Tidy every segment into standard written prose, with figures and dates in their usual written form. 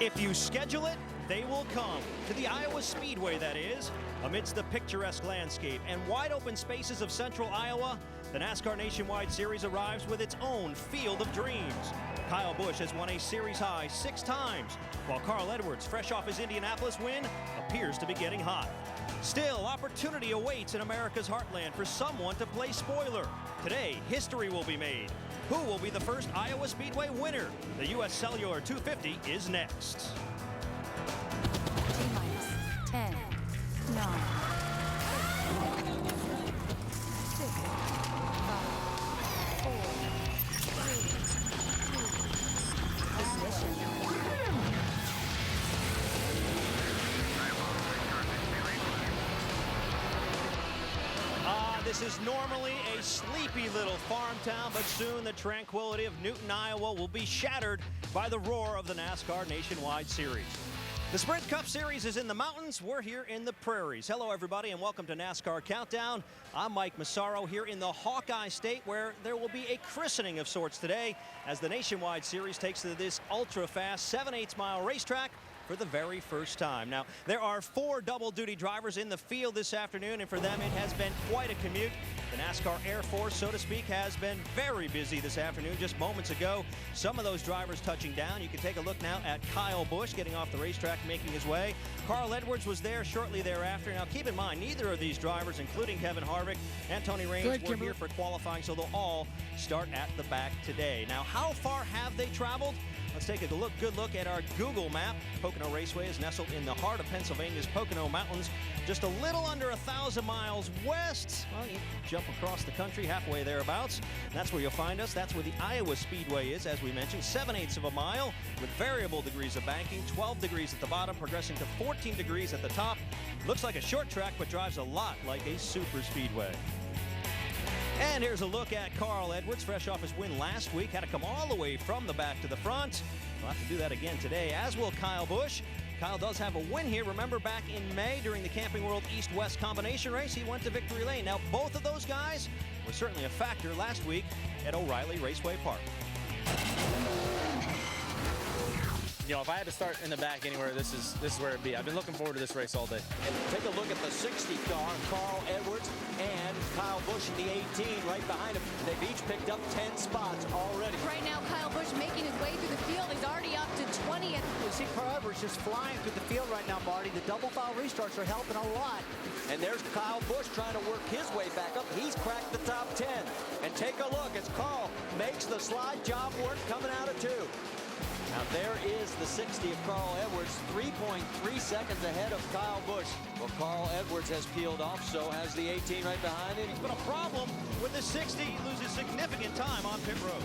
If you schedule it, they will come. To the Iowa Speedway, that is. Amidst the picturesque landscape and wide open spaces of central Iowa, the NASCAR Nationwide Series arrives with its own field of dreams. Kyle Busch has won a series high 6 times, while Carl Edwards, fresh off his Indianapolis win, appears to be getting hot. Still, opportunity awaits in America's heartland for someone to play spoiler. Today, history will be made. Who will be the first Iowa Speedway winner? The U.S. Cellular 250 is next. T-minus 10, 9, 6, 5, 4, 3, 2, ignition. This is normally a sleepy little farm town, but soon the tranquility of Newton, Iowa will be shattered by the roar of the NASCAR Nationwide Series. The Sprint Cup Series is in the mountains. We're here in the prairies. Hello, everybody, and welcome to NASCAR Countdown. I'm Mike Massaro here in the Hawkeye State, where there will be a christening of sorts today as the Nationwide Series takes to this ultra-fast 7/8 mile racetrack for the very first time. Now, there are 4 double-duty drivers in the field this afternoon, and for them it has been quite a commute. The NASCAR Air Force, so to speak, has been very busy this afternoon. Just moments ago, some of those drivers touching down. You can take a look now at Kyle Busch getting off the racetrack, making his way. Carl Edwards was there shortly thereafter. Now, keep in mind, neither of these drivers, including Kevin Harvick and Tony Raines, were here for qualifying, so they'll all start at the back today. Now, how far have they traveled? Let's take a good look at our Google map. Pocono Raceway is nestled in the heart of Pennsylvania's Pocono Mountains, just a little under 1,000 miles west. Well, you jump across the country, halfway thereabouts. That's where you'll find us. That's where the Iowa Speedway is, as we mentioned, 7/8 of a mile with variable degrees of banking, 12 degrees at the bottom, progressing to 14 degrees at the top. Looks like a short track, but drives a lot like a super speedway. And here's a look at Carl Edwards, fresh off his win last week. Had to come all the way from the back to the front. We'll have to do that again today, as will Kyle Busch. Kyle does have a win here. Remember back in May during the Camping World East-West combination race, he went to victory lane. Now, both of those guys were certainly a factor last week at O'Reilly Raceway Park. You know, if I had to start in the back anywhere, this is where it'd be. I've been looking forward to this race all day. And take a look at the 60 car, Carl Edwards and Kyle Busch in the 18 right behind him. They've each picked up 10 spots already. Right now, Kyle Busch making his way through the field. He's already up to 20th. You see Carl Edwards just flying through the field right now, Marty. The double foul restarts are helping a lot. And there's Kyle Busch trying to work his way back up. He's cracked the top 10. And take a look as Carl makes the slide job work coming out of 2. Now there is the 60 of Carl Edwards, 3.3 seconds ahead of Kyle Busch. Well, Carl Edwards has peeled off, so has the 18 right behind him. But a problem with the 60, he loses significant time on pit road.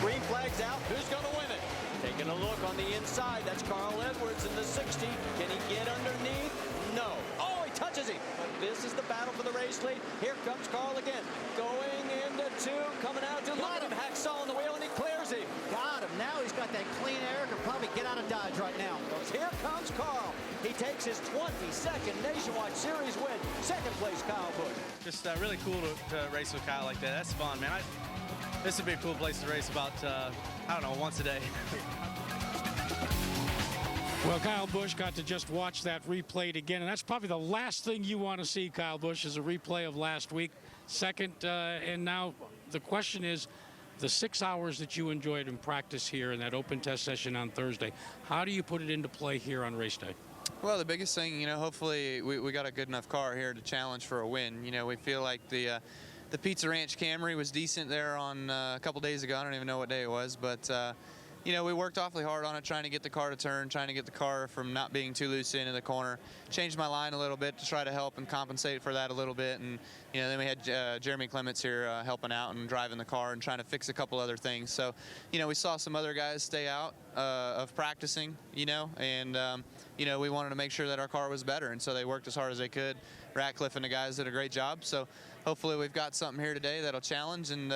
Green flag's out. Who's going to win it? Taking a look on the inside. That's Carl Edwards in the 60. Can he get underneath? No. Oh, he touches him. But this is the battle for the race lead. Here comes Carl again. Going into 2, coming out to look at him. Hacksaw on the wheel, and he clears him. Got him. Now he's got that clean air. Can probably get out of Dodge right now. Here comes Carl. He takes his 22nd Nationwide Series win. Second place, Kyle Busch. Just really cool to race with Kyle like that. That's fun, man. This would be a cool place to race about, I don't know, once a day. Well, Kyle Busch got to just watch that replayed again, and that's probably the last thing you want to see, Kyle Busch, is a replay of last week. Second, and now the question is, the 6 hours that you enjoyed in practice here in that open test session on Thursday, how do you put it into play here on race day? Well, the biggest thing, you know, hopefully we got a good enough car here to challenge for a win. You know, we feel like the Pizza Ranch Camry was decent there on a couple days ago. I don't even know what day it was, but you know, we worked awfully hard on it, trying to get the car to turn, trying to get the car from not being too loose into the corner. Changed my line a little bit to try to help and compensate for that a little bit. And, you know, then we had Jeremy Clements here helping out and driving the car and trying to fix a couple other things. So, you know, we saw some other guys stay out of practicing, you know, and, you know, we wanted to make sure that our car was better. And so they worked as hard as they could. Ratcliffe and the guys did a great job. So hopefully we've got something here today that'll challenge and,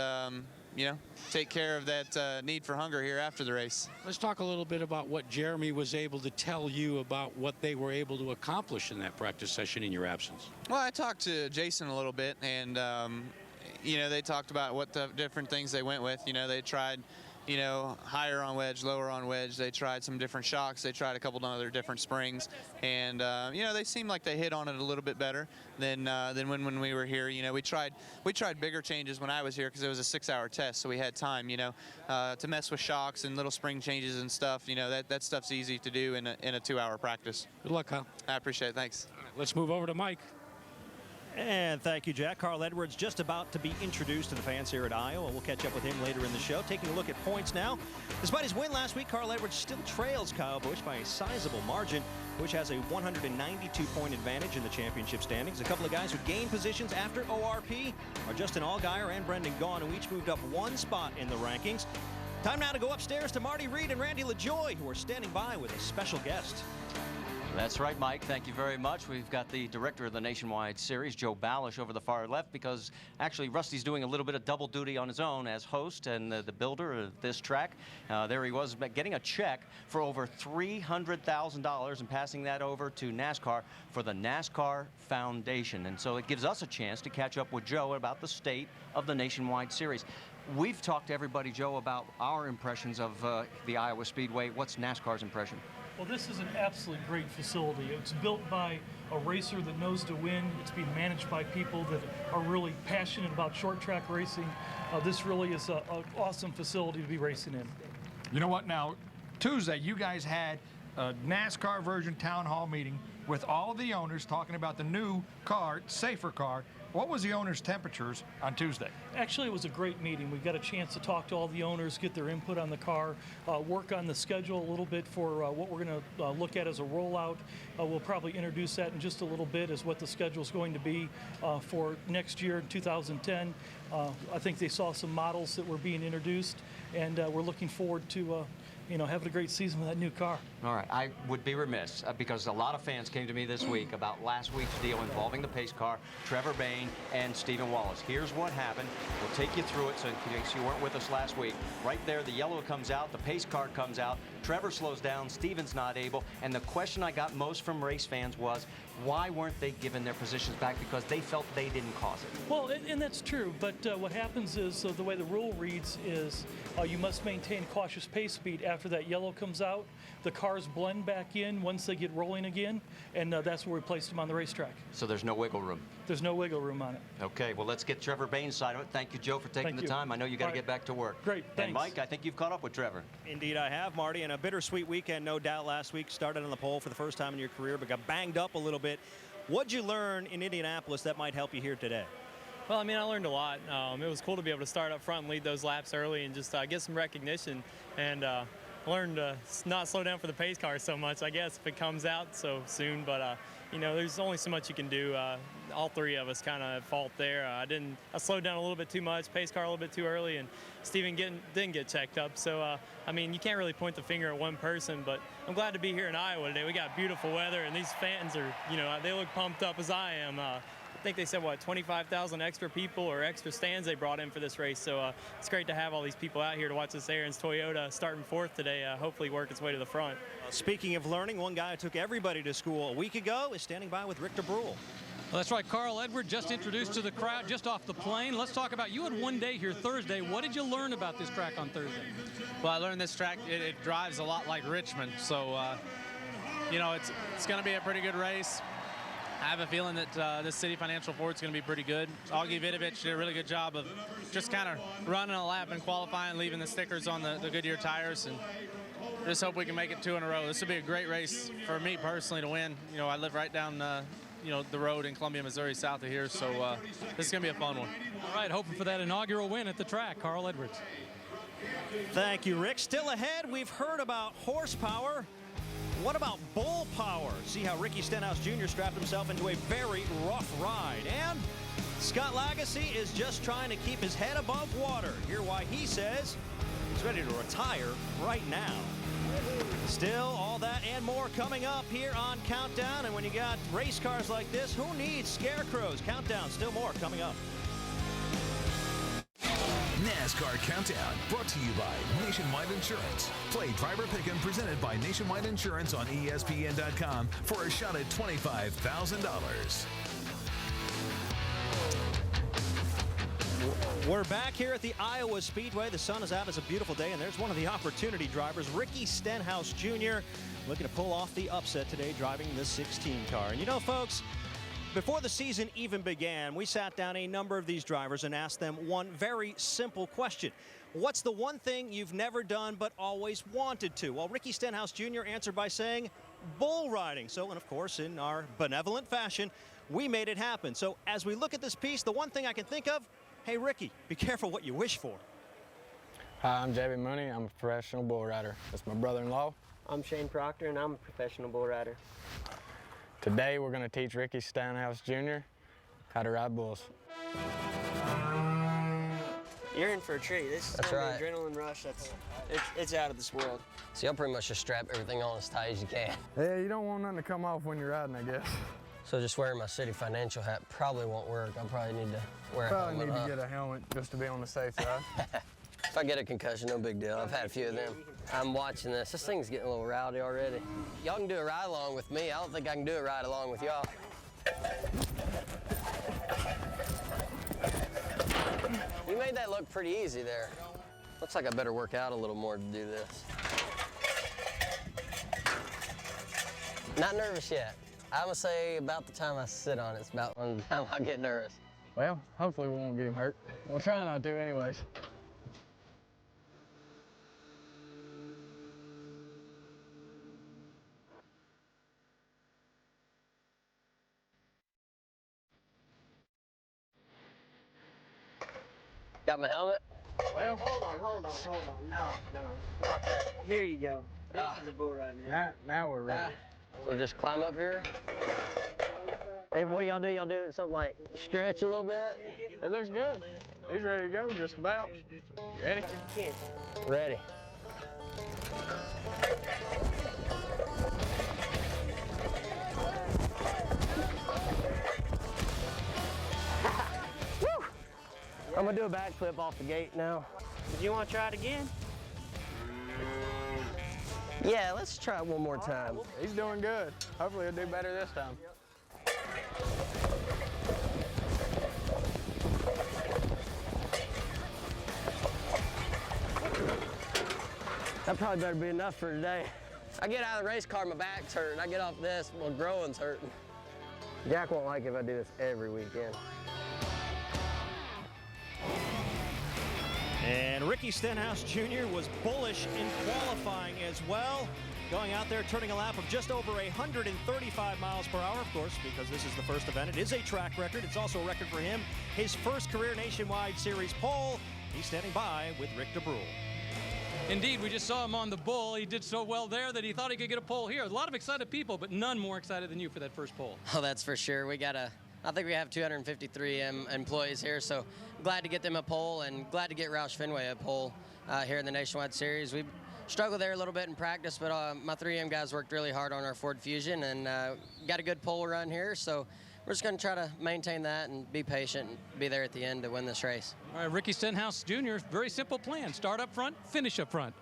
you know, take care of that need for hunger here after the race. Let's talk a little bit about what Jeremy was able to tell you about what they were able to accomplish in that practice session in your absence. Well, I talked to Jason a little bit, and you know, they talked about what the different things they went with. You know, they tried you know, higher on wedge, lower on wedge. They tried some different shocks. They tried a couple of other different springs, and you know, they seemed like they hit on it a little bit better than when we were here. You know, we tried bigger changes when I was here because it was a 6-hour test, so we had time, you know, to mess with shocks and little spring changes and stuff. You know, that stuff's easy to do in a 2-hour practice. Good luck, Kyle. I appreciate it. Thanks. Let's move over to Mike. And thank you, Jack. Carl Edwards just about to be introduced to the fans here at Iowa. We'll catch up with him later in the show. Taking a look at points now. Despite his win last week, Carl Edwards still trails Kyle Busch by a sizable margin. Busch has a 192-point advantage in the championship standings. A couple of guys who gained positions after ORP are Justin Allgaier and Brendan Gaughan, who each moved up 1 spot in the rankings. Time now to go upstairs to Marty Reed and Randy LaJoy, who are standing by with a special guest. That's right, Mike. Thank you very much. We've got the director of the Nationwide Series, Joe Balish, over the far left, because actually Rusty's doing a little bit of double duty on his own as host and the builder of this track. There he was getting a check for over $300,000 and passing that over to NASCAR for the NASCAR Foundation. And so it gives us a chance to catch up with Joe about the state of the Nationwide Series. We've talked to everybody, Joe, about our impressions of the Iowa Speedway. What's NASCAR's impression? Well, this is an absolutely great facility. It's built by a racer that knows to win. It's being managed by people that are really passionate about short track racing. This really is an awesome facility to be racing in. You know what, now, Tuesday you guys had a NASCAR version town hall meeting with all of the owners talking about the new car, safer car. What was the owners' temperatures on Tuesday? Actually, it was a great meeting. We got a chance to talk to all the owners, get their input on the car, work on the schedule a little bit for what we're going to look at as a rollout. We'll probably introduce that in just a little bit as what the schedule is going to be for next year in 2010. I think they saw some models that were being introduced, and we're looking forward to having a great season with that new car. All right, I would be remiss because a lot of fans came to me this week about last week's deal involving the pace car, Trevor Bayne and Stephen Wallace. Here's what happened. We'll take you through it so in case you weren't with us last week. Right there, the yellow comes out, the pace car comes out, Trevor slows down, Stephen's not able, and the question I got most from race fans was, why weren't they given their positions back? Because they felt they didn't cause it. Well, and that's true, but what happens is the way the rule reads is you must maintain cautious pace speed after that yellow comes out. The cars blend back in once they get rolling again, and that's where we placed them on the racetrack. So there's no wiggle room? There's no wiggle room on it. Okay, well, let's get Trevor Bayne's side of it. Thank you, Joe, for taking the time. I know you got to get back to work. Great, thanks. And Mike, I think you've caught up with Trevor. Indeed I have, Marty, and a bittersweet weekend, no doubt. Last week started on the pole for the first time in your career, but got banged up a little bit. What'd you learn in Indianapolis that might help you here today? Well, I mean, I learned a lot. It was cool to be able to start up front and lead those laps early and just get some recognition. And learned to not slow down for the pace car so much, I guess, if it comes out so soon. But, there's only so much you can do. All three of us kind of at fault there. I slowed down a little bit too much, pace car a little bit too early, and Stephen didn't get checked up. So, you can't really point the finger at one person, but I'm glad to be here in Iowa today. We got beautiful weather, and these fans are, they look pumped up as I am. I think they said, 25,000 extra people or extra stands they brought in for this race. So it's great to have all these people out here to watch this Aaron's Toyota starting fourth today, hopefully work its way to the front. Speaking of learning, one guy who took everybody to school a week ago is standing by with Richter Brule. Well, that's right, Carl Edwards just introduced to the crowd just off the plane. Let's talk about, you had one day here Thursday. What did you learn about this track on Thursday? Well, I learned this track, it drives a lot like Richmond. So, it's going to be a pretty good race. I have a feeling that this City Financial Ford is going to be pretty good. Augie Vidovich did a really good job of just kind of running a lap and qualifying, leaving the stickers on the Goodyear tires, and just hope we can make it 2 in a row. This will be a great race for me personally to win. I live right down the road in Columbia, Missouri, south of here, so this is going to be a fun one. All right, hoping for that inaugural win at the track, Carl Edwards. Thank you, Rick. Still ahead, we've heard about horsepower. What about bull power? See how Ricky Stenhouse Jr. strapped himself into a very rough ride. And Scott Lagasse is just trying to keep his head above water. Hear why he says he's ready to retire right now. Still, all that and more coming up here on Countdown. And when you got race cars like this, who needs scarecrows? Countdown, still more coming up. NASCAR Countdown, brought to you by Nationwide Insurance. Play Driver Pick'em presented by Nationwide Insurance on ESPN.com for a shot at $25,000. We're back here at the Iowa Speedway. The sun is out. It's a beautiful day, and there's one of the opportunity drivers, Ricky Stenhouse Jr., looking to pull off the upset today, driving the 16 car. And you know, folks, before the season even began, we sat down a number of these drivers and asked them one very simple question. What's the one thing you've never done but always wanted to? Well, Ricky Stenhouse Jr. answered by saying bull riding. So, and of course, in our benevolent fashion, we made it happen. So as we look at this piece, the one thing I can think of, hey, Ricky, be careful what you wish for. Hi, I'm JB Mooney. I'm a professional bull rider. That's my brother-in-law. I'm Shane Proctor, and I'm a professional bull rider. Today, we're going to teach Ricky Stenhouse Jr. how to ride bulls. You're in for a treat. This is gonna be an adrenaline rush. It's out of this world. So you'll pretty much just strap everything on as tight as you can. Yeah, you don't want nothing to come off when you're riding, I guess. So just wearing my city financial hat probably won't work. I'll probably need to wear a helmet. Probably need to get a helmet just to be on the safe side. If I get a concussion, no big deal. I've had a few of them. I'm watching this. This thing's getting a little rowdy already. Y'all can do a ride along with me. I don't think I can do a ride along with y'all. You made that look pretty easy there. Looks like I better work out a little more to do this. Not nervous yet. I would say about the time I sit on it, it's about the time I get nervous. Well, hopefully we won't get him hurt. We'll try not to anyways. Got my helmet? Well, hold on. No. Here you go. This is a bull ride. Now we're ready. So just climb up here? Hey, what y'all do? Y'all do something like stretch a little bit? It looks good. He's ready to go, just about. You ready? Ready. Woo! I'm gonna do a backflip off the gate now. Do you want to try it again? Yeah, let's try it one more time. He's doing good. Hopefully he'll do better this time. That probably better be enough for today. I get out of the race car, my back's hurting. I get off this, my groin's hurting. Jack won't like it if I do this every weekend. And Ricky Stenhouse Jr. was bullish in qualifying as well. Going out there, turning a lap of just over 135 miles per hour, of course, because this is the first event. It is a track record. It's also a record for him. His first career Nationwide Series pole. He's standing by with Rick DeBrule. Indeed, we just saw him on the bull. He did so well there that he thought he could get a pole here. A lot of excited people, but none more excited than you for that first pole. Oh, that's for sure. I think we have 253 employees here, so glad to get them a pole and glad to get Roush Fenway a pole here in the Nationwide Series. We struggled there a little bit in practice, but my 3M guys worked really hard on our Ford Fusion and got a good pole run here, so we're just going to try to maintain that and be patient and be there at the end to win this race. All right, Ricky Stenhouse Jr., very simple plan. Start up front, finish up front.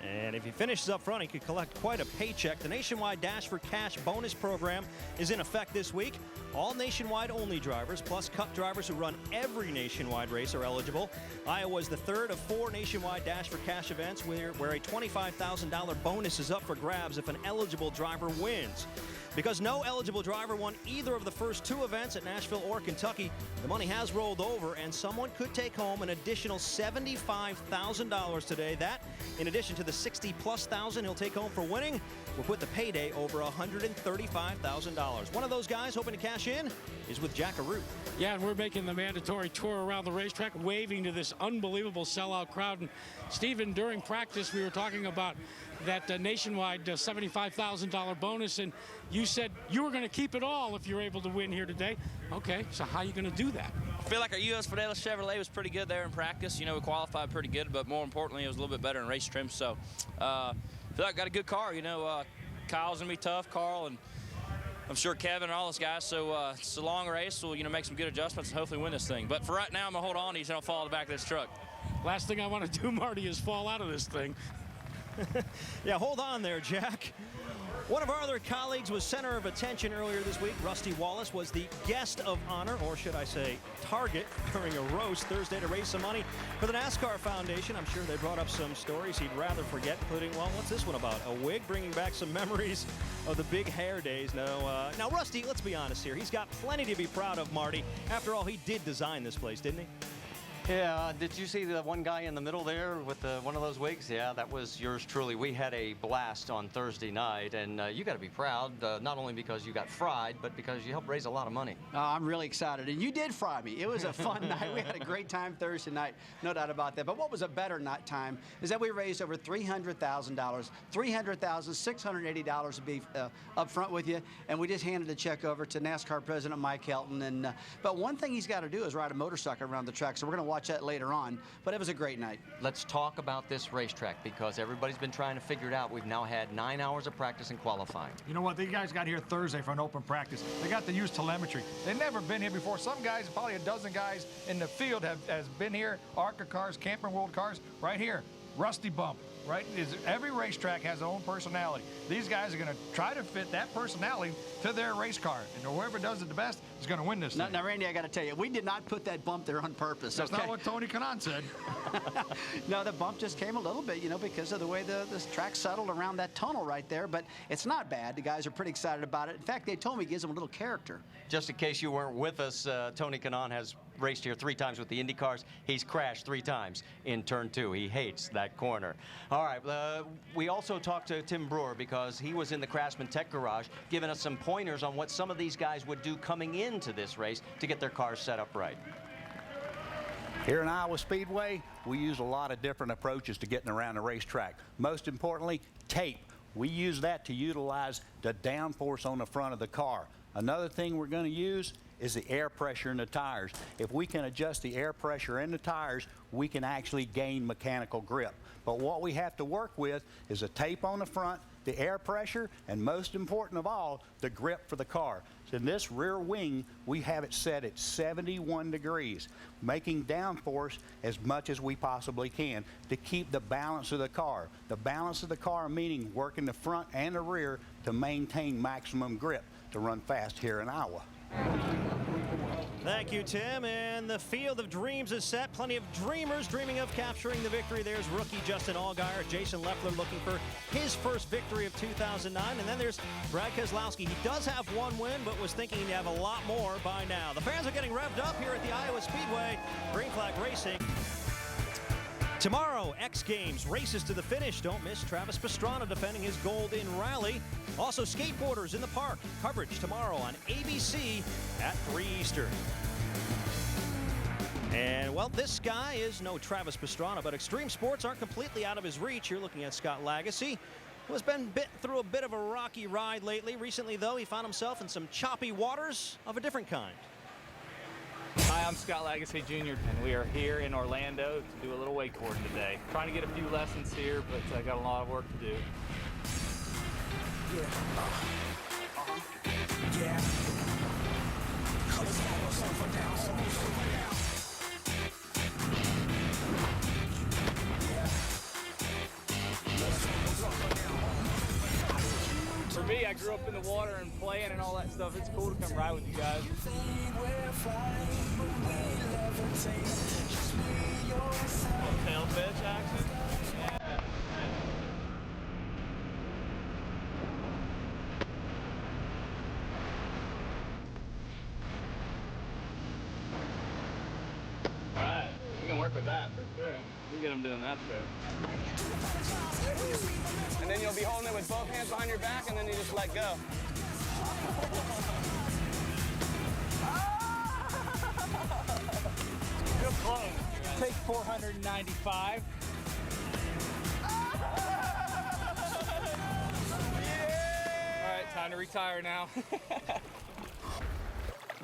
And if he finishes up front, he could collect quite a paycheck. The Nationwide Dash for Cash bonus program is in effect this week. All Nationwide only drivers, plus Cup drivers who run every Nationwide race are eligible. Iowa is the third of 4 Nationwide Dash for Cash events where a $25,000 bonus is up for grabs if an eligible driver wins. Because no eligible driver won either of the first 2 events at Nashville or Kentucky, the money has rolled over and someone could take home an additional $75,000 today. That, in addition to the $60,000+ he'll take home for winning, will put the payday over $135,000. One of those guys hoping to cash in is with Jack Arute. Yeah, and we're making the mandatory tour around the racetrack, waving to this unbelievable sellout crowd. And Stephen, during practice, we were talking about that Nationwide $75,000 bonus, and you said you were going to keep it all if you're able to win here today. Okay, so how are you going to do that? I feel like our U.S. Fidelis Chevrolet was pretty good there in practice. You know, we qualified pretty good, but more importantly, it was a little bit better in race trim. So I feel like I got a good car. You know, Kyle's going to be tough, Carl, and I'm sure Kevin and all those guys. So it's a long race. We'll, make some good adjustments and hopefully win this thing. But for right now, I'm going to hold on to these and I'll fall in the back of this truck. Last thing I want to do, Marty, is fall out of this thing. Yeah, hold on there, Jack. One of our other colleagues was center of attention earlier this week. Rusty Wallace was the guest of honor, or should I say target, during a roast Thursday to raise some money for the NASCAR Foundation. I'm sure they brought up some stories he'd rather forget, including, well, what's this one about? A wig, bringing back some memories of the big hair days. Now, Rusty, let's be honest here. He's got plenty to be proud of, Marty. After all, he did design this place, didn't he? Yeah, did you see the one guy in the middle there with one of those wigs? Yeah, that was yours truly. We had a blast on Thursday night, and you got to be proud, not only because you got fried, but because you helped raise a lot of money. I'm really excited, and you did fry me. It was a fun night. We had a great time Thursday night, no doubt about that. But what was a better night time is that we raised over $300,000, $300,680 to be up front with you, and we just handed a check over to NASCAR President Mike Helton. And but one thing he's got to do is ride a motorcycle around the track, so we're going to watch that later on, but it was a great night. Let's talk about this racetrack because everybody's been trying to figure it out. We've now had 9 hours of practice and qualifying. You know what? These guys got here Thursday for an open practice. They got to use telemetry. They've never been here before. Some guys, probably a dozen guys in the field has been here. ARCA cars, Camping World cars, right here. Rusty Bump. Right? Every racetrack has their own personality. These guys are going to try to fit that personality to their race car. And whoever does it the best is going to win this thing. Now, Randy, I got to tell you, we did not put that bump there on purpose. That's not what Tony Kanaan said. No, the bump just came a little bit, you know, because of the way this track settled around that tunnel right there. But it's not bad. The guys are pretty excited about it. In fact, they told me it gives them a little character. Just in case you weren't with us, Tony Kanaan has raced here 3 times with the Indy cars. He's crashed 3 times in turn 2. He hates that corner. All right, we also talked to Tim Brewer because he was in the Craftsman Tech Garage giving us some pointers on what some of these guys would do coming into this race to get their cars set up right. Here in Iowa Speedway, we use a lot of different approaches to getting around the racetrack. Most importantly, tape. We use that to utilize the downforce on the front of the car. Another thing we're going to use is the air pressure in the tires. If we can adjust the air pressure in the tires, we can actually gain mechanical grip. But what we have to work with is the tape on the front, the air pressure, and most important of all, the grip for the car. So in this rear wing, we have it set at 71 degrees, making downforce as much as we possibly can to keep the balance of the car. The balance of the car meaning working the front and the rear to maintain maximum grip to run fast here in Iowa. Thank you, Tim. And the field of dreams is set. Plenty of dreamers dreaming of capturing the victory. There's rookie Justin Allgaier, Jason Leffler looking for his first victory of 2009. And then there's Brad Keselowski. He does have 1 win, but was thinking he'd have a lot more by now. The fans are getting revved up here at the Iowa Speedway. Green flag racing. Tomorrow, X Games races to the finish. Don't miss Travis Pastrana defending his gold in Raleigh. Also, skateboarders in the park. Coverage tomorrow on ABC at 3 Eastern. And, well, this guy is no Travis Pastrana, but extreme sports aren't completely out of his reach. You're looking at Scott Lagasse, who has been bit through a bit of a rocky ride lately. Recently, though, he found himself in some choppy waters of a different kind. Hi, I'm Scott Lagasse Jr., and we are here in Orlando to do a little wakeboarding today. Trying to get a few lessons here, but I got a lot of work to do. Yeah. For me, I grew up in the water and playing and all that stuff. It's cool to come ride with you guys. Tail fish action? Yeah. All right, we can work with that for sure. We can get them doing that too. And then you'll be holding it with both hands behind your back, and then you just let go. Real close. Take 495. All right, time to retire now.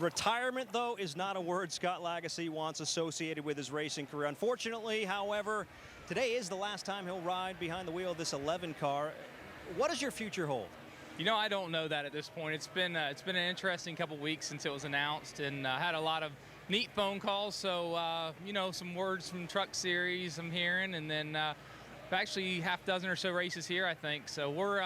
Retirement, though, is not a word Scott Lagasse wants associated with his racing career. Unfortunately, however, today is the last time he'll ride behind the wheel of this 11 car. What does your future hold? You know, I don't know that at this point. It's been an interesting couple weeks since it was announced, and I had a lot of neat phone calls. So, you know, some words from Truck Series I'm hearing, and then actually half dozen or so races here, I think. So we're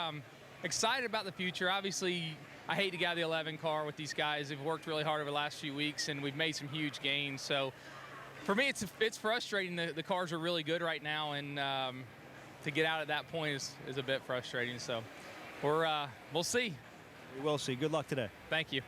excited about the future. Obviously, I hate to get out of the 11 car with these guys. They've worked really hard over the last few weeks, and we've made some huge gains. So for me, it's frustrating. The cars are really good right now, and to get out at that point is a bit frustrating. So we'll see. We will see. Good luck today. Thank you.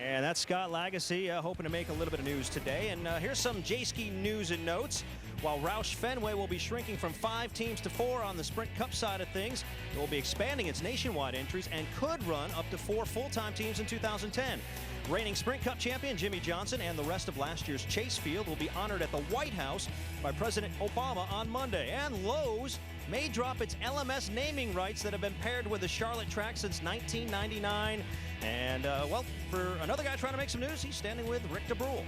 And that's Scott Lagasse hoping to make a little bit of news today. And here's some J-Ski news and notes. While Roush Fenway will be shrinking from 5 teams to 4 on the Sprint Cup side of things, it will be expanding its nationwide entries and could run up to 4 full-time teams in 2010. Reigning Sprint Cup champion Jimmy Johnson and the rest of last year's Chase Field will be honored at the White House by President Obama on Monday. And Lowe's may drop its LMS naming rights that have been paired with the Charlotte track since 1999. And, well, for another guy trying to make some news, he's standing with Rick DeBrule.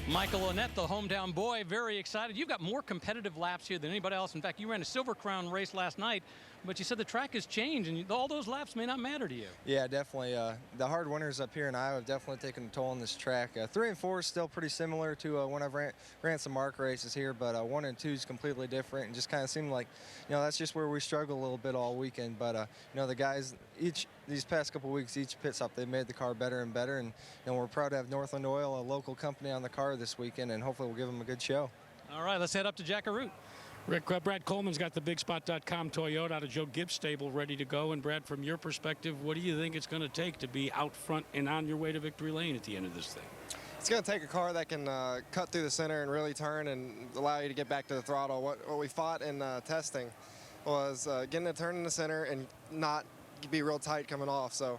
Michael Annette, the hometown boy, very excited. You've got more competitive laps here than anybody else. In fact, you ran a Silver Crown race last night, but you said the track has changed, and all those laps may not matter to you. Yeah, definitely. The hard winters up here in Iowa have definitely taken a toll on this track. 3 and 4 is still pretty similar to when I've ran some mark races here, but 1 and 2 is completely different, and just kind of seemed like, that's just where we struggle a little bit all weekend. But, the guys, these past couple weeks, each pit stop, they've made the car better and better, and we're proud to have Northland Oil, a local company, on the car this weekend, and hopefully we'll give them a good show. All right, let's head up to Jackaroo. Rick, Brad Coleman's got the BigSpot.com Toyota out of Joe Gibbs' stable ready to go. And, Brad, from your perspective, what do you think it's going to take to be out front and on your way to victory lane at the end of this thing? It's going to take a car that can cut through the center and really turn and allow you to get back to the throttle. What we fought in testing was getting a turn in the center and not be real tight coming off. So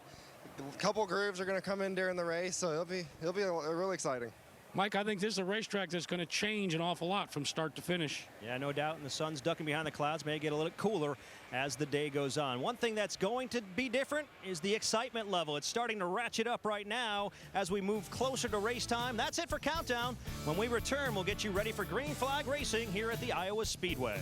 a couple grooves are going to come in during the race, so it'll be really exciting. Mike, I think this is a racetrack that's going to change an awful lot from start to finish. Yeah, no doubt, and the sun's ducking behind the clouds. May get a little cooler as the day goes on. One thing that's going to be different is the excitement level. It's starting to ratchet up right now as we move closer to race time. That's it for Countdown. When we return, we'll get you ready for Green Flag Racing here at the Iowa Speedway.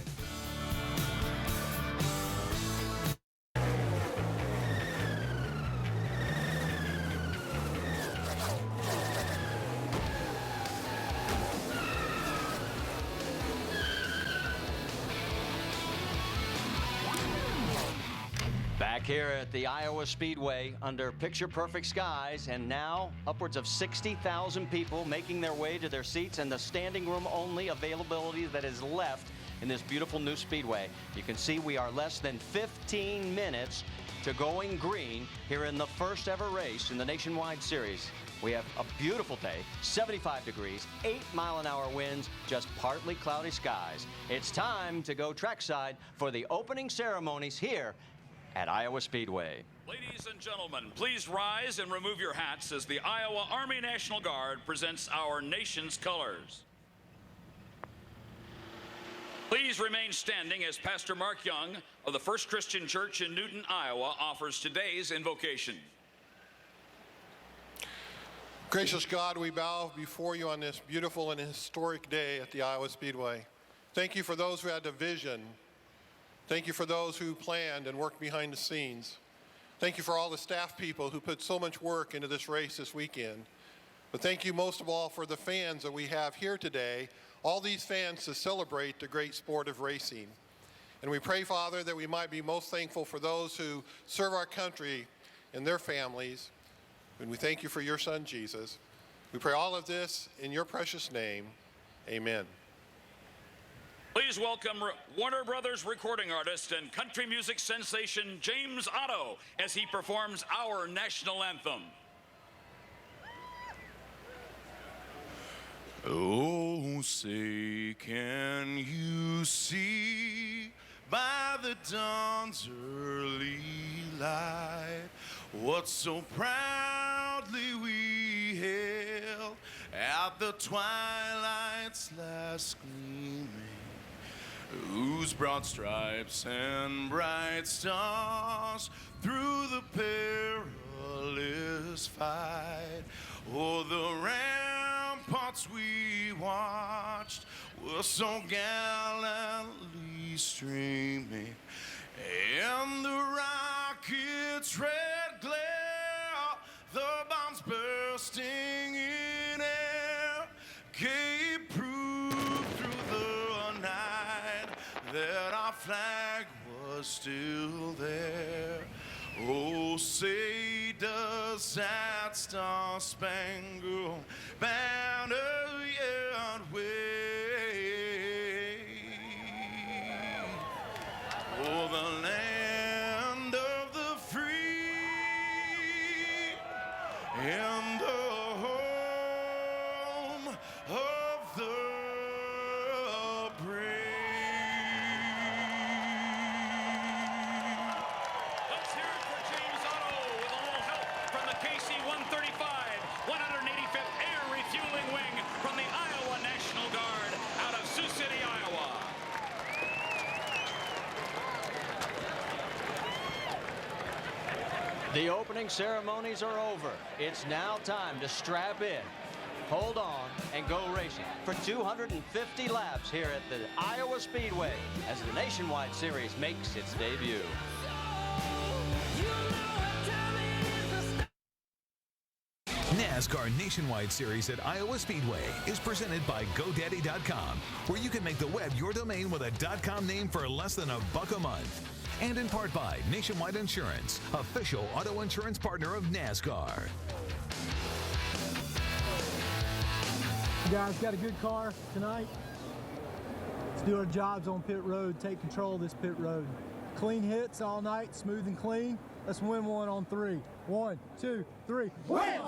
Back here at the Iowa Speedway under picture-perfect skies, and now upwards of 60,000 people making their way to their seats and the standing room only availability that is left in this beautiful new speedway. You can see we are less than 15 minutes to going green here in the first ever race in the Nationwide Series. We have a beautiful day, 75 degrees, 8-mile-an-hour winds, just partly cloudy skies. It's time to go trackside for the opening ceremonies here at Iowa Speedway. Ladies and gentlemen, please rise and remove your hats as the Iowa Army National Guard presents our nation's colors. Please remain standing as Pastor Mark Young of the First Christian Church in Newton, Iowa offers today's invocation. Gracious God, we bow before you on this beautiful and historic day at the Iowa Speedway. Thank you for those who had the vision. Thank you for those who planned and worked behind the scenes. Thank you for all the staff people who put so much work into this race this weekend. But thank you most of all for the fans that we have here today, all these fans to celebrate the great sport of racing. And we pray, Father, that we might be most thankful for those who serve our country and their families. And we thank you for your son, Jesus. We pray all of this in your precious name. Amen. Please welcome Warner Brothers recording artist and country music sensation James Otto as he performs our national anthem. Oh, say, can you see by the dawn's early light what so proudly we hailed at the twilight's last gleaming, whose broad stripes and bright stars through the perilous fight o'er the ramparts we watched were so gallantly streaming, and the rocket's red glare, the bombs bursting in air, gave proof through the night that our flag was still there. Oh, say does that star-spangled banner yet wave? Oh, the land of the free and the home of the Let's hear it for James Otto with a little help from the KC-135, 185th Air Refueling Wing from the Iowa National Guard out of Sioux City, Iowa. The opening ceremonies are over. It's now time to strap in, hold on, and go racing for 250 laps here at the Iowa Speedway as the Nationwide Series makes its debut. NASCAR Nationwide Series at Iowa Speedway is presented by GoDaddy.com, where you can make the web your domain with a .com name for less than $1 a month. And in part by Nationwide Insurance, official auto insurance partner of NASCAR. You guys got a good car tonight. Let's do our jobs on pit road, take control of this pit road. Clean hits all night, smooth and clean. Let's win one on 3. 1, 2, 3, win!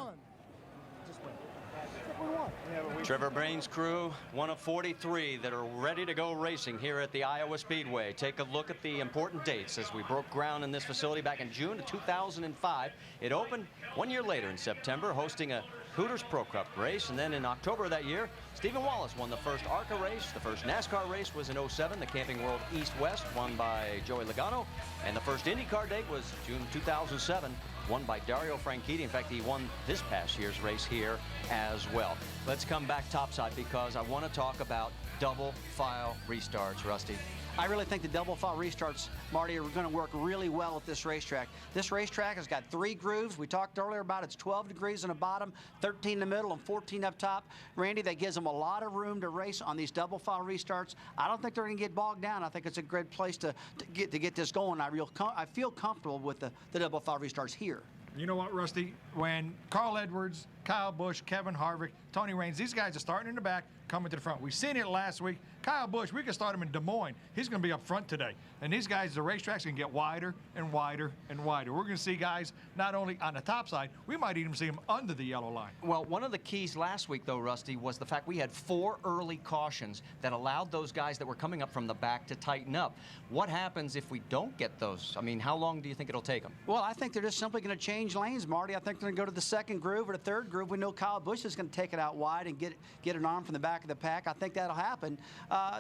Trevor Braine's crew, one of 43 that are ready to go racing here at the Iowa Speedway. Take a look at the important dates as we broke ground in this facility back in June of 2005. It opened 1 year later in September, hosting a Hooters Pro Cup race, and then in October of that year, Stephen Wallace won the first ARCA race. The first NASCAR race was in '07, the Camping World East-West, won by Joey Logano, and the first IndyCar date was June 2007, won by Dario Franchitti. In fact, he won this past year's race here as well. Let's come back topside because I want to talk about double file restarts, Rusty. I really think the double file restarts, Marty, are going to work really well at this racetrack. This racetrack has got 3 grooves. We talked earlier about it's 12 degrees in the bottom, 13 in the middle, and 14 up top. Randy, that gives them a lot of room to race on these double file restarts. I don't think they're going to get bogged down. I think it's a great place to get this going. I feel comfortable with the double file restarts here. You know what, Rusty? When Carl Edwards, Kyle Busch, Kevin Harvick, Tony Raines, these guys are starting in the back, coming to the front. We seen it last week. Kyle Busch, we can start him in Des Moines. He's going to be up front today. And these guys, the racetrack's going to get wider and wider and wider. We're going to see guys not only on the top side, we might even see them under the yellow line. Well, one of the keys last week, though, Rusty, was the fact we had 4 early cautions that allowed those guys that were coming up from the back to tighten up. What happens if we don't get those? I mean, how long do you think it'll take them? Well, I think they're just simply going to change lanes, Marty. I think they're going to go to the second groove or the third groove. We know Kyle Busch is going to take it out wide and get an arm from the back of the pack. I think that'll happen.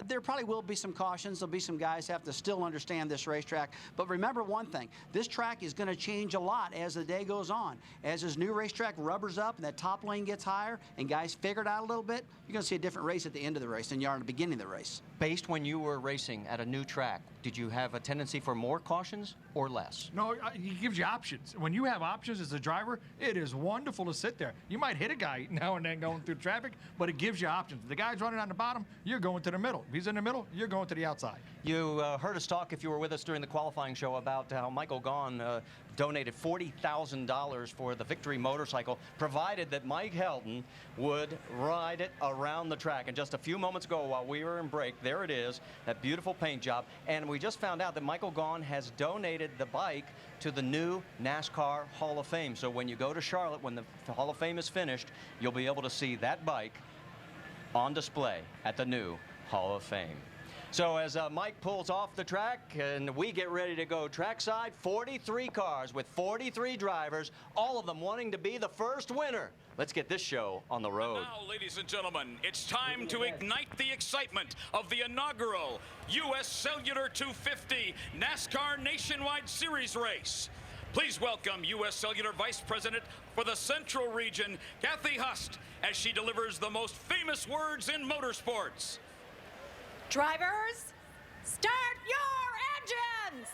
There probably will be some cautions. There'll be some guys have to still understand this racetrack. But remember one thing, this track is going to change a lot as the day goes on. As this new racetrack rubbers up and that top lane gets higher and guys figure it out a little bit, you're going to see a different race at the end of the race than you are at the beginning of the race. Based when you were racing at a new track, did you have a tendency for more cautions or less? No, he gives you options. When you have options as a driver, it is wonderful to sit there. You might hit a guy now and then going through traffic, but it gives you options. The guy's running on the bottom, you're going to the middle. If he's in the middle, you're going to the outside. You heard us talk, if you were with us during the qualifying show, about how Michael Gaughan donated $40,000 for the Victory motorcycle, provided that Mike Helton would ride it around the track. And just a few moments ago, while we were in break, there it is, that beautiful paint job. And we just found out that Michael Gaughan has donated the bike to the new NASCAR Hall of Fame. So when you go to Charlotte, when the Hall of Fame is finished, you'll be able to see that bike on display at the new Hall of Fame. So as Mike pulls off the track and we get ready to go trackside, 43 cars with 43 drivers, all of them wanting to be the first winner. Let's get this show on the road. And now, ladies and gentlemen, it's time to ignite the excitement of the inaugural U.S. Cellular 250 NASCAR Nationwide Series race. Please welcome U.S. Cellular Vice President for the Central Region, Kathy Hust, as she delivers the most famous words in motorsports. Drivers, start your engines!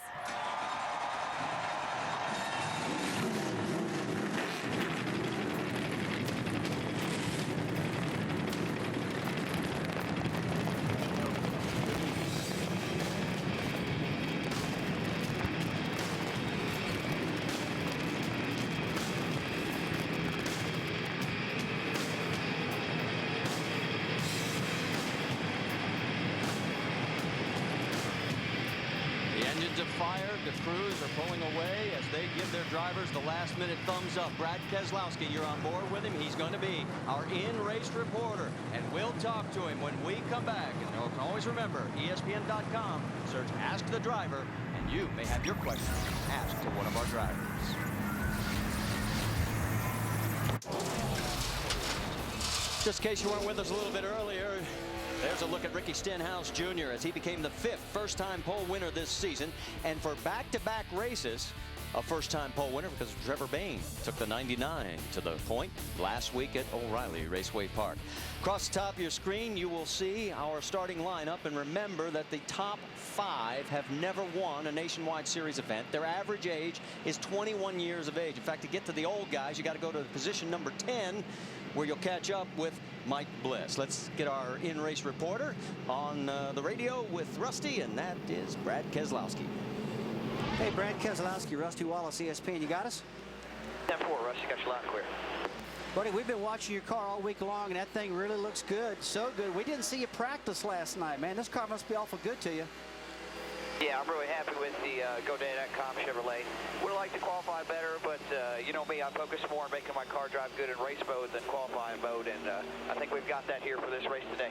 Engines have fired. The crews are pulling away as they give their drivers the last-minute thumbs up. Brad Keselowski, you're on board with him. He's going to be our in-race reporter, and we'll talk to him when we come back. And you can always remember, ESPN.com, search Ask the Driver, and you may have your question asked to one of our drivers. Just in case you weren't with us a little bit earlier, there's a look at Ricky Stenhouse Jr. as he became the 5th first-time pole winner this season. And for back-to-back races, a first-time pole winner because Trevor Bayne took the 99 to the point last week at O'Reilly Raceway Park. Across the top of your screen, you will see our starting lineup. And remember that the top 5 have never won a Nationwide Series event. Their average age is 21 years of age. In fact, to get to the old guys, you got to go to position number 10, where you'll catch up with Mike Bliss. Let's get our in-race reporter on the radio with Rusty, and that is Brad Keselowski. Hey, Brad Keselowski, Rusty Wallace, ESPN. You got us? 10-4, Rusty, got you loud and clear. Buddy, we've been watching your car all week long, and that thing really looks good. So good. We didn't see you practice last night, man. This car must be awful good to you. Yeah, I'm really happy with the GoDaddy.com Chevrolet. Would like to qualify better, but you know me, I focus more on making my car drive good in race mode than qualifying mode, and I think we've got that here for this race today.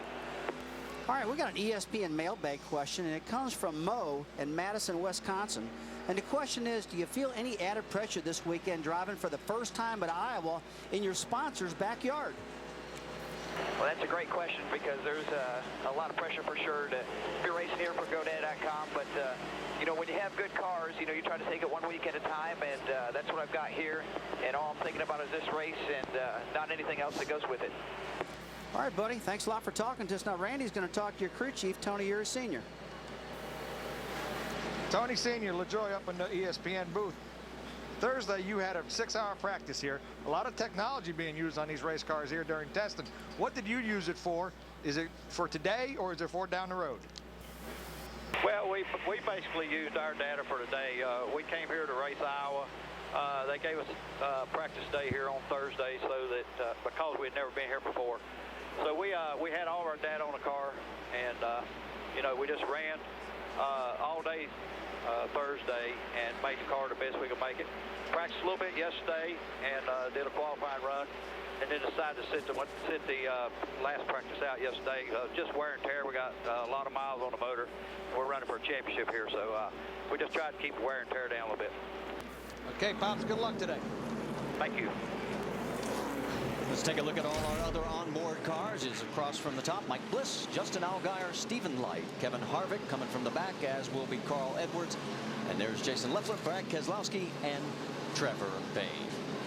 All right, we got an ESPN mailbag question, and it comes from Mo in Madison, Wisconsin. And the question is, do you feel any added pressure this weekend driving for the first time at Iowa in your sponsor's backyard? Well, that's a great question because there's a lot of pressure for sure to be racing here for GoDaddy.com. But, you know, when you have good cars, you know, you try to take it one week at a time, and that's what I've got here. And all I'm thinking about is this race and not anything else that goes with it. All right, buddy. Thanks a lot for talking to us. Now, Randy's going to talk to your crew chief, Tony Uri Sr. Tony Sr., LaJoy up in the ESPN booth. Thursday, you had a 6-hour practice here. A lot of technology being used on these race cars here during testing. What did you use it for? Is it for today, or is it for down the road? Well, we basically used our data for today. We came here to race Iowa. They gave us practice day here on Thursday, so that because we'd never been here before. So we had all of our data on the car, and you know, we just ran all day Thursday and made the car the best we could make it. Practiced a little bit yesterday and did a qualifying run, and then decided to sit the last practice out yesterday. Just wear and tear. We got a lot of miles on the motor. We're running for a championship here, so we just tried to keep the wear and tear down a little bit. Okay, Pops, good luck today. Thank you. Let's take a look at all our other onboard cars. Is across from the top, Mike Bliss, Justin Allgaier, Stephen Light, Kevin Harvick coming from the back, as will be Carl Edwards. And there's Jason Leffler, Brad Keselowski, and Trevor Bayne.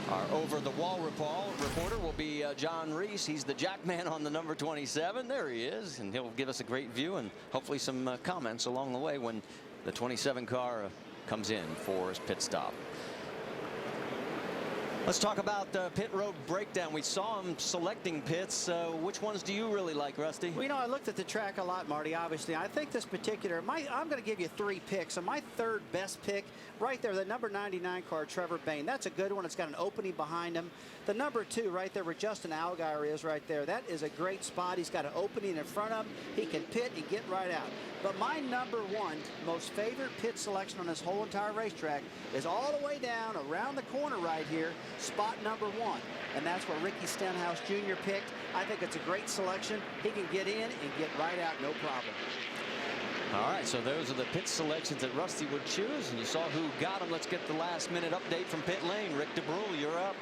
Our over-the-wall reporter will be John Reese. He's the jackman on the number 27. There he is, and he'll give us a great view and hopefully some comments along the way when the 27 car comes in for his pit stop. Let's talk about the pit road breakdown. We saw him selecting pits. Which ones do you really like, Rusty? Well, you know, I looked at the track a lot, Marty, obviously. I think this particular, I'm going to give you 3 picks. And my third best pick, right there, the number 99 car, Trevor Bayne. That's a good one. It's got an opening behind him. The number 2 right there where Justin Allgaier is right there, that is a great spot. He's got an opening in front of him. He can pit and get right out. But my number 1 most favorite pit selection on this whole entire racetrack is all the way down around the corner right here, spot number 1. And that's where Ricky Stenhouse Jr. picked. I think it's a great selection. He can get in and get right out, no problem. All right, so those are the pit selections that Rusty would choose, and you saw who got them. Let's get the last-minute update from pit lane. Rick DeBrule, you're up.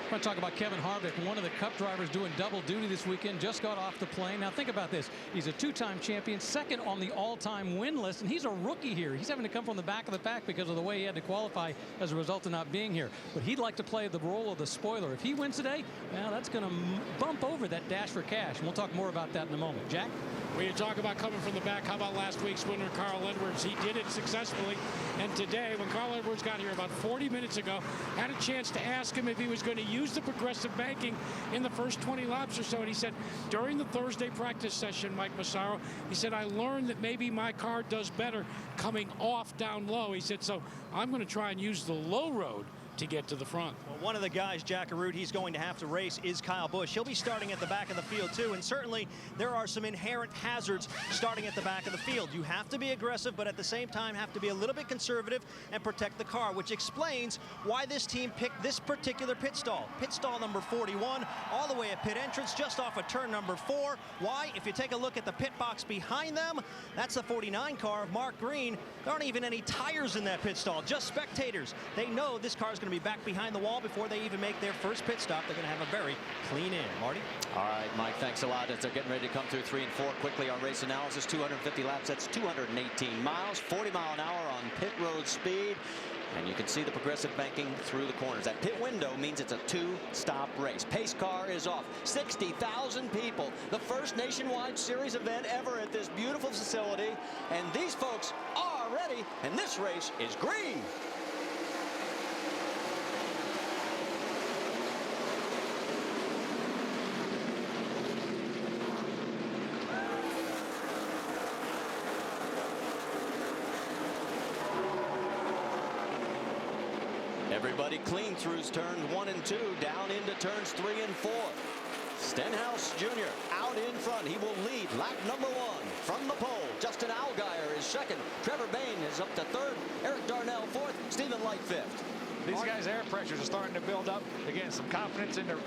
I want to talk about Kevin Harvick, one of the Cup drivers doing double duty this weekend. Just got off the plane. Now think about this. He's a 2-time champion, second on the all-time win list, and he's a rookie here. He's having to come from the back of the pack because of the way he had to qualify as a result of not being here. But he'd like to play the role of the spoiler. If he wins today, well, that's going to bump over that dash for cash. And we'll talk more about that in a moment. Jack? When you talk about coming from the back, how about last week's winner, Carl Edwards? He did it successfully. And today, when Carl Edwards got here about 40 minutes ago, had a chance to ask him if he was going to use the progressive banking in the first 20 laps or so. And he said, during the Thursday practice session, Mike Massaro, he said, I learned that maybe my car does better coming off down low. He said, so I'm going to try and use the low road to get to the front. Well, one of the guys, Jack Arute, he's going to have to race is Kyle Busch. He'll be starting at the back of the field too, and certainly there are some inherent hazards starting at the back of the field. You have to be aggressive, but at the same time have to be a little bit conservative and protect the car, which explains why this team picked this particular pit stall. Pit stall number 41, all the way at pit entrance, just off of turn number 4. Why? If you take a look at the pit box behind them, that's the 49 car of Mark Green. There aren't even any tires in that pit stall, just spectators. They know this car is going to be back behind the wall before they even make their first pit stop. They're going to have a very clean in. Marty? All right, Mike, thanks a lot. As they're getting ready to come through 3 and 4 quickly on race analysis. 250 laps, that's 218 miles, 40 mile an hour on pit road speed. And you can see the progressive banking through the corners. That pit window means it's a 2-stop race. Pace car is off. 60,000 people. The first nationwide series event ever at this beautiful facility. And these folks are ready, and this race is green. Everybody clean through turns 1 and 2, down into turns 3 and 4. Stenhouse Jr. out in front. He will lead lap number 1 from the pole. Justin Allgaier is second. Trevor Bayne is up to third. Eric Darnell fourth. Stephen Light fifth. These guys' air pressures are starting to build up. Again, some confidence in their.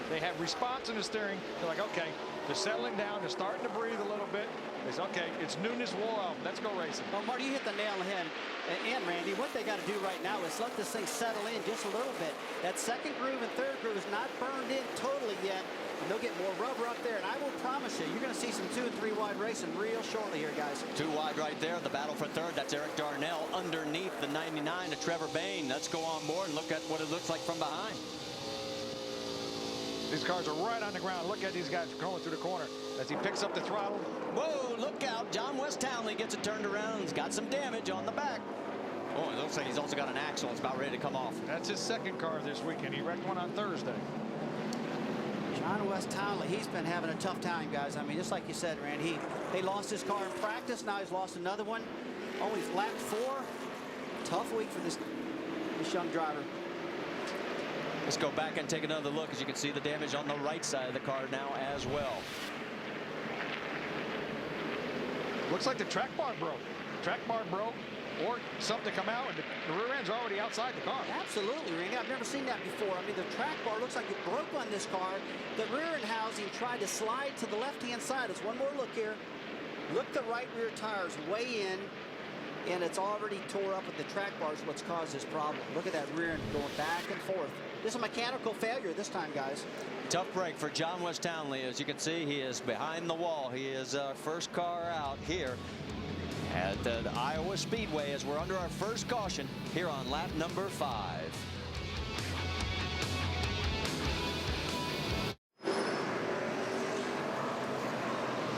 They have response in the steering. They're like, okay, they're settling down. They're starting to breathe a little bit. They say, okay, it's newness will out. Let's go racing. Well, Marty, you hit the nail on the head. And Randy, what they got to do right now is let this thing settle in just a little bit. That second groove and third groove is not burned in totally yet. And they'll get more rubber up there. And I will promise you, you're going to see some 2 and 3 wide racing real shortly here, guys. 2 wide right there. The battle for third. That's Eric Darnell underneath the 99 to Trevor Bayne. Let's go on board and look at what it looks like from behind. These cars are right on the ground. Look at these guys going through the corner as he picks up the throttle. Whoa, look out. John West Townley gets it turned around. He's got some damage on the back. Oh, it looks like he's also got an axle. It's about ready to come off. That's his second car this weekend. He wrecked one on Thursday. John West Townley, he's been having a tough time, guys. I mean, just like you said, Randy, he lost his car in practice. Now he's lost another one. Oh, he's lapped 4. Tough week for this young driver. Let's go back and take another look. As you can see, the damage on the right side of the car now as well. Looks like the track bar broke. Track bar broke, or something come out, and the rear end's already outside the car. Absolutely, Randy. I've never seen that before. I mean, the track bar looks like it broke on this car. The rear end housing tried to slide to the left-hand side. It's one more look here. Look, the right rear tires way in, and it's already tore up at the track bar is what's caused this problem. Look at that rear end going back and forth. This is a mechanical failure this time, guys. Tough break for John West Townley. As you can see, he is behind the wall. He is first car out here at the Iowa Speedway as we're under our first caution here on lap number 5.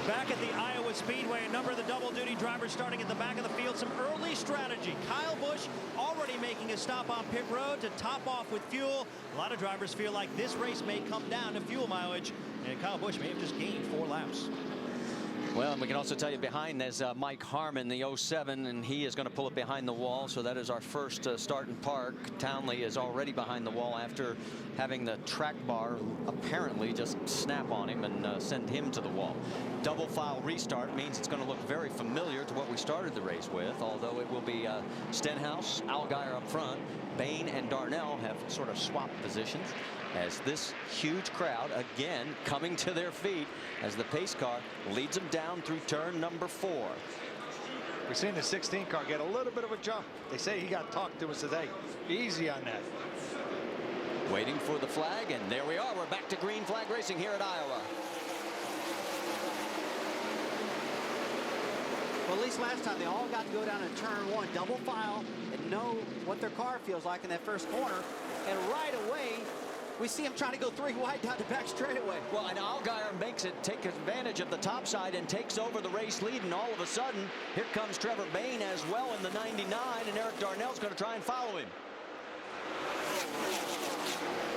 Back at the Iowa Speedway, a number of the double-duty drivers starting at the back of the field. Some early strategy. Kyle Busch already making a stop on pit road to top off with fuel. A lot of drivers feel like this race may come down to fuel mileage, and Kyle Busch may have just gained 4 laps. Well, and we can also tell you behind there's Mike Harmon, the 07, and he is going to pull it behind the wall. So that is our first start and park. Townley is already behind the wall after having the track bar apparently just snap on him and send him to the wall. Double file restart means it's going to look very familiar to what we started the race with, although it will be Stenhouse, Allgaier up front. Bayne and Darnell have sort of swapped positions as this huge crowd again coming to their feet as the pace car leads them down through turn number 4. We've seen the 16 car get a little bit of a jump. They say he got talked to and said, hey, easy on that. Waiting for the flag, and there we are. We're back to green flag racing here at Iowa. Well, at least last time they all got to go down in turn 1, double file, and know what their car feels like in that first corner. And right away, we see him trying to go 3 wide down the back straightaway. Well, and Allgaier makes it take advantage of the top side and takes over the race lead, and all of a sudden, here comes Trevor Bayne as well in the 99, and Eric Darnell's going to try and follow him.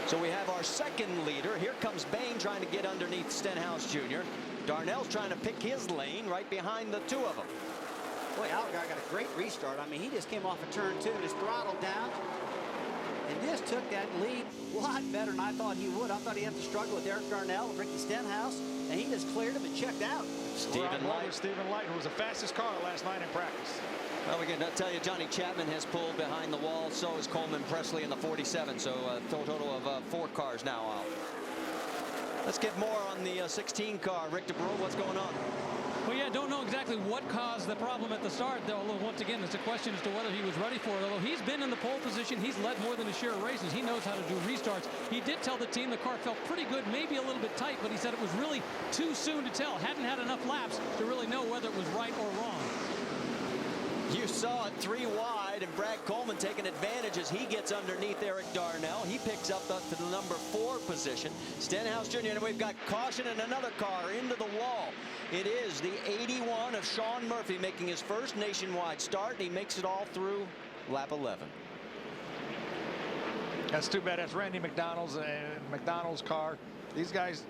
So we have our second leader. Here comes Bayne trying to get underneath Stenhouse Jr. Darnell's trying to pick his lane right behind the 2 of them. Boy, Allgaier got a great restart. I mean, he just came off of turn 2 and his throttle down. and just took that lead a lot better than I thought he would. I thought he'd have to struggle with Eric Darnell and Ricky Stenhouse, and he just cleared him and checked out. Stephen Light, who was the fastest car last night in practice. Well, we can tell you Johnny Chapman has pulled behind the wall. So is Coleman Presley in the 47. So a total of 4 cars now out. Let's get more on the 16 car. Rick DeBreau, what's going on? Well, yeah, don't know exactly what caused the problem at the start, though. Once again, it's a question as to whether he was ready for it. Although he's been in the pole position, he's led more than a share of races. He knows how to do restarts. He did tell the team the car felt pretty good, maybe a little bit tight, but he said it was really too soon to tell. Hadn't had enough laps to really know whether it was right or wrong. You saw it 3 wide, and Brad Coleman taking advantage as he gets underneath Eric Darnell. He picks up to the number 4 position. Stenhouse Jr., and we've got caution and another car into the wall. It is the 81 of Sean Murphy making his first nationwide start, and he makes it all through lap 11. That's too bad. That's Randy McDonald's car. These guys,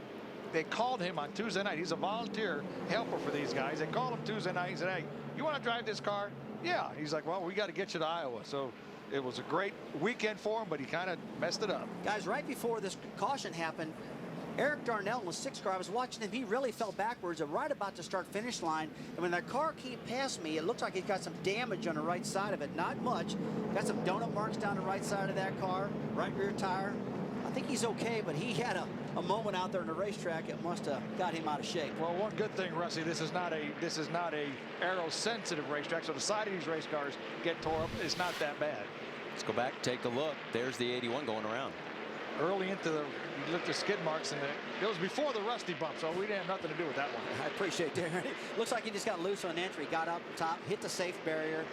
they called him on Tuesday night. He's a volunteer helper for these guys. They called him Tuesday night and said, hey, you want to drive this car? Yeah. He's like, well, we got to get you to Iowa. So it was a great weekend for him, but he kind of messed it up. Guys, right before this caution happened, Eric Darnell in the 6th car, I was watching him. He really fell backwards right about the start finish line. And when that car came past me, it looks like he's got some damage on the right side of it. Not much. Got some donut marks down the right side of that car, right rear tire. I think he's okay, but he had a moment out there on the racetrack. It must have got him out of shape. Well, one good thing, Rusty, this is not a aero-sensitive racetrack, so the side of these race cars get tore up. It's not that bad. Let's go back, take a look. There's the 81 going around. Early into the, you looked at skid marks, and it was before the Rusty bump, so we didn't have nothing to do with that one. I appreciate that. Looks like he just got loose on entry. Got up top, hit the safe barrier.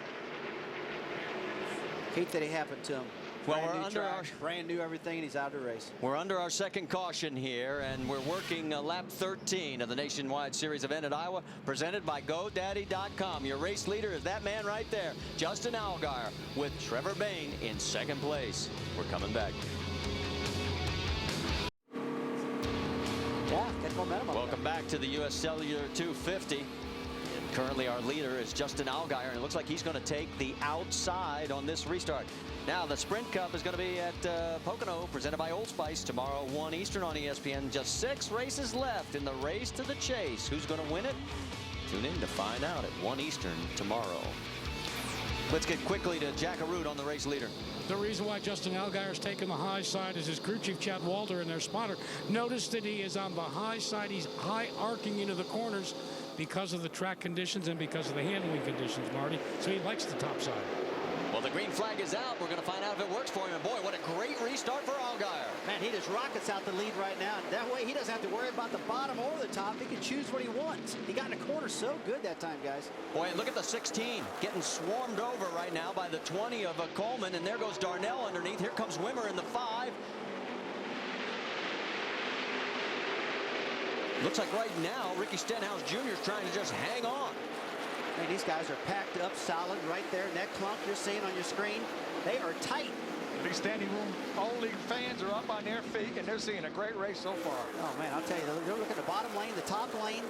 Hate that it happened to him. Well, we're under our brand new everything, and he's out of the race. We're under our 2nd caution here, and we're working lap 13 of the Nationwide Series event at Iowa, presented by GoDaddy.com. Your race leader is that man right there, Justin Allgaier, with Trevor Bayne in 2nd place. We're coming back. Yeah, get momentum. Welcome back to the U.S. Cellular 250. And currently our leader is Justin Allgaier, and it looks like he's going to take the outside on this restart. Now the Sprint Cup is going to be at Pocono, presented by Old Spice, tomorrow 1 Eastern on ESPN. Just 6 races left in the race to the chase. Who's going to win it? Tune in to find out at 1 Eastern tomorrow. Let's get quickly to Jack Arute on the race leader. The reason why Justin Allgaier's taking the high side is his crew chief, Chad Walter, and their spotter. Notice that he is on the high side. He's high arcing into the corners because of the track conditions and because of the handling conditions, Marty. So he likes the top side. Well, the green flag is out. We're going to find out if it works for him. And boy, what a great restart for Allgaier. Man, he just rockets out the lead right now. That way he doesn't have to worry about the bottom or the top. He can choose what he wants. He got in the corner so good that time, guys. Boy, and look at the 16 getting swarmed over right now by the 20 of Coleman. And there goes Darnell underneath. Here comes Wimmer in the 5. Looks like right now Ricky Stenhouse Jr. is trying to just hang on. And these guys are packed up solid right there. And that clunk you're seeing on your screen, they are tight. Big standing room only fans are up on their feet, and they're seeing a great race so far. Oh, man, I'll tell you, they're looking at the bottom lane, the top lane.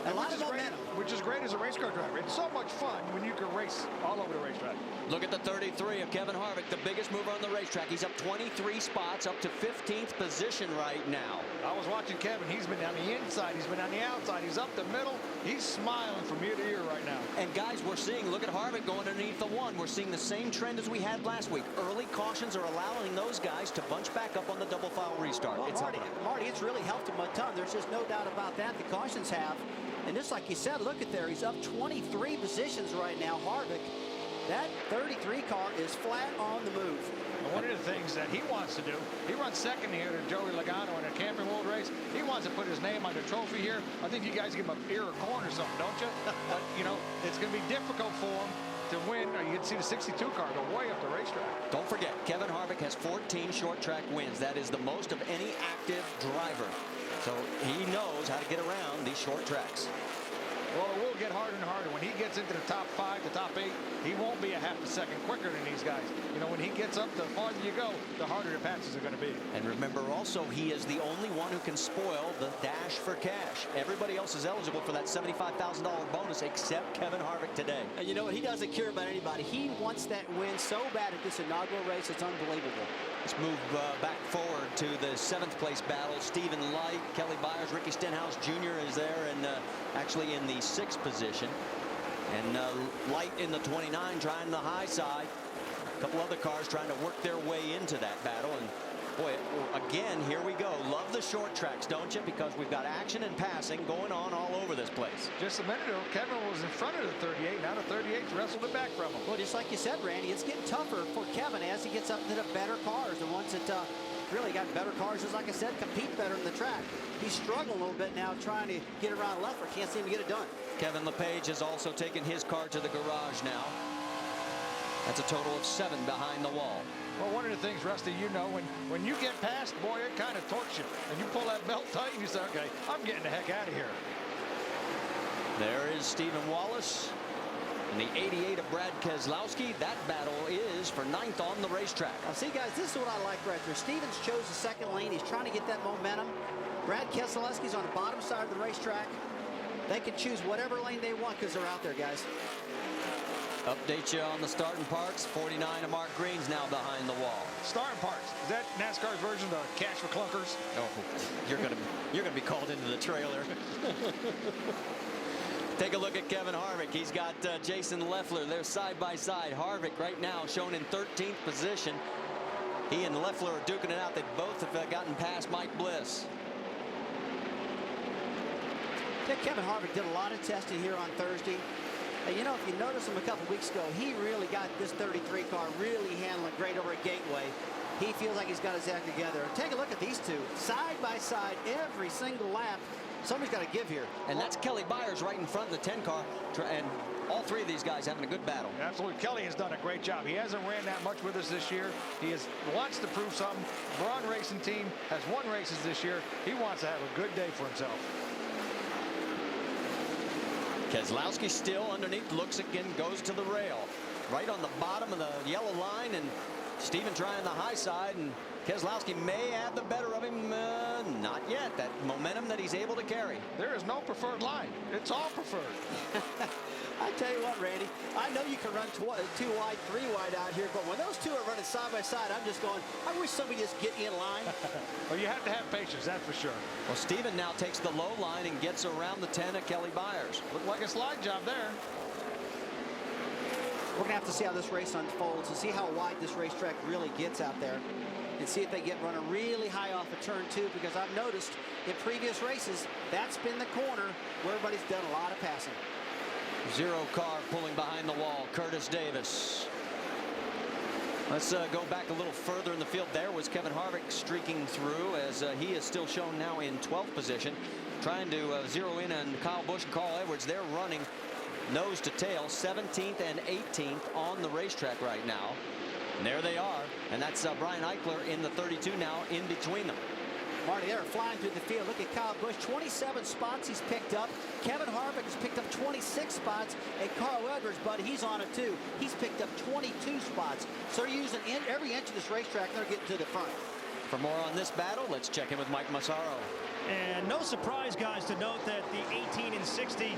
A lot of momentum. Which is great as a race car driver. It's so much fun when you can race all over the racetrack. Look at the 33 of Kevin Harvick, the biggest mover on the racetrack. He's up 23 spots, up to 15th position right now. I was watching Kevin. He's been on the inside. He's been on the outside. He's up the middle. He's smiling from ear to ear right now. And guys, we're seeing, look at Harvick going underneath the 1. We're seeing the same trend as we had last week. Early cautions are allowing those guys to bunch back up on the double file restart. Well, Marty, it's really helped him a ton. There's just no doubt about that. The cautions have. And just like you said, look at there. He's up 23 positions right now, Harvick. That 33 car is flat on the move. And one of the things that he wants to do, he runs second here to Joey Logano in a Camping World race. He wants to put his name on the trophy here. I think you guys give him a ear or corn or something, don't you? But, you know, it's going to be difficult for him to win. You can see the 62 car go way up the racetrack. Don't forget, Kevin Harvick has 14 short track wins. That is the most of any active driver. So he knows how to get around these short tracks. Well, it will will get harder and harder. When he gets into the top 5, the top 8, he won't be a half a second quicker than these guys. You know, when he gets up, the farther you go, the harder the passes are going to be. And remember also, he is the only one who can spoil the dash for cash. Everybody else is eligible for that $75,000 bonus except Kevin Harvick today. And you know what? He doesn't care about anybody. He wants that win so bad at this inaugural race. It's unbelievable. Let's move back forward to the 7th place battle. Stephen Light, Kelly Byers, Ricky Stenhouse Jr. is there, and actually in the 6th position. And Light in the 29 trying the high side. A couple other cars trying to work their way into that battle. And boy, again, here we go. Love the short tracks, don't you? Because we've got action and passing going on all over this place. Just a minute ago, Kevin was in front of the 38. Now the 38's wrestled it back from him. Well, just like you said, Randy, it's getting tougher for Kevin as he gets up to the better cars, the ones that really got better cars, just like I said, compete better in the track. He's struggling a little bit now trying to get around Leffler. Can't seem to get it done. Kevin LePage has also taken his car to the garage now. That's a total of 7 behind the wall. Well, one of the things, Rusty, you know, when you get past, boy, it kind of torques you. And you pull that belt tight and you say, okay, I'm getting the heck out of here. There is Stephen Wallace and the 88 of Brad Keselowski. That battle is for 9th on the racetrack. Now, see, guys, this is what I like right there. Stevens chose the 2nd lane. He's trying to get that momentum. Brad Keselowski's on the bottom side of the racetrack. They can choose whatever lane they want because they're out there, guys. Update you on the starting parks. 49 of Mark Green's now behind the wall. Starting parks. Is that NASCAR's version of cash for clunkers? Oh, you're gonna be called into the trailer. Take a look at Kevin Harvick. He's got Jason Leffler. They're side by side. Harvick right now shown in 13th position. He and Leffler are duking it out. They both have gotten past Mike Bliss. Kevin Harvick did a lot of testing here on Thursday. You know, if you notice him a couple weeks ago, he really got this 33 car really handling great over at Gateway. He feels like he's got his act together. Take a look at these two, side by side, every single lap. Somebody's got to give here. And that's Kelly Byers right in front of the 10 car. And all 3 of these guys having a good battle. Absolutely. Kelly has done a great job. He hasn't ran that much with us this year. He wants to prove something. Braun Racing Team has won races this year. He wants to have a good day for himself. Keselowski still underneath, looks again, goes to the rail. Right on the bottom of the yellow line, and Steven trying the high side, and Keselowski may have the better of him. Not yet. That momentum that he's able to carry. There is no preferred line. It's all preferred. I tell you what, Randy, I know you can run 2 wide, 3 wide out here, but when those two are running side by side, I'm just going, I wish somebody just get in line. Well, you have to have patience, that's for sure. Well, Steven now takes the low line and gets around the 10 of Kelly Byers. Looked like a slide job there. We're going to have to see how this race unfolds and see how wide this racetrack really gets out there and see if they get running really high off of turn 2, because I've noticed in previous races, that's been the corner where everybody's done a lot of passing. 0 car pulling behind the wall, Curtis Davis. Let's go back a little further in the field. There was Kevin Harvick streaking through, as he is still shown now in 12th position. Trying to zero in on Kyle Busch and Carl Edwards. They're running nose to tail, 17th and 18th on the racetrack right now. And there they are. And that's Brian Eichler in the 32 now in between them. Marty, they're flying through the field. Look at Kyle Busch, 27 spots he's picked up. Kevin Harvick has picked up 26 spots. And Carl Edwards, buddy, he's on it too. He's picked up 22 spots. So they're using every inch of this racetrack. They're getting to the front. For more on this battle, let's check in with Mike Massaro. And no surprise, guys, to note that the 18 and 60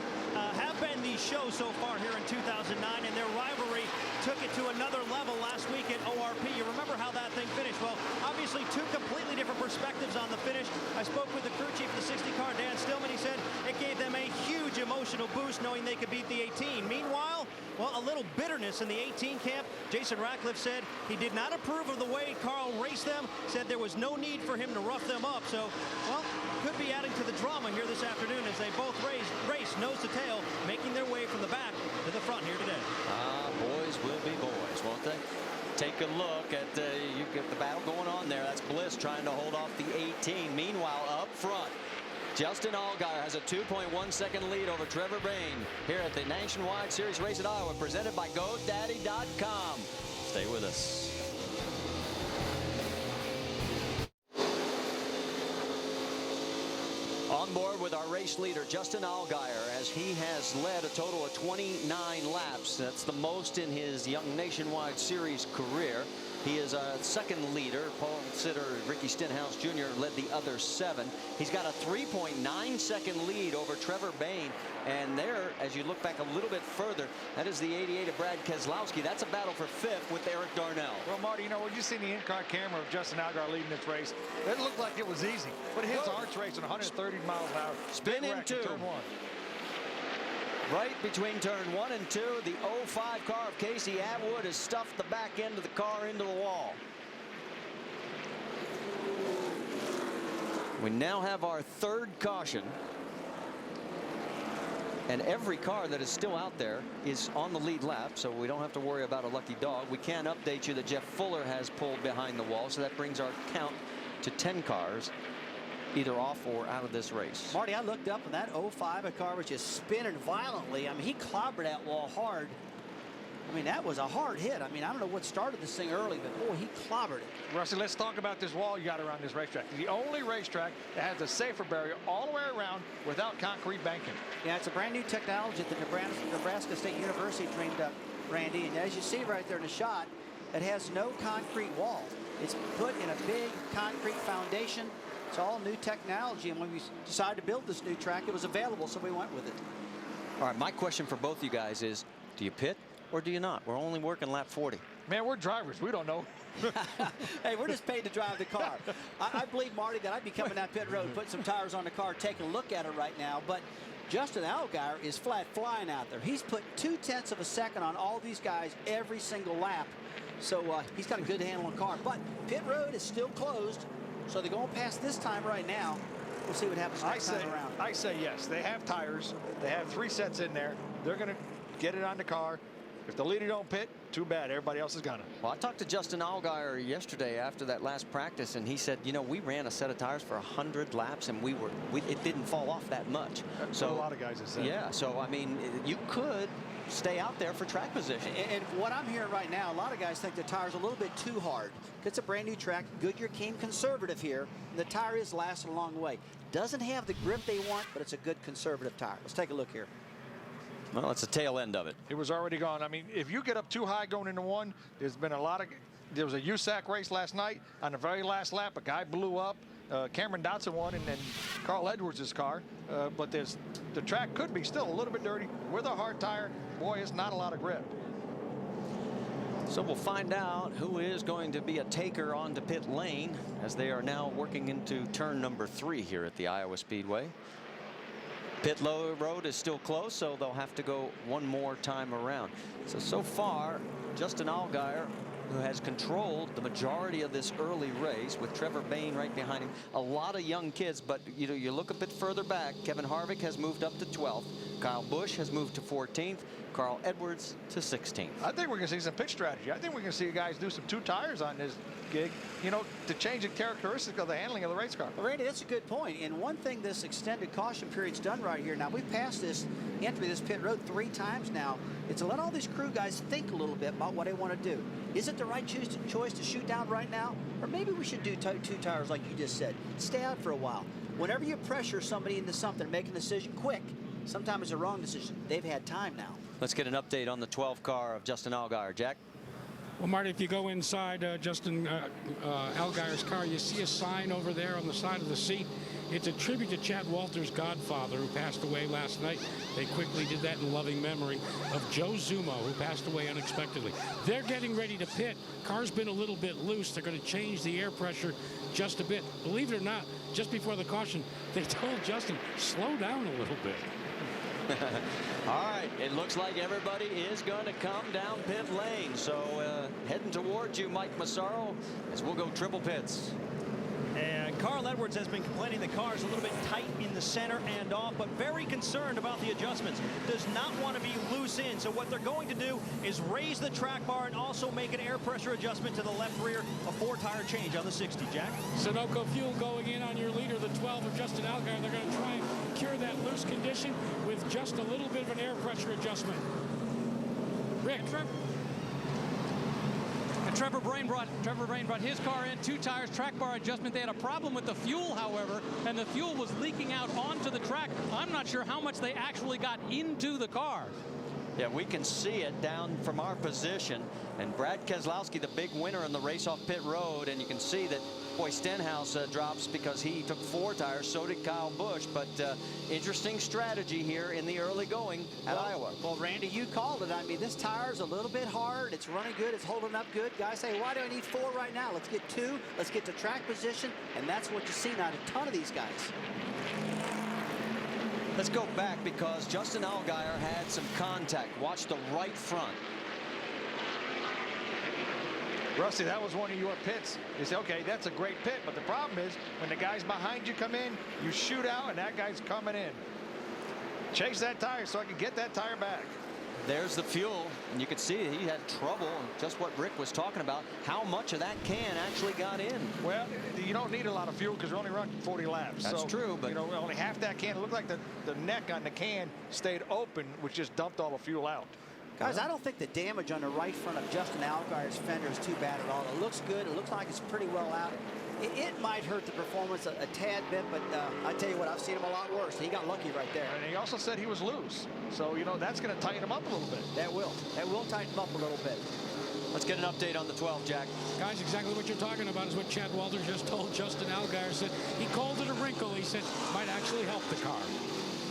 have been the show so far here in 2009, and their rivalry took it to another level last week at ORP. You remember how that thing finished? Well, obviously, 2 completely different perspectives on the finish. I spoke with the crew chief of the 60 car, Dan Stillman. He said it gave them a huge emotional boost knowing they could beat the 18. Meanwhile, well, a little bitterness in the 18 camp. Jason Ratcliffe said he did not approve of the way Carl raced them, said there was no need for him to rough them up. So, well, could be adding to the drama here this afternoon as they both race nose to tail, making their way from the back to the front here today. Boys will be boys, won't they? Take a look at you get the battle going on there. That's Bliss trying to hold off the 18. Meanwhile, up front, Justin Allgaier has a 2.1 second lead over Trevor Bayne here at the Nationwide Series Race at Iowa, presented by GoDaddy.com. Stay with us. On On board with our race leader, Justin Allgaier, as he has led a total of 29 laps. That's the most in his Young Nationwide Series career. He is a second leader. Paul Sitter, Ricky Stenhouse Jr. led the other 7. He's got a 3.9-second lead over Trevor Bayne. And there, as you look back a little bit further, that is the 88 of Brad Keselowski. That's a battle for 5th with Eric Darnell. Well, Marty, you know, when you see the in-car camera of Justin Allgaier leading this race, it looked like it was easy. But his arch race at 130 miles an hour. Spin into turn 1. Right between turn 1 and 2, the 05 car of Casey Atwood has stuffed the back end of the car into the wall. We now have our 3rd caution. And every car that is still out there is on the lead lap, so we don't have to worry about a lucky dog. We can update you that Jeff Fuller has pulled behind the wall, so that brings our count to 10 cars, either off or out of this race. Marty, I looked up, and that 05 car was just spinning violently. I mean, he clobbered that wall hard. I mean, that was a hard hit. I mean, I don't know what started this thing early, but boy, he clobbered it. Rusty, let's talk about this wall you got around this racetrack. It's the only racetrack that has a safer barrier all the way around without concrete banking. Yeah, it's a brand new technology that the Nebraska State University dreamed up, Randy. And as you see right there in the shot, it has no concrete wall. It's put in a big concrete foundation. It's all new technology. And when we decided to build this new track, it was available, so we went with it. All right, my question for both you guys is, do you pit or do you not? We're only working lap 40. Man, we're drivers. We don't know. Hey, we're just paid to drive the car. I believe, Marty, that I'd be coming down pit road, putting some tires on the car, taking a look at it right now. But Justin Allgaier is flat flying out there. He's put 0.2 of a second on all these guys every single lap. So he's got a good handle on the car. But pit road is still closed, so they're going past this time right now. We'll see what happens next time around. I say yes. They have tires. They have 3 sets in there. They're going to get it on the car. If the leader don't pit, too bad. Everybody else is gonna. Well, I talked to Justin Allgaier yesterday after that last practice, and he said, you know, we ran a set of tires for 100 laps, and it didn't fall off that much. So a lot of guys have said. Yeah. So I mean, you could stay out there for track position. And what I'm hearing right now, a lot of guys think the tire's a little bit too hard. It's a brand new track. Goodyear came conservative here. And the tire is lasting a long way. Doesn't have the grip they want, but it's a good conservative tire. Let's take a look here. Well, it's the tail end of it. It was already gone. I mean, if you get up too high going into one, there's been a lot of. There was a USAC race last night. On the very last lap, a guy blew up. Cameron Dotson won, and then Carl Edwards' car. But the track could be still a little bit dirty with a hard tire. Boy, it's not a lot of grip. So we'll find out who is going to be a taker onto pit lane as they are now working into turn number 3 here at the Iowa Speedway. Pit road is still closed, so they'll have to go one more time around. So far, Justin Allgaier, who has controlled the majority of this early race with Trevor Bayne right behind him. A lot of young kids, but you look a bit further back. Kevin Harvick has moved up to 12th. Kyle Busch has moved to 14th. Carl Edwards to 16th. I think we're going to see some pit strategy. I think we're going to see guys do some 2 tires on this gig, you know, to change the characteristics of the handling of the race car. Well, Randy, that's a good point. And one thing this extended caution period's done right here. Now, we've passed this entry, this pit road 3 times now. It's to let all these crew guys think a little bit about what they want to do. Is it the right choice to shoot down right now? Or maybe we should do 2 tires like you just said. Stay out for a while. Whenever you pressure somebody into something, make a decision quick. Sometimes it's a wrong decision. They've had time now. Let's get an update on the 12 car of Justin Allgaier. Jack? Well, Marty, if you go inside Justin Allgaier's car, you see a sign over there on the side of the seat. It's a tribute to Chad Walter's godfather, who passed away last night. They quickly did that in loving memory of Joe Zumo, who passed away unexpectedly. They're getting ready to pit. Car's been a little bit loose. They're going to change the air pressure just a bit. Believe it or not, just before the caution, they told Justin, slow down a little bit. All right, it looks like everybody is going to come down pit lane. So heading towards you, Mike Massaro, as we'll go triple pits. And Carl Edwards has been complaining the car is a little bit tight in the center and off, but very concerned about the adjustments. Does not want to be loose in. So what they're going to do is raise the track bar and also make an air pressure adjustment to the left rear, a 4-tire change on the 60, Jack. Sunoco fuel going in on your leader, the 12 of Justin Allgaier. They're going to try and cure that loose condition with just a little bit of an air pressure adjustment. Rick. And Trevor Brain brought his car in, 2 tires, track bar adjustment. They had a problem with the fuel, however, and the fuel was leaking out onto the track. I'm not sure how much they actually got into the car. Yeah, we can see it down from our position. And Brad Keselowski, the big winner in the race off pit road. And you can see that, boy, Stenhouse drops because he took 4 tires. So did Kyle Busch. But interesting strategy here in the early going at Iowa. Well, Randy, you called it. I mean, this tire's a little bit hard. It's running good. It's holding up good. Guys say, why do I need 4 right now? Let's get 2. Let's get to track position. And that's what you see now, a ton of these guys. Let's go back because Justin Allgaier had some contact. Watch the right front. Rusty, that was one of your pits. You say, okay, that's a great pit, but the problem is when the guys behind you come in, you shoot out and that guy's coming in. Chase that tire so I can get that tire back. There's the fuel, and you can see he had trouble, and just what Rick was talking about, how much of that can actually got in. Well, you don't need a lot of fuel because we only run 40 laps. That's true, but you know, only half that can. It looked like the neck on the can stayed open, which just dumped all the fuel out. Guys, I don't think the damage on the right front of Justin Allgaier's fender is too bad at all. It looks good. It looks like it's pretty well out. It might hurt the performance a tad bit, but I tell you what, I've seen him a lot worse. He got lucky right there. And he also said he was loose. So, you know, that's going to tighten him up a little bit. That will. That will tighten him up a little bit. Let's get an update on the 12, Jack. Guys, exactly what you're talking about is what Chad Walters just told Justin Allgaier. Said he called it a wrinkle. He said might actually help the car.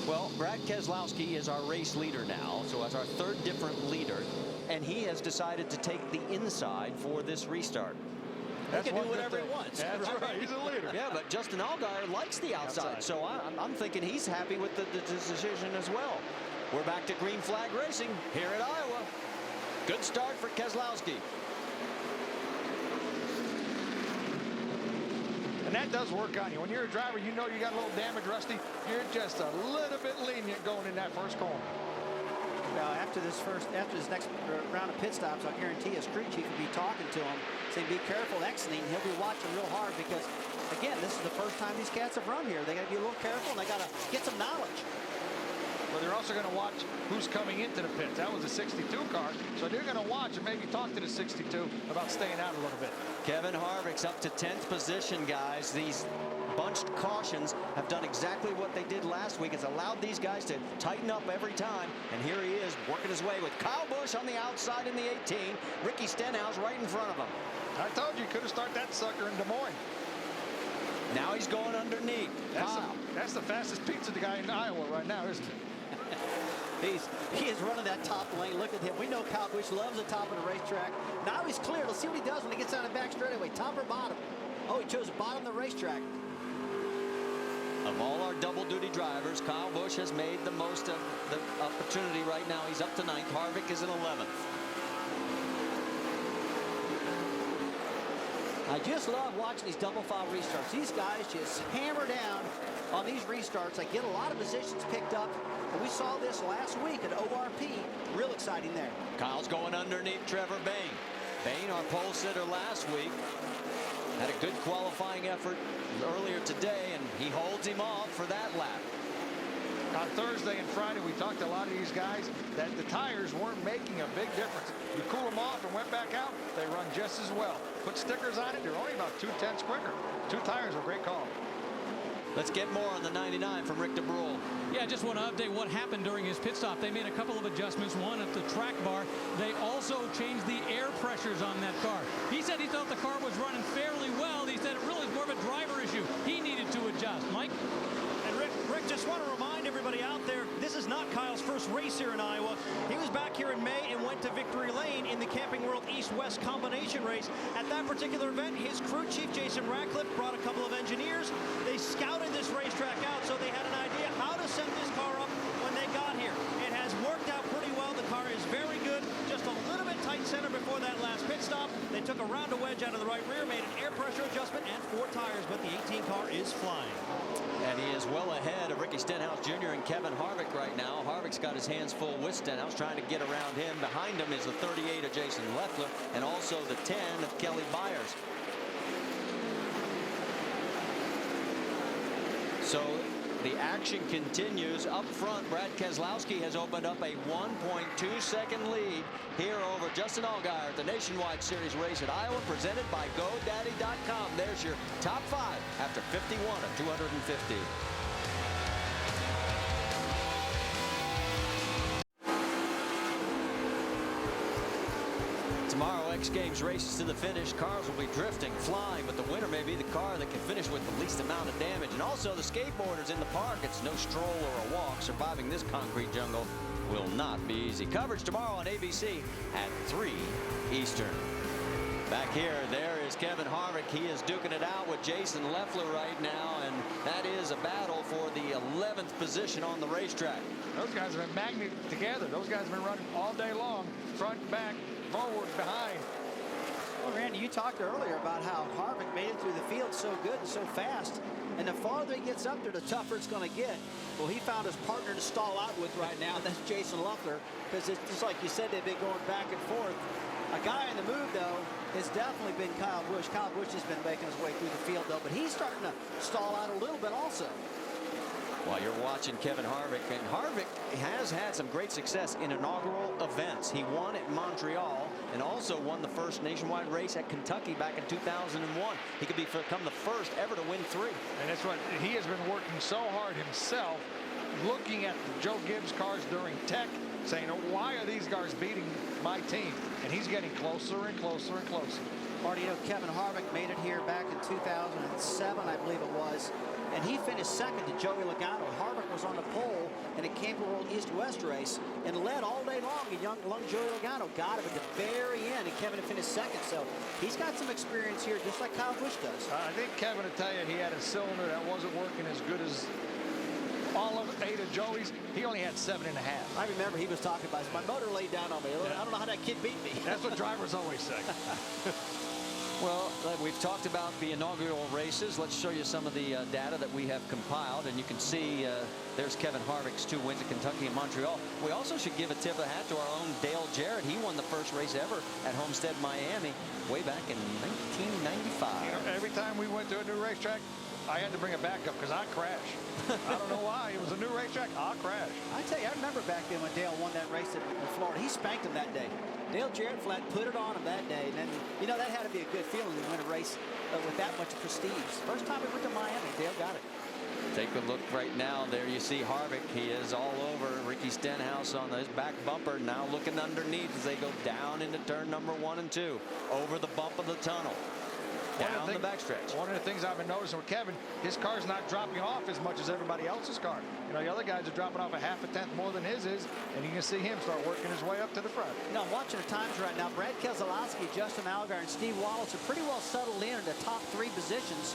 Well, Brad Keselowski is our race leader now, so as our 3rd different leader, and he has decided to take the inside for this restart. He can do whatever he wants. That's right. He's a leader. Yeah, but Justin Allgaier likes the outside. So I'm thinking he's happy with the decision as well. We're back to green flag racing here at Iowa. Good start for Keselowski. And that does work on you. When you're a driver, you know you got a little damage, Rusty. You're just a little bit lenient going in that first corner. Now, after this next round of pit stops, I'll guarantee his crew chief will be talking to him, saying, be careful exiting. He'll be watching real hard because, again, this is the first time these cats have run here. They got to be a little careful, and they got to get some knowledge. Well, they're also going to watch who's coming into the pits. That was a 62 car, so they're going to watch and maybe talk to the 62 about staying out a little bit. Kevin Harvick's up to 10th position, guys. These bunched cautions have done exactly what they did last week. It's allowed these guys to tighten up every time. And here he is working his way with Kyle Busch on the outside in the 18. Ricky Stenhouse right in front of him. I told you could have started that sucker in Des Moines. Now he's going underneath. That's the fastest pizza guy in Iowa right now, isn't it? He is running that top lane. Look at him. We know Kyle Busch loves the top of the racetrack. Now he's clear. Let's see what he does when he gets on the back straightaway. Top or bottom? Oh, he chose bottom of the racetrack. Of all our double-duty drivers, Kyle Busch has made the most of the opportunity right now. He's up to 9th. Harvick is in 11th. I just love watching these double file restarts. These guys just hammer down on these restarts. They get a lot of positions picked up. And we saw this last week at ORP. Real exciting there. Kyle's going underneath Trevor Bayne. Bayne, our pole sitter last week, had a good qualifying effort earlier today, and he holds him off for that lap. On Thursday and Friday, we talked to a lot of these guys that the tires weren't making a big difference. You cool them off and went back out, they run just as well. Put stickers on it, they're only about 2/10 quicker. 2 tires are a great call. Let's get more on the 99 from Rick DeBrule. Yeah, I just want to update what happened during his pit stop. They made a couple of adjustments, one at the track bar. They also changed the air pressures on that car. He said he thought the car was running fairly well. He said it really is more of a driver issue. He needed to adjust. Mike? And Rick, just want to remind everybody out there, this is not Kyle's first race here in Iowa. He was back here in May and went to Victory Lane in the Camping World East-West combination race. At that particular event, his crew chief, Jason Ratcliffe, brought a couple of engineers. They scouted this racetrack out, so they had an idea how to set this car up when they got here. It has worked out pretty well. The car is very good. Just a little bit tight center before that last pit stop. They took a round of wedge out of the right rear, made an air pressure adjustment, and 4 tires, but the 18 car is flying. And he is well ahead of Ricky Stenhouse Jr. and Kevin Harvick right now. Harvick's got his hands full with Stenhouse, trying to get around him. Behind him is the 38 of Jason Leffler and also the 10 of Kelly Byers. So the action continues. Up front, Brad Keselowski has opened up a 1.2-second lead here over Justin Allgaier at the Nationwide Series race at Iowa, presented by GoDaddy.com. There's your top 5 after 51 of 250. Tomorrow, X Games races to the finish. Cars will be drifting, flying, but the winner may be the car that can finish with the least amount of damage. And also the skateboarders in the park. It's no stroll or a walk. Surviving this concrete jungle will not be easy. Coverage tomorrow on ABC at 3 Eastern. Back here, there is Kevin Harvick. He is duking it out with Jason Leffler right now, and that is a battle for the 11th position on the racetrack. Those guys have been magneted together. Those guys have been running all day long, front, back, forward, behind. Well, Randy, you talked earlier about how Harvick made it through the field so good and so fast. And the farther he gets up there, the tougher it's going to get. Well, he found his partner to stall out with right now. That's Jason Leffler. Because it's just like you said, they've been going back and forth. A guy in the move, though, has definitely been Kyle Busch. Kyle Busch has been making his way through the field, though. But he's starting to stall out a little bit also. While you're watching Kevin Harvick, and Harvick has had some great success in inaugural events. He won at Montreal and also won the first nationwide race at Kentucky back in 2001. He could become the first ever to win 3. And that's what he has been working so hard himself, looking at the Joe Gibbs cars during tech, saying, why are these cars beating my team? And he's getting closer and closer and closer. Marty, you know, Kevin Harvick made it here back in 2007, I believe it was. And he finished second to Joey Logano. Harvick was on the pole in a Campbell World East-West race and led all day long. And young Joey Logano got him at the very end, and Kevin finished second. So he's got some experience here, just like Kyle Busch does. I think Kevin will tell you he had a cylinder that wasn't working as good as all of 8 of Joey's. He only had 7.5. I remember he was talking about, my motor laid down on me. I don't know how that kid beat me. That's what drivers always say. Well, we've talked about the inaugural races. Let's show you some of the data that we have compiled. And you can see there's Kevin Harvick's 2 wins at Kentucky and Montreal. We also should give a tip of the hat to our own Dale Jarrett. He won the first race ever at Homestead, Miami, way back in 1995. You know, every time we went to a new racetrack, I had to bring a backup because I crashed. I don't know why. It was a new racetrack. I'll crash. I tell you, I remember back then when Dale won that race in Florida. He spanked him that day. Dale Jarrett flat put it on him that day. And then, you know, that had to be a good feeling to win a race with that much prestige. First time we went to Miami, Dale got it. Take a look right now. There you see Harvick. He is all over Ricky Stenhouse on his back bumper. Now looking underneath as they go down into turn number 1 and 2. Over the bump of the tunnel. Down the backstretch. One of the things I've been noticing with Kevin, his car's not dropping off as much as everybody else's car. You know, the other guys are dropping off a half a tenth more than his is, and you can see him start working his way up to the front. You know, I'm watching the times right now. Brad Keselowski, Justin Allgaier, and Steve Wallace are pretty well settled in the top 3 positions.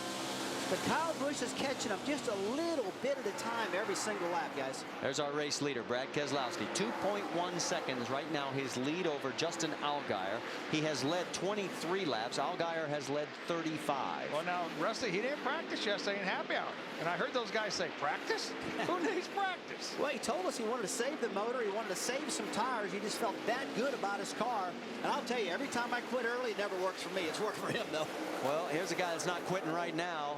But Kyle Busch is catching them just a little bit at a time every single lap, guys. There's our race leader, Brad Keselowski. 2.1 seconds right now, his lead over Justin Allgaier. He has led 23 laps. Allgaier has led 35. Well, now, Rusty, he didn't practice yesterday in happy hour. And I heard those guys say, practice? Who needs practice? Well, he told us he wanted to save the motor. He wanted to save some tires. He just felt that good about his car. And I'll tell you, every time I quit early, it never works for me. It's worked for him, though. Well, here's a guy that's not quitting right now.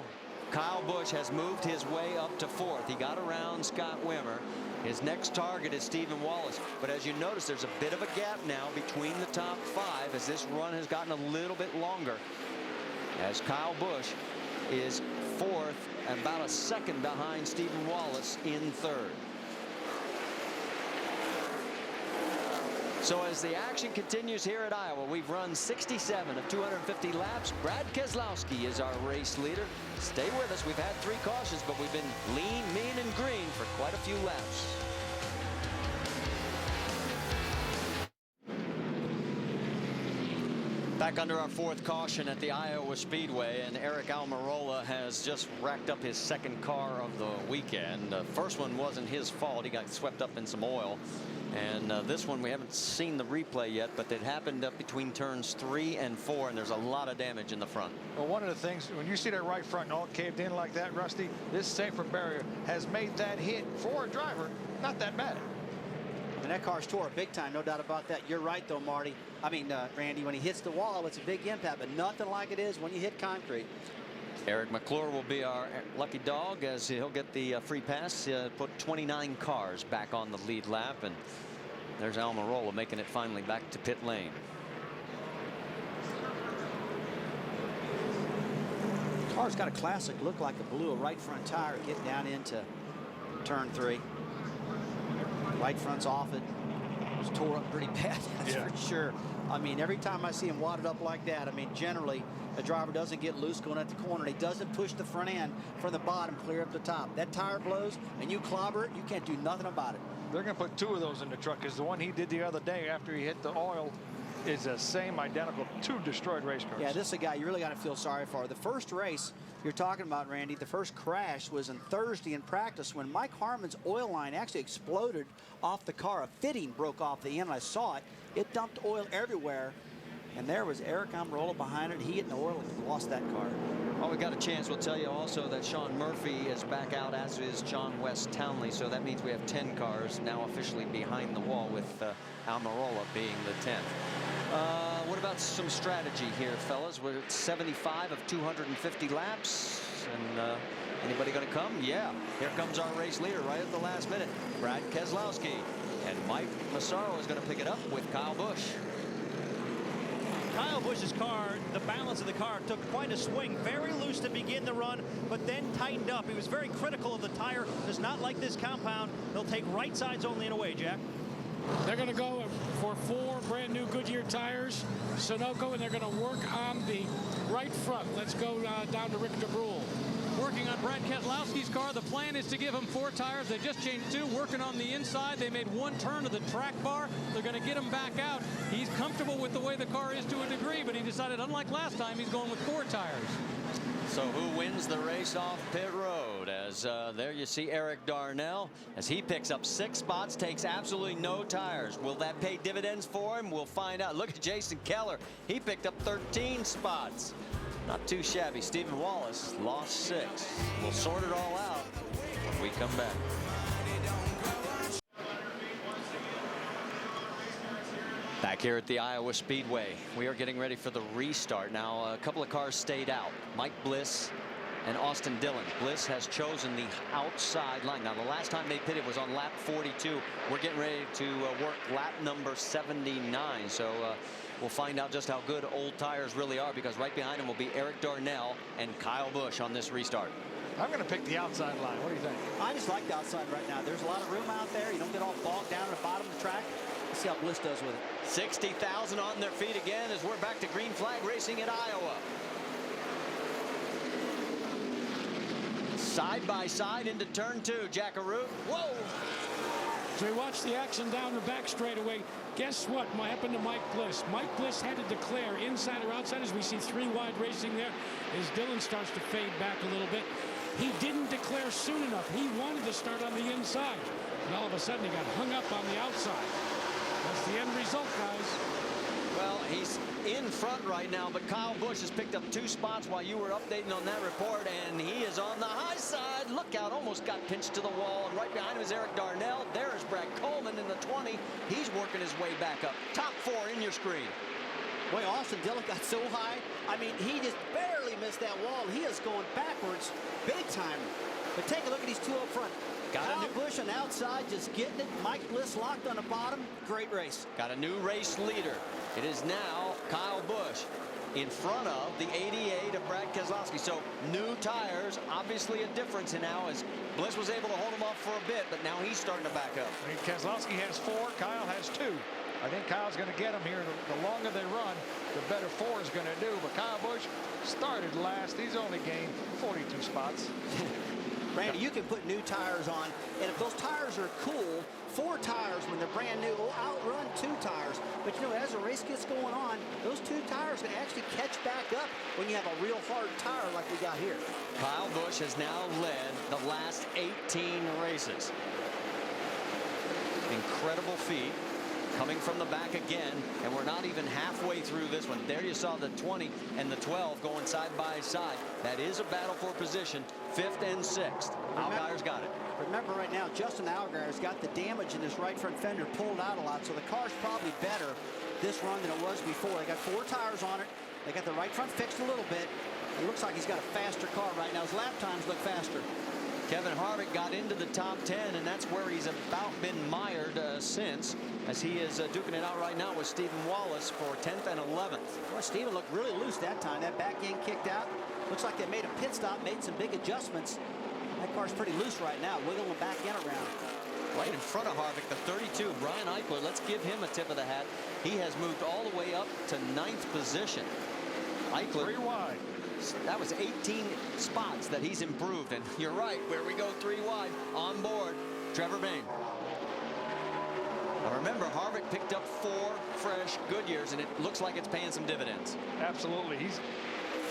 Kyle Busch has moved his way up to 4th. He got around Scott Wimmer. His next target is Stephen Wallace. But as you notice, there's a bit of a gap now between the top 5 as this run has gotten a little bit longer. As Kyle Busch is 4th, about a second behind Stephen Wallace in 3rd. So as the action continues here at Iowa, we've run 67 of 250 laps. Brad Keselowski is our race leader. Stay with us. We've had 3 cautions, but we've been lean, mean, and green for quite a few laps. Back under our 4th caution at the Iowa Speedway, and Eric Almirola has just racked up his 2nd car of the weekend. The first one wasn't his fault. He got swept up in some oil. And this one, we haven't seen the replay yet, but it happened up between turns 3 and 4, and there's a lot of damage in the front. Well, one of the things, when you see that right front all caved in like that, Rusty, this safer barrier has made that hit for a driver not that bad. And that car's tore big time, no doubt about that. You're right, though, Marty. I mean, Randy, when he hits the wall, it's a big impact, but nothing like it is when you hit concrete. Eric McClure will be our lucky dog as he'll get the free pass. Put 29 cars back on the lead lap, and there's Almirola making it finally back to pit lane. Car's got a classic look like it blew a right front tire getting down into turn 3. Right front's off it. It was tore up pretty bad, that's for sure. I mean, every time I see him wadded up like that, I mean, generally a driver doesn't get loose going at the corner. He doesn't push the front end from the bottom clear up the top. That tire blows and you clobber it, you can't do nothing about it. They're going to put 2 of those in the truck, because the one he did the other day after he hit the oil is the same identical 2 destroyed race cars. Yeah, this is a guy you really got to feel sorry for. The first race you're talking about, Randy, the first crash was on Thursday in practice when Mike Harmon's oil line actually exploded off the car. A fitting broke off the end. I saw it. It dumped oil everywhere. And there was Eric Almirola behind it. He hit the oil and lost that car. Well, we got a chance. We'll tell you also that Sean Murphy is back out, as is John West Townley. So that means we have 10 cars now officially behind the wall, with Almirola being the 10th. What about some strategy here, fellas? We're at 75 of 250 laps. And anybody going to come? Yeah. Here comes our race leader right at the last minute, Brad Keselowski. And Mike Massaro is going to pick it up with Kyle Busch. Kyle Busch's car, the balance of the car took quite a swing. Very loose to begin the run, but then tightened up. He was very critical of the tire. Does not like this compound. They'll take right sides only and away, Jack. They're going to go for 4 brand new Goodyear tires, Sunoco, and they're going to work on the right front. Let's go down to Rick DeBrule. Working on Brad Keselowski's car. The plan is to give him 4 tires. They just changed 2. Working on the inside. They made 1 turn to the track bar. They're going to get him back out. He's comfortable with the way the car is to a degree, but he decided, unlike last time, he's going with 4 tires. So who wins the race off pit road? As there you see Eric Darnell as he picks up 6 spots, takes absolutely no tires. Will that pay dividends for him? We'll find out. Look at Jason Keller. He picked up 13 spots. Not too shabby. Stephen Wallace lost 6. We'll sort it all out when we come back. Back here at the Iowa Speedway, we are getting ready for the restart. Now, a couple of cars stayed out. Mike Bliss and Austin Dillon. Bliss has chosen the outside line. Now, the last time they pitted was on lap 42. We're getting ready to work lap number 79. So we'll find out just how good old tires really are, because right behind him will be Eric Darnell and Kyle Busch on this restart. I'm going to pick the outside line. What do you think? I just like the outside right now. There's a lot of room out there. You don't get all bogged down at the bottom of the track. Let's see how Bliss does with it. 60,000 on their feet again as we're back to green flag racing at Iowa. Side by side into turn 2. Jackaroo. Whoa! So we watched the action down the back straightaway. Guess what happened to Mike Bliss? Mike Bliss had to declare inside or outside, as we see 3 wide racing there as Dillon starts to fade back a little bit. He didn't declare soon enough. He wanted to start on the inside. And all of a sudden he got hung up on the outside. That's the end result, guys. Well, he's in front right now, but Kyle Busch has picked up 2 spots while you were updating on that report, and he is on the high side. Look out, almost got pinched to the wall, and right behind him is Eric Darnell. There is Brad Coleman in the 20. He's working his way back up. Top 4 in your screen. Boy, Austin Dillon got so high. I mean, he just barely missed that wall. He is going backwards big time. But take a look at these 2 up front. Kyle Busch on the outside just getting it. Mike Bliss locked on the bottom. Great race. Got a new race leader. It is now Kyle Busch in front of the 88 of Brad Keselowski. So new tires, obviously a difference now, as Bliss was able to hold him off for a bit, but now he's starting to back up. I mean, Keselowski has 4, Kyle has 2. I think Kyle's going to get him here. The longer they run, the better 4 is going to do. But Kyle Busch started last. He's only gained 42 spots. Randy, you can put new tires on, and if those tires are cool, 4 tires when they're brand new will outrun 2 tires. But you know, as the race gets going on, those 2 tires can actually catch back up when you have a real hard tire like we got here. Kyle Busch has now led the last 18 races. Incredible feat. Coming from the back again, and we're not even halfway through this one. There you saw the 20 and the 12 going side by side. That is a battle for position, 5th and 6th. Allgaier's got it. Remember right now, Justin Allgaier's got the damage in his right front fender pulled out a lot, so the car's probably better this run than it was before. They got 4 tires on it. They got the right front fixed a little bit. It looks like he's got a faster car right now. His lap times look faster. Kevin Harvick got into the top 10, and that's where he's about been mired since, as he is duking it out right now with Stephen Wallace for 10th and 11th. Well, Stephen looked really loose that time. That back end kicked out. Looks like they made a pit stop, made some big adjustments. That car's pretty loose right now, wiggling the back end around. Right in front of Harvick, the 32, Brian Eichler. Let's give him a tip of the hat. He has moved all the way up to 9th position. Eichler. 3 wide. That was 18 spots that he's improved. And you're right, where we go 3 wide, on board, Trevor Bayne. Now remember, Harvick picked up 4 fresh Goodyears, and it looks like it's paying some dividends. Absolutely.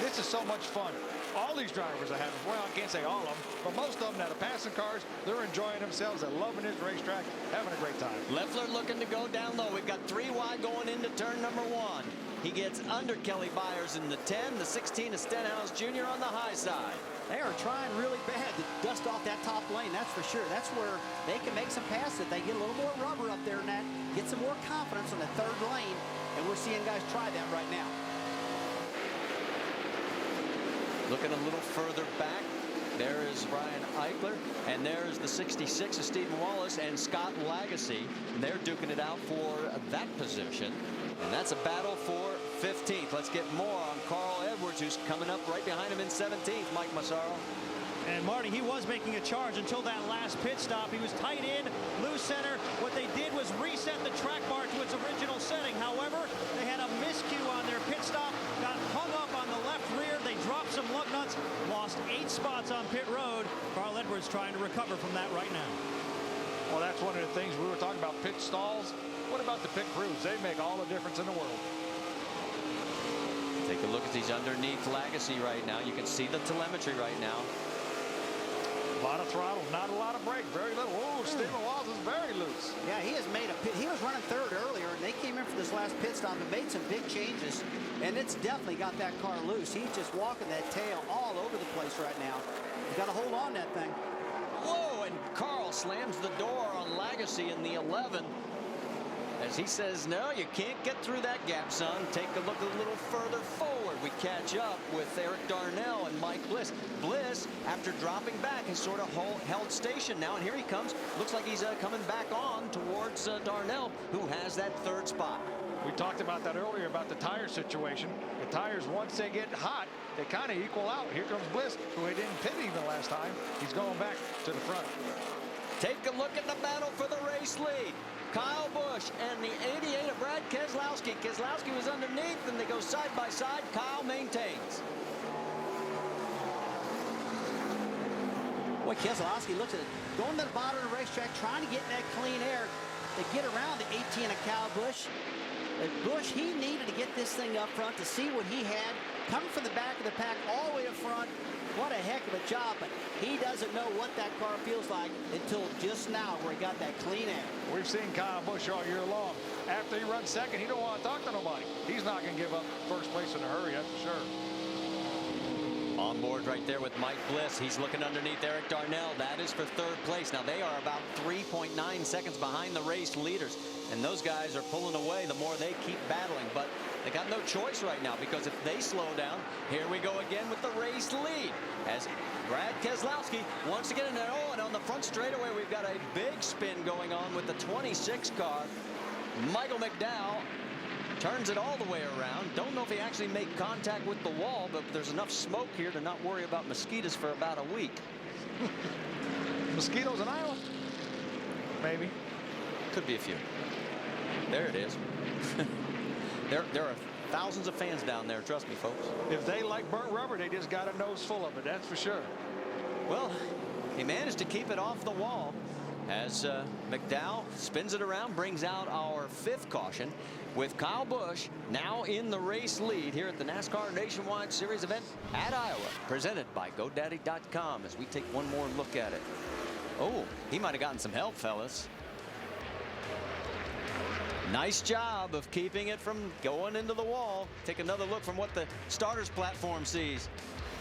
This is so much fun. All these drivers are having, well, I can't say all of them, but most of them that are passing cars, they're enjoying themselves. They're loving this racetrack, having a great time. Leffler looking to go down low. We've got 3 wide going into turn number 1. He gets under Kelly Byers in the 10. The 16 is Stenhouse Jr. on the high side. They are trying really bad to dust off that top lane, that's for sure. That's where they can make some passes. They get a little more rubber up there and that, get some more confidence on the 3rd lane, and we're seeing guys try that right now. Looking a little further back, there is Brian Eichler, and there's the 66 of Stephen Wallace and Scott Lagasse. They're duking it out for that position, and that's a battle for 15th. Let's get more on Carl Edwards, who's coming up right behind him in 17th, Mike Massaro. And Marty, he was making a charge until that last pit stop. He was tight in, loose center. What they did was reset the track bar to its original setting. However, they had a miscue on their pit stop, got hung up on the left rear. They dropped some lug nuts, lost 8 spots on pit road. Carl Edwards trying to recover from that right now. Well, that's one of the things we were talking about, pit stalls. What about the pit crews? They make all the difference in the world. Take a look as he's underneath Lagasse right now. You can see the telemetry right now. A lot of throttle, not a lot of brake, very little. Oh, Stephen Wallace is very loose. Yeah, he has made a pit. He was running 3rd earlier, and they came in for this last pit stop and made some big changes, and it's definitely got that car loose. He's just walking that tail all over the place right now. You got to hold on that thing. Whoa, and Carl slams the door on Lagasse in the 11. As he says, no, you can't get through that gap, son. Take a look a little further forward. We catch up with Eric Darnell and Mike Bliss. Bliss, after dropping back, has sort of held station now, and here he comes. Looks like he's coming back on towards Darnell, who has that 3rd spot. We talked about that earlier, about the tire situation. The tires, once they get hot, they kind of equal out. Here comes Bliss, who he didn't pit even last time. He's going back to the front. Take a look at the battle for the race lead. Kyle Busch and the 88 of Brad Keselowski. Keselowski was underneath, and they go side by side. Kyle maintains. Boy, Keselowski looks at it, going to the bottom of the racetrack, trying to get in that clean air to get around the 18 of Kyle Busch. Busch, he needed to get this thing up front to see what he had. Coming from the back of the pack all the way to front. What a heck of a job, but he doesn't know what that car feels like until just now where he got that clean air. We've seen Kyle Busch all year long. After he runs 2nd, he don't want to talk to nobody. He's not going to give up 1st place in a hurry, that's for sure. On board right there with Mike Bliss. He's looking underneath Eric Darnell. That is for 3rd place. Now, they are about 3.9 seconds behind the race leaders, and those guys are pulling away the more they keep battling. But they got no choice right now, because if they slow down, here we go again with the race lead. As Brad Keselowski wants to get in there. Oh, and on the front straightaway, we've got a big spin going on with the 26 car. Michael McDowell turns it all the way around. Don't know if he actually made contact with the wall, but there's enough smoke here to not worry about mosquitoes for about a week. Mosquitoes in Iowa? Maybe. Could be a few. There it is. There are thousands of fans down there, trust me, folks. If they like burnt rubber, they just got a nose full of it, that's for sure. Well, he managed to keep it off the wall as McDowell spins it around, brings out our 5th caution with Kyle Busch now in the race lead here at the NASCAR Nationwide Series event at Iowa, presented by GoDaddy.com, as we take one more look at it. Oh, he might have gotten some help, fellas. Nice job of keeping it from going into the wall. Take another look from what the starters platform sees.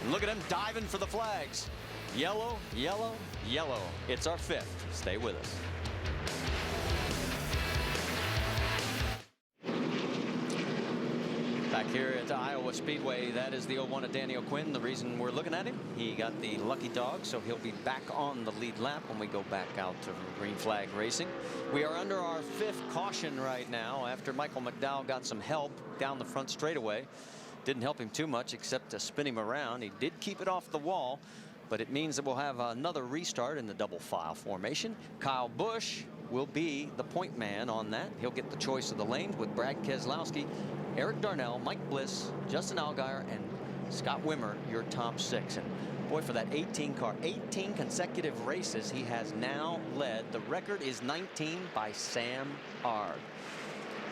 And look at him diving for the flags. Yellow, yellow, yellow. It's our 5th. Stay with us. Back here at Iowa Speedway, that is the 01 of Danny O'Quinn. The reason we're looking at him, he got the lucky dog, so he'll be back on the lead lap when we go back out to green flag racing. We are under our 5th caution right now after Michael McDowell got some help down the front straightaway. Didn't help him too much except to spin him around. He did keep it off the wall, but it means that we'll have another restart in the double file formation. Kyle Busch will be the point man on that. He'll get the choice of the lanes with Brad Keselowski, Eric Darnell, Mike Bliss, Justin Allgaier, and Scott Wimmer, your top 6. And boy, for that 18 car, 18 consecutive races, he has now led. The record is 19 by Sam Ard.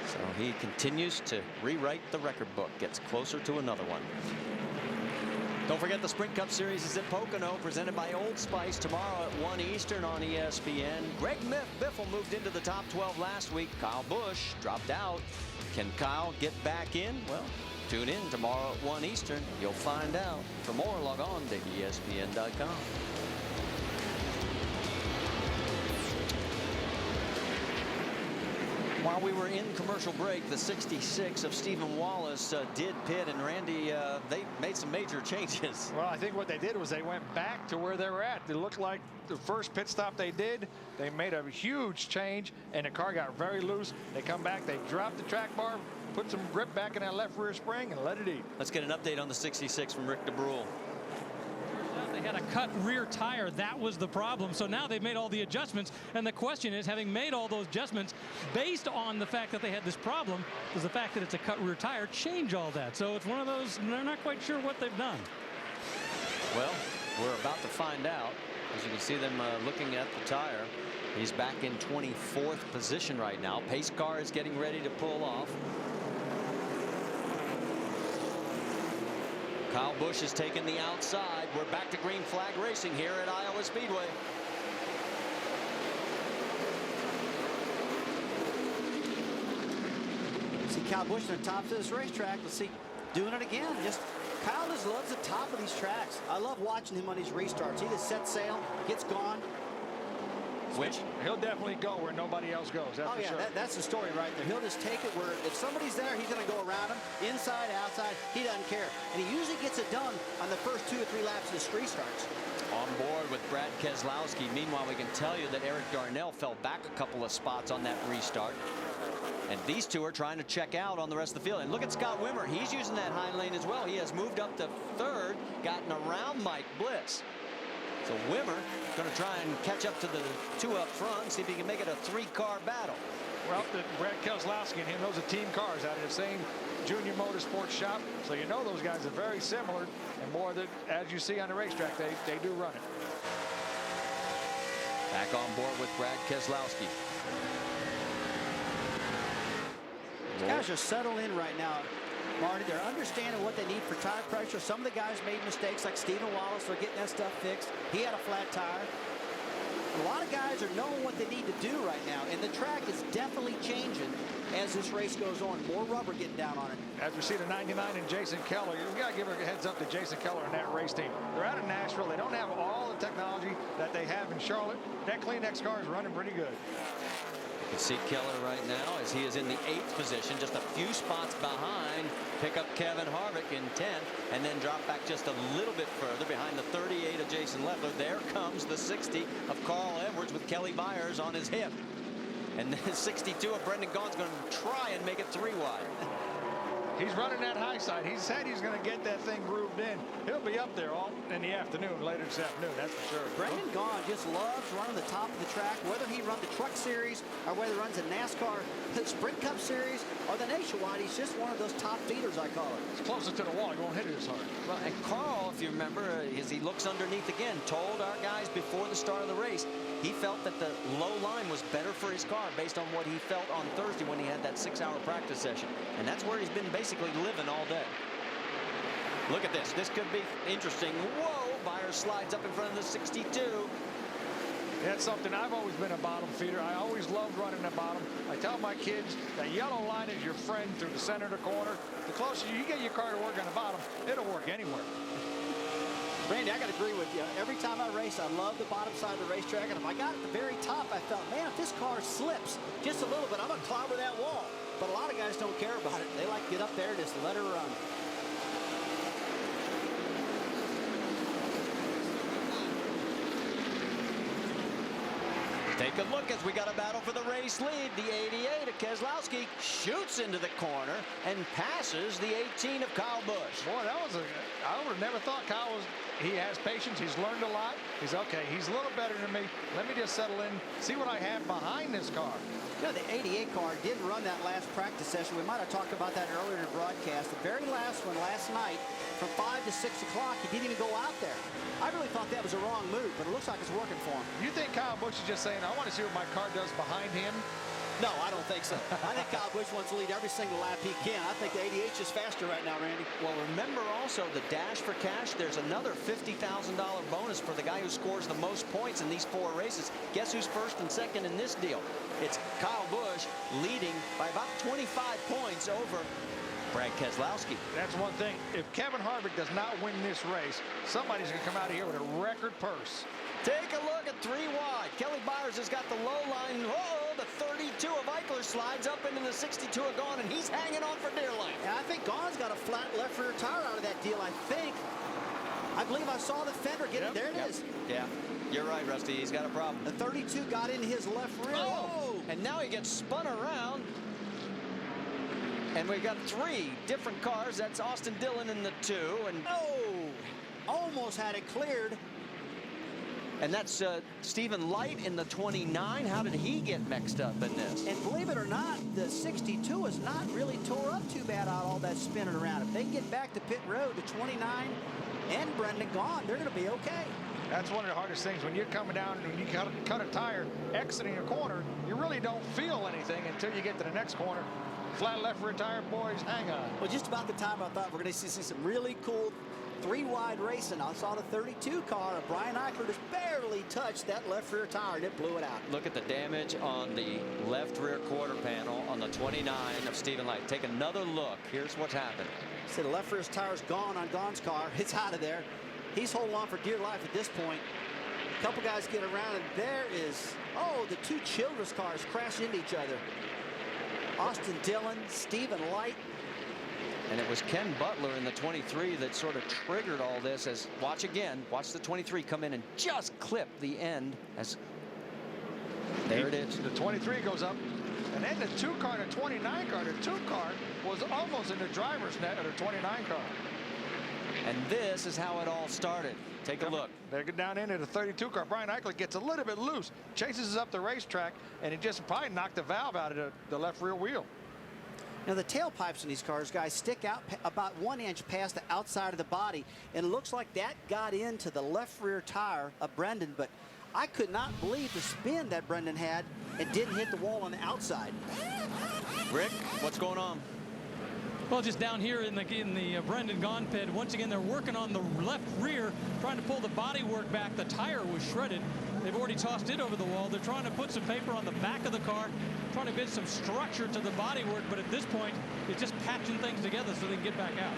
So he continues to rewrite the record book, gets closer to another one. Don't forget the Sprint Cup Series is at Pocono, presented by Old Spice, tomorrow at 1 Eastern on ESPN. Greg Biffle moved into the top 12 last week. Kyle Busch dropped out. Can Kyle get back in? Well, tune in tomorrow at 1 Eastern. You'll find out. For more, log on to ESPN.com. While we were in commercial break, the 66 of Stephen Wallace did pit, and Randy, they made some major changes. Well, I think what they did was they went back to where they were at. It looked like the first pit stop they did, they made a huge change, and the car got very loose. They come back, they dropped the track bar, put some grip back in that left rear spring, and let it eat. Let's get an update on the 66 from Rick DeBrule. They had a cut rear tire. That was the problem. So now they've made all the adjustments. And the question is, having made all those adjustments based on the fact that they had this problem, does the fact that it's a cut rear tire change all that? So it's one of those, they're not quite sure what they've done. Well, we're about to find out. As you can see them looking at the tire. He's back in 24th position right now. Pace car is getting ready to pull off. Kyle Busch is taking the outside. We're back to green flag racing here at Iowa Speedway. See Kyle Busch on the top of this racetrack. Let's see, doing it again. Kyle just loves the top of these tracks. I love watching him on these restarts. He just sets sail, gets gone. Which he'll definitely go where nobody else goes. That's for sure. That's the story right there. He'll just take it where if somebody's there, he's going to go around him, inside, outside. He doesn't care, and he usually gets it done on the first 2 or 3 laps of his restarts. On board with Brad Keselowski. Meanwhile, we can tell you that Eric Darnell fell back a couple of spots on that restart. And these two are trying to check out on the rest of the field. And look at Scott Wimmer. He's using that high lane as well. He has moved up to 3rd, gotten around Mike Bliss. So Wimmer going to try and catch up to the 2 up front, see if he can make it a 3-car battle. Well, Brad Keselowski and him, those are team cars out of the same junior motorsports shop. So you know those guys are very similar. And more that, as you see on the racetrack, they do run it. Back on board with Brad Keselowski. These guys are settled in right now, Marty. They're understanding what they need for tire pressure. Some of the guys made mistakes, like Stephen Wallace. They're getting that stuff fixed. He had a flat tire. A lot of guys are knowing what they need to do right now, and the track is definitely changing as this race goes on. More rubber getting down on it. As we see the 99 and Jason Keller, you've got to give a heads up to Jason Keller and that race team. They're out of Nashville. They don't have all the technology that they have in Charlotte. That Clean X car is running pretty good. You can see Keller right now as he is in the 8th position, just a few spots behind. Pick up Kevin Harvick in 10th, and then drop back just a little bit further behind the 38 of Jason Leffler. There comes the 60 of Carl Edwards with Kelly Byers on his hip. And the 62 of Brendan Gaughan's going to try and make it 3 wide. He's running that high side. He said he's going to get that thing grooved in. He'll be up there all in the afternoon, later this afternoon, that's for sure. Brendan Gaughan just loves running the top of the track, whether he runs the Truck Series or whether he runs a NASCAR, the Sprint Cup Series, or the Nationwide. He's just one of those top feeders, I call it. It's closer to the wall. He won't hit it as hard. Well, and Carl, if you remember, as he looks underneath again, told our guys before the start of the race, he felt that the low line was better for his car based on what he felt on Thursday when he had that 6-hour practice session. And that's where he's been basically living all day. Look at this. This could be interesting. Whoa! Byers slides up in front of the 62. That's something. I've always been a bottom feeder. I always loved running the bottom. I tell my kids that yellow line is your friend through the center of the corner. The closer you get your car to work on the bottom, it'll work anywhere. Randy, I got to agree with you. Every time I race, I love the bottom side of the racetrack. And if I got at the very top, I felt, man, if this car slips just a little bit, I'm going to clobber that wall. but a lot of guys don't care about it. They like to get up there and just let her run. Take a look as we got a battle for the race lead. The 88 of Keselowski shoots into the corner and passes the 18 of Kyle Busch. Boy, that was I would have never thought Kyle was, he has patience. He's learned a lot. He's okay. He's a little better than me. Let me just settle in, see what I have behind this car. You know, the 88 car didn't run that last practice session. We might have talked about that earlier in the broadcast. The very last one last night, from 5 to 6 o'clock, he didn't even go out there. I really thought that was a wrong move, but it looks like it's working for him. You think Kyle Busch is just saying, I want to see what my car does behind him? No, I don't think so. I think Kyle Busch wants to lead every single lap he can. I think the 88's just faster right now, Randy. Well, remember also the Dash for Cash. There's another $50,000 bonus for the guy who scores the most points in these 4 races. Guess who's first and second in this deal? It's Kyle Busch leading by about 25 points over Brad Keselowski. That's one thing. If Kevin Harvick does not win this race, somebody's going to come out of here with a record purse. Take a look at 3 wide. Kelly Byers has got the low line. Oh, the 32 of Eichler slides up into the 62 of Gahn, and he's hanging on for dear life. Yeah, I think Gahn's got a flat left rear tire out of that deal, I think. I believe I saw the fender get it. There it is. Yeah, you're right, Rusty. He's got a problem. The 32 got in his left rear. Oh! And now he gets spun around. And we've got 3 different cars. That's Austin Dillon in the 2. And almost had it cleared. And that's Stephen Light in the 29. How did he get mixed up in this? And believe it or not, the 62 is not really tore up too bad out all that spinning around. If they can get back to pit road, the 29 and Brendan Gaughan, they're going to be okay. That's one of the hardest things. When you're coming down and when you cut a tire, exiting a corner, you really don't feel anything until you get to the next corner. Flat left rear tire, boys, hang on. Well, just about the time I thought we're going to see some really cool 3-wide racing. I saw the 32 car of Brian Eichler just barely touched that left rear tire and it blew it out. Look at the damage on the left rear quarter panel on the 29 of Stephen Light. Take another look. Here's what's happened. See, the left rear tire's gone on Gahn's car. It's out of there. He's holding on for dear life at this point. A couple guys get around, and there is, the 2 Childress cars crash into each other. Austin Dillon, Stephen Light. And it was Ken Butler in the 23 that sort of triggered all this. As watch the 23 come in and just clip the end. As there it is. The 23 goes up, and then the 2 car, the 29 car, the 2 car was almost in the driver's net of the 29 car. And this is how it all started. Take a look. They get down into the 32 car. Brian Eichler gets a little bit loose, chases up the racetrack, and it just probably knocked the valve out of the left rear wheel. Now, the tailpipes in these cars, guys, stick out about 1 inch past the outside of the body, and it looks like that got into the left rear tire of Brendan, but I could not believe the spin that Brendan had and didn't hit the wall on the outside. Rick, what's going on? Well, just down here in the Brendan Gaughan pit, once again, they're working on the left rear, trying to pull the bodywork back. The tire was shredded. They've already tossed it over the wall. They're trying to put some paper on the back of the car, trying to get some structure to the bodywork, but at this point, it's just patching things together so they can get back out.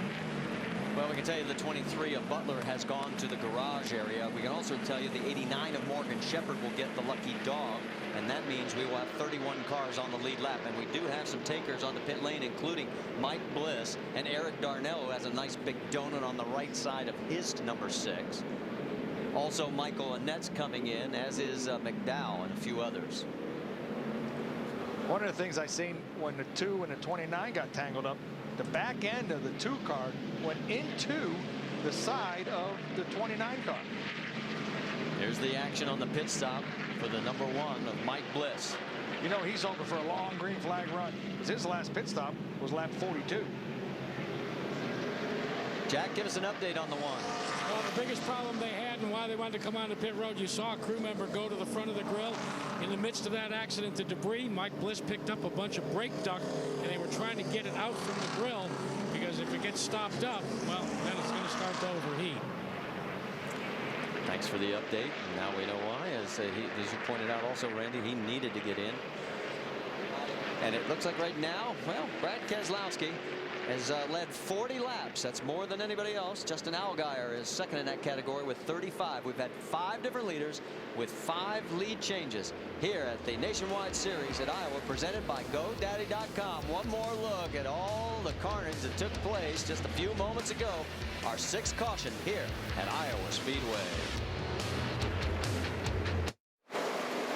Well, we can tell you the 23 of Butler has gone to the garage area. We can also tell you the 89 of Morgan Shepherd will get the lucky dog, and that means we will have 31 cars on the lead lap. And we do have some takers on the pit lane, including Mike Bliss and Eric Darnell, who has a nice big donut on the right side of his number 6. Also, Michael Annette's coming in, as is McDowell and a few others. One of the things I seen when the 2 and the 29 got tangled up, the back end of the 2 car went into the side of the 29 car. Here's the action on the pit stop for the number 1 of Mike Bliss. You know, he's hoping for a long green flag run, because his last pit stop was lap 42. Jack, give us an update on the 1. Well, the biggest problem they had and why they wanted to come on the pit road, you saw a crew member go to the front of the grill. In the midst of that accident, the debris, Mike Bliss picked up a bunch of brake duct, and they were trying to get it out from the grill, because if it gets stopped up, well, then it's going to start to overheat. Thanks for the update. Now we know why. As you pointed out also, Randy, he needed to get in. And it looks like right now, well, Brad Keselowski has led 40 laps. That's more than anybody else. Justin Allgaier is second in that category with 35. We've had 5 different leaders with 5 lead changes here at the Nationwide Series at Iowa, presented by GoDaddy.com. One more look at all the carnage that took place just a few moments ago. Our 6th caution here at Iowa Speedway.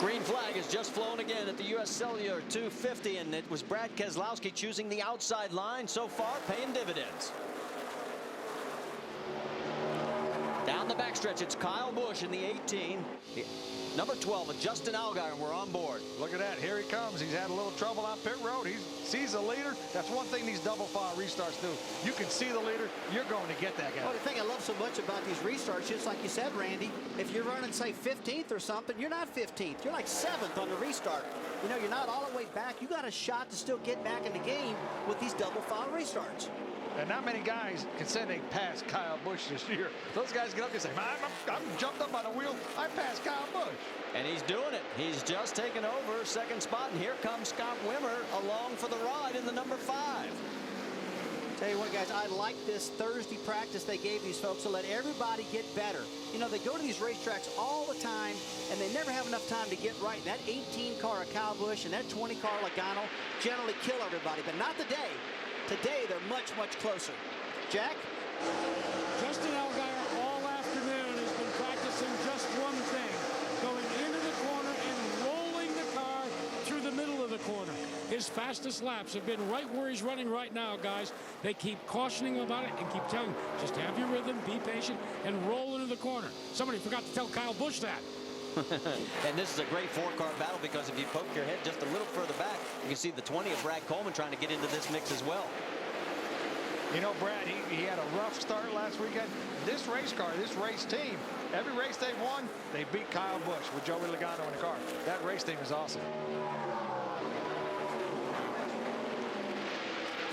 Green flag has just flown again at the U.S. Cellular 250, and it was Brad Keselowski choosing the outside line, so far paying dividends. Down the backstretch, it's Kyle Busch in the 18. Number 12 with Justin Allgaier, and we're on board. Look at that. Here he comes. He's had a little trouble on pit road. He sees the leader. That's one thing these double file restarts do. You can see the leader. You're going to get that guy. Well, the thing I love so much about these restarts, just like you said, Randy, if you're running, say, 15th or something, you're not 15th. You're like 7th on the restart. You know, you're not all the way back. You got a shot to still get back in the game with these double file restarts. And not many guys can say they passed Kyle Busch this year. Those guys get up and say, I'm jumped up on a wheel. I passed Kyle Busch. And he's doing it. He's just taken over second spot, and here comes Scott Wimmer along for the ride in the number 5. Tell you what, guys, I like this Thursday practice they gave these folks to let everybody get better. You know, they go to these racetracks all the time, and they never have enough time to get right. And that 18 car of Kyle Busch and that 20 car Logano generally kill everybody, but not today. Today, they're much, much closer. Jack? Justin Allgaier all afternoon has been practicing just one thing, going into the corner and rolling the car through the middle of the corner. His fastest laps have been right where he's running right now, guys. They keep cautioning him about it and keep telling him, just have your rhythm, be patient, and roll into the corner. Somebody forgot to tell Kyle Busch that. And this is a great 4-car battle, because if you poke your head just a little further back, you can see the 20 of Brad Coleman trying to get into this mix as well. You know, Brad, he had a rough start last weekend. This race car, this race team, every race they've won, they beat Kyle Busch with Joey Logano in the car. That race team is awesome.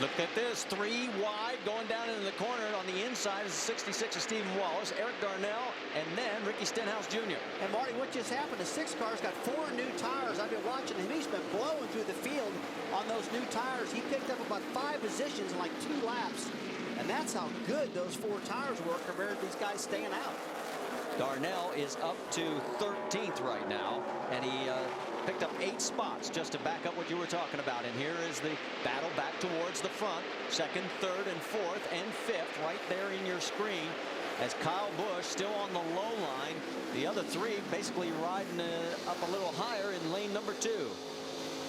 Look at this, 3 wide going down into the corner. On the inside is 66 of Stephen Wallace, Eric Darnell, and then Ricky Stenhouse Jr. And Marty, what just happened? The 6 car's got 4 new tires. I've been watching him. He's been blowing through the field on those new tires. He picked up about 5 positions in like 2 laps. And that's how good those 4 tires were compared to these guys staying out. Darnell is up to 13th right now, and he picked up 8 spots just to back up what you were talking about. And here is the battle back towards the front. 2nd, 3rd, and 4th, and 5th right there in your screen, as Kyle Busch still on the low line. The other 3 basically riding up a little higher in lane number 2.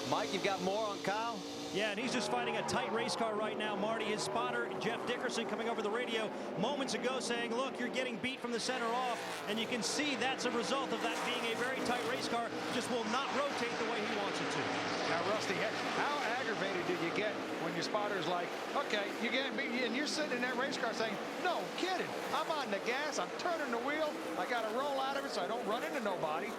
Mike, you've got more on Kyle? Yeah, and he's just fighting a tight race car right now, Marty. His spotter, Jeff Dickerson, coming over the radio moments ago saying, look, you're getting beat from the center off, and you can see that's a result of that being a very tight race car. Just will not rotate the way he wants it to. Now, Rusty, how aggravated did you get when your spotter's like, okay, you getting beat, and you're sitting in that race car saying, no kidding, I'm on the gas, I'm turning the wheel, I got to roll out of it so I don't run into nobody.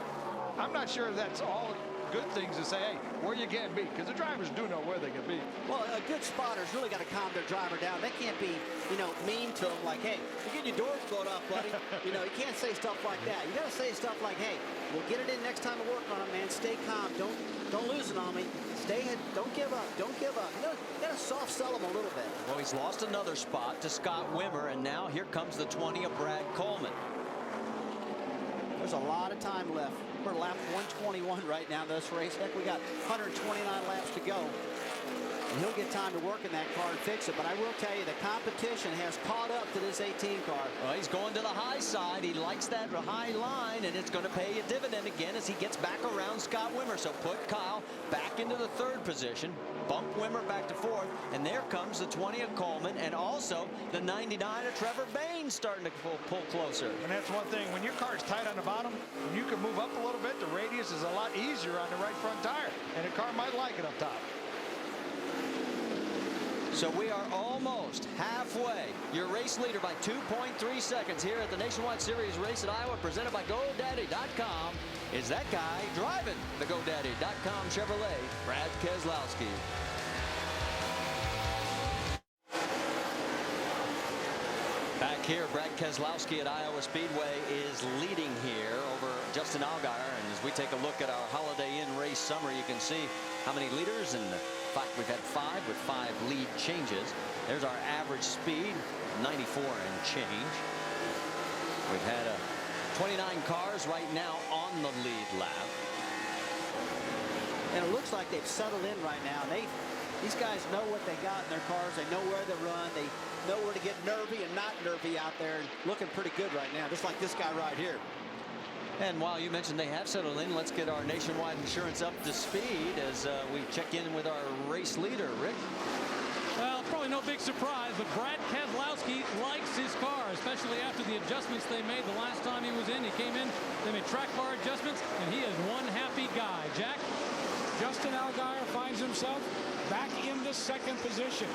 I'm not sure that's all good things to say, hey, where you getting beat? Because the drivers do know where they get beat. Well, a good spotter's really got to calm their driver down. They can't be, you know, mean to them like, hey, you're getting your doors blown off, buddy. You know, you can't say stuff like that. You got to say stuff like, hey, we'll get it in next time to work on it, man. Stay calm. Don't lose it on me. Stay ahead. Don't give up. Don't give up. You got to soft sell them a little bit. Well, he's lost another spot to Scott Wimmer, and now here comes the 20 of Brad Coleman. There's a lot of time left. We're lap 121 right now in this race. Heck, we got 129 laps to go. And he'll get time to work in that car and fix it. But I will tell you, the competition has caught up to this 18 car. Well, he's going to the high side. He likes that high line, and it's going to pay a dividend again as he gets back around Scott Wimmer. So put Kyle back into the 3rd position, bump Wimmer back to 4th, and there comes the 20 of Coleman, and also the 99 of Trevor Baynes starting to pull closer. And that's one thing, when your car's tight on the bottom, and you can move up a little bit, the radius is a lot easier on the right front tire, and the car might like it up top. So we are almost halfway. Your race leader by 2.3 seconds here at the Nationwide Series race at Iowa, presented by GoDaddy.com, is that guy driving the GoDaddy.com Chevrolet, Brad Keselowski. Back here, Brad Keselowski at Iowa Speedway is leading here over Justin Allgaier. And as we take a look at our Holiday Inn race summary, you can see how many leaders and we've had 5 with 5 lead changes. There's our average speed, 94 and change. We've had 29 cars right now on the lead lap. And it looks like they've settled in right now. These guys know what they got in their cars. They know where to run. They know where to get nervy and not nervy out there. And looking pretty good right now, just like this guy right here. And while you mentioned they have settled in, let's get our Nationwide Insurance up to speed as we check in with our race leader, Rick. Well, probably no big surprise, but Brad Keselowski likes his car, especially after the adjustments they made the last time he was in. He came in, they made track bar adjustments, and he is one happy guy. Jack? Justin Allgaier finds himself back in the second position.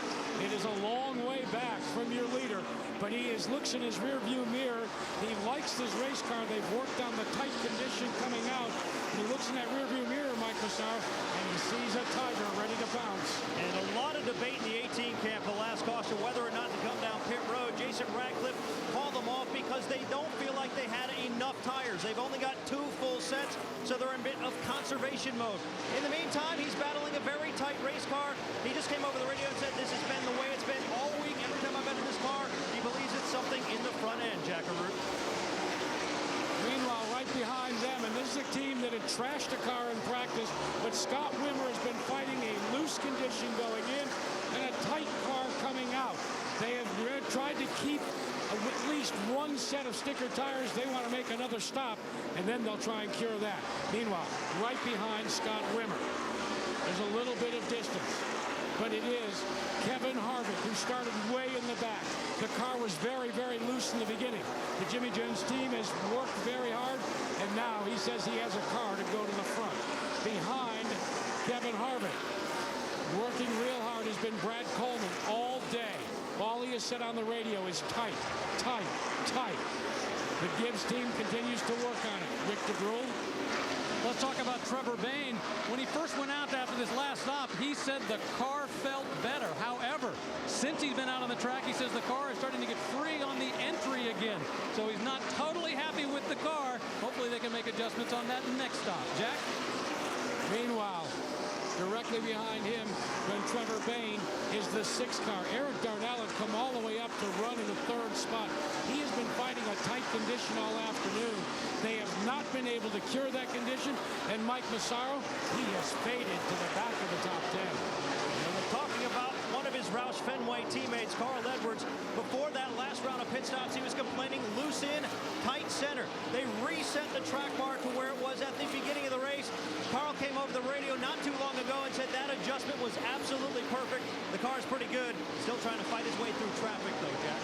It is a long way back from your leader, but he looks in his rearview mirror. He likes his race car. They've worked on the tight condition coming out. He looks in that rearview mirror, Mike Massaro, and he sees a Tiger ready to bounce. And a lot of debate in the 18 camp the last caution whether or not to come down pit road. Jason Radcliffe called them off because they don't feel like they had enough tires. They've only got 2 full sets, so they're in a bit of conservation mode. In the meantime, he's battling a very tight race car. He just came over the radio and said this has been the way it's been all week. Every time I've been in this car, he believes it's something in the front end, Jackaroo. Meanwhile, right behind them, and this is a team that had trashed a car in practice, but Scott Wimmer has been fighting a loose condition going in and a tight car coming out. They have tried to keep at least 1 set of sticker tires. They want to make another stop, and then they'll try and cure that. Meanwhile, right behind Scott Wimmer, there's a little bit of distance, but it is Kevin Harvick, who started way in the back. The car was very, very loose in the beginning. The Jimmy Jones team has worked very hard, and now he says he has a car to go to the front. Behind Kevin Harvick, working real hard, has been Brad Coleman all day. All he has said on the radio is tight, tight, tight. The Gibbs team continues to work on it. Rick DeGrule. Let's talk about Trevor Bayne. When he first went out after this last stop, he said the car felt better. However, since he's been out on the track, he says the car is starting to get free on the entry again. So he's not totally happy with the car. Hopefully they can make adjustments on that next stop. Jack? Meanwhile, directly behind him, when Trevor Bayne is the 6th car. Eric Darnell had come all the way up to run in the 3rd spot. He has been fighting a tight condition all afternoon. They have not been able to cure that condition, and Mike Massaro, he has faded to the back of the top 10. And we're talking about one of his Roush Fenway teammates, Carl Edwards. Before that last round of pit stops, he was complaining loose in, tight center. They reset the track bar to where it was at the beginning of the race. Carl came over the radio not too long ago and said that adjustment was absolutely perfect. The car is pretty good. Still trying to fight his way through traffic, though, Jack.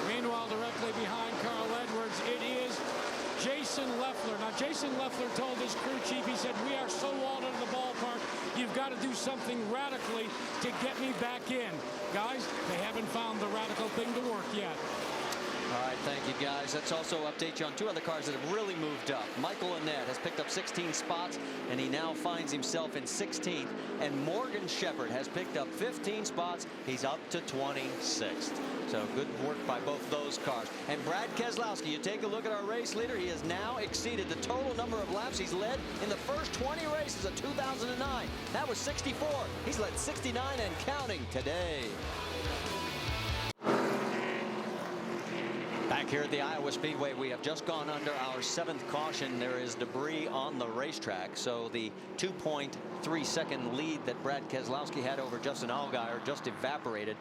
Meanwhile, directly behind Carl Edwards, it is Jason Leffler. Now, Jason Leffler told his crew chief, he said, we are so walled into the ballpark, you've got to do something radically to get me back in. Guys, they haven't found the radical thing to work yet. All right, thank you, guys. Let's also update you on 2 other cars that have really moved up. Michael Annett has picked up 16 spots, and he now finds himself in 16th. And Morgan Shepherd has picked up 15 spots. He's up to 26th. So good work by both those cars. And Brad Keselowski, you take a look at our race leader. He has now exceeded the total number of laps he's led in the first 20 races of 2009. That was 64. He's led 69 and counting today. Back here at the Iowa Speedway, we have just gone under our 7th caution. There is debris on the racetrack, so the 2.3-second lead that Brad Keselowski had over Justin Allgaier just evaporated.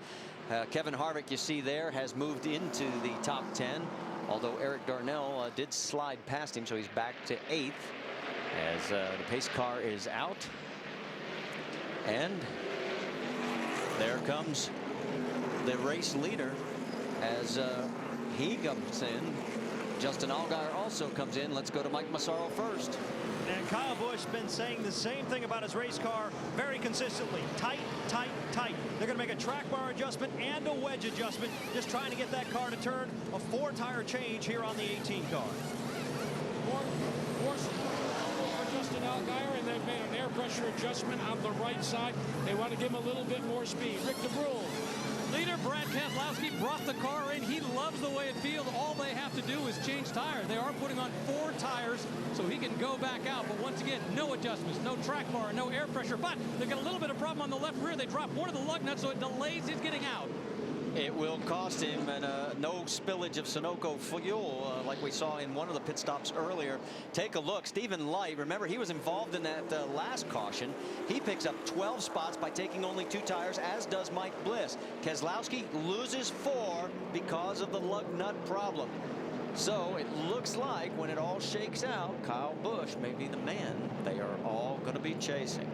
Kevin Harvick, you see there, has moved into the top 10, although Eric Darnell did slide past him, so he's back to 8th as the pace car is out. And there comes the race leader as he comes in. Justin Allgaier also comes in. Let's go to Mike Massaro first. And Kyle Busch been saying the same thing about his race car very consistently. Tight, tight, tight. They're going to make a track bar adjustment and a wedge adjustment, just trying to get that car to turn. A 4-tire change here on the 18 car. More for Justin Allgaier, and they've made an air pressure adjustment on the right side. They want to give him a little bit more speed. Rick DeBrule. leader, Brad Keselowski, brought the car in. He loves the way it feels. All they have to do is change tires. They are putting on 4 tires so he can go back out. But once again, no adjustments, no track bar, no air pressure. But they've got a little bit of problem on the left rear. They dropped one of the lug nuts, so it delays his getting out. It will cost him, and no spillage of Sunoco fuel like we saw in one of the pit stops earlier. Take a look. Stephen Light, remember, he was involved in that last caution. He picks up 12 spots by taking only 2 tires, as does Mike Bliss. Keselowski loses 4 because of the lug nut problem. So it looks like when it all shakes out, Kyle Busch may be the man they are all going to be chasing.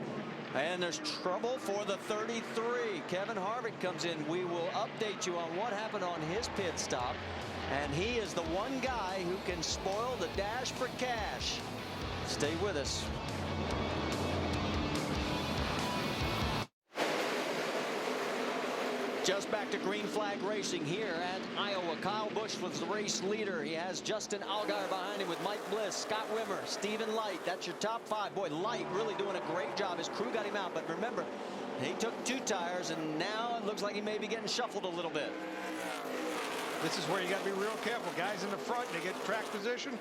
And there's trouble for the 33. Kevin Harvick comes in. We will update you on what happened on his pit stop. And he is the one guy who can spoil the dash for cash. Stay with us. Just back to green flag racing here at Iowa. Kyle Busch was the race leader. He has Justin Allgaier behind him with Mike Bliss, Scott Wimmer, Stephen Light. That's your top 5. Boy, Light really doing a great job. His crew got him out, but remember, he took 2 tires, and now it looks like he may be getting shuffled a little bit. This is where you got to be real careful. Guys in the front, they get track position,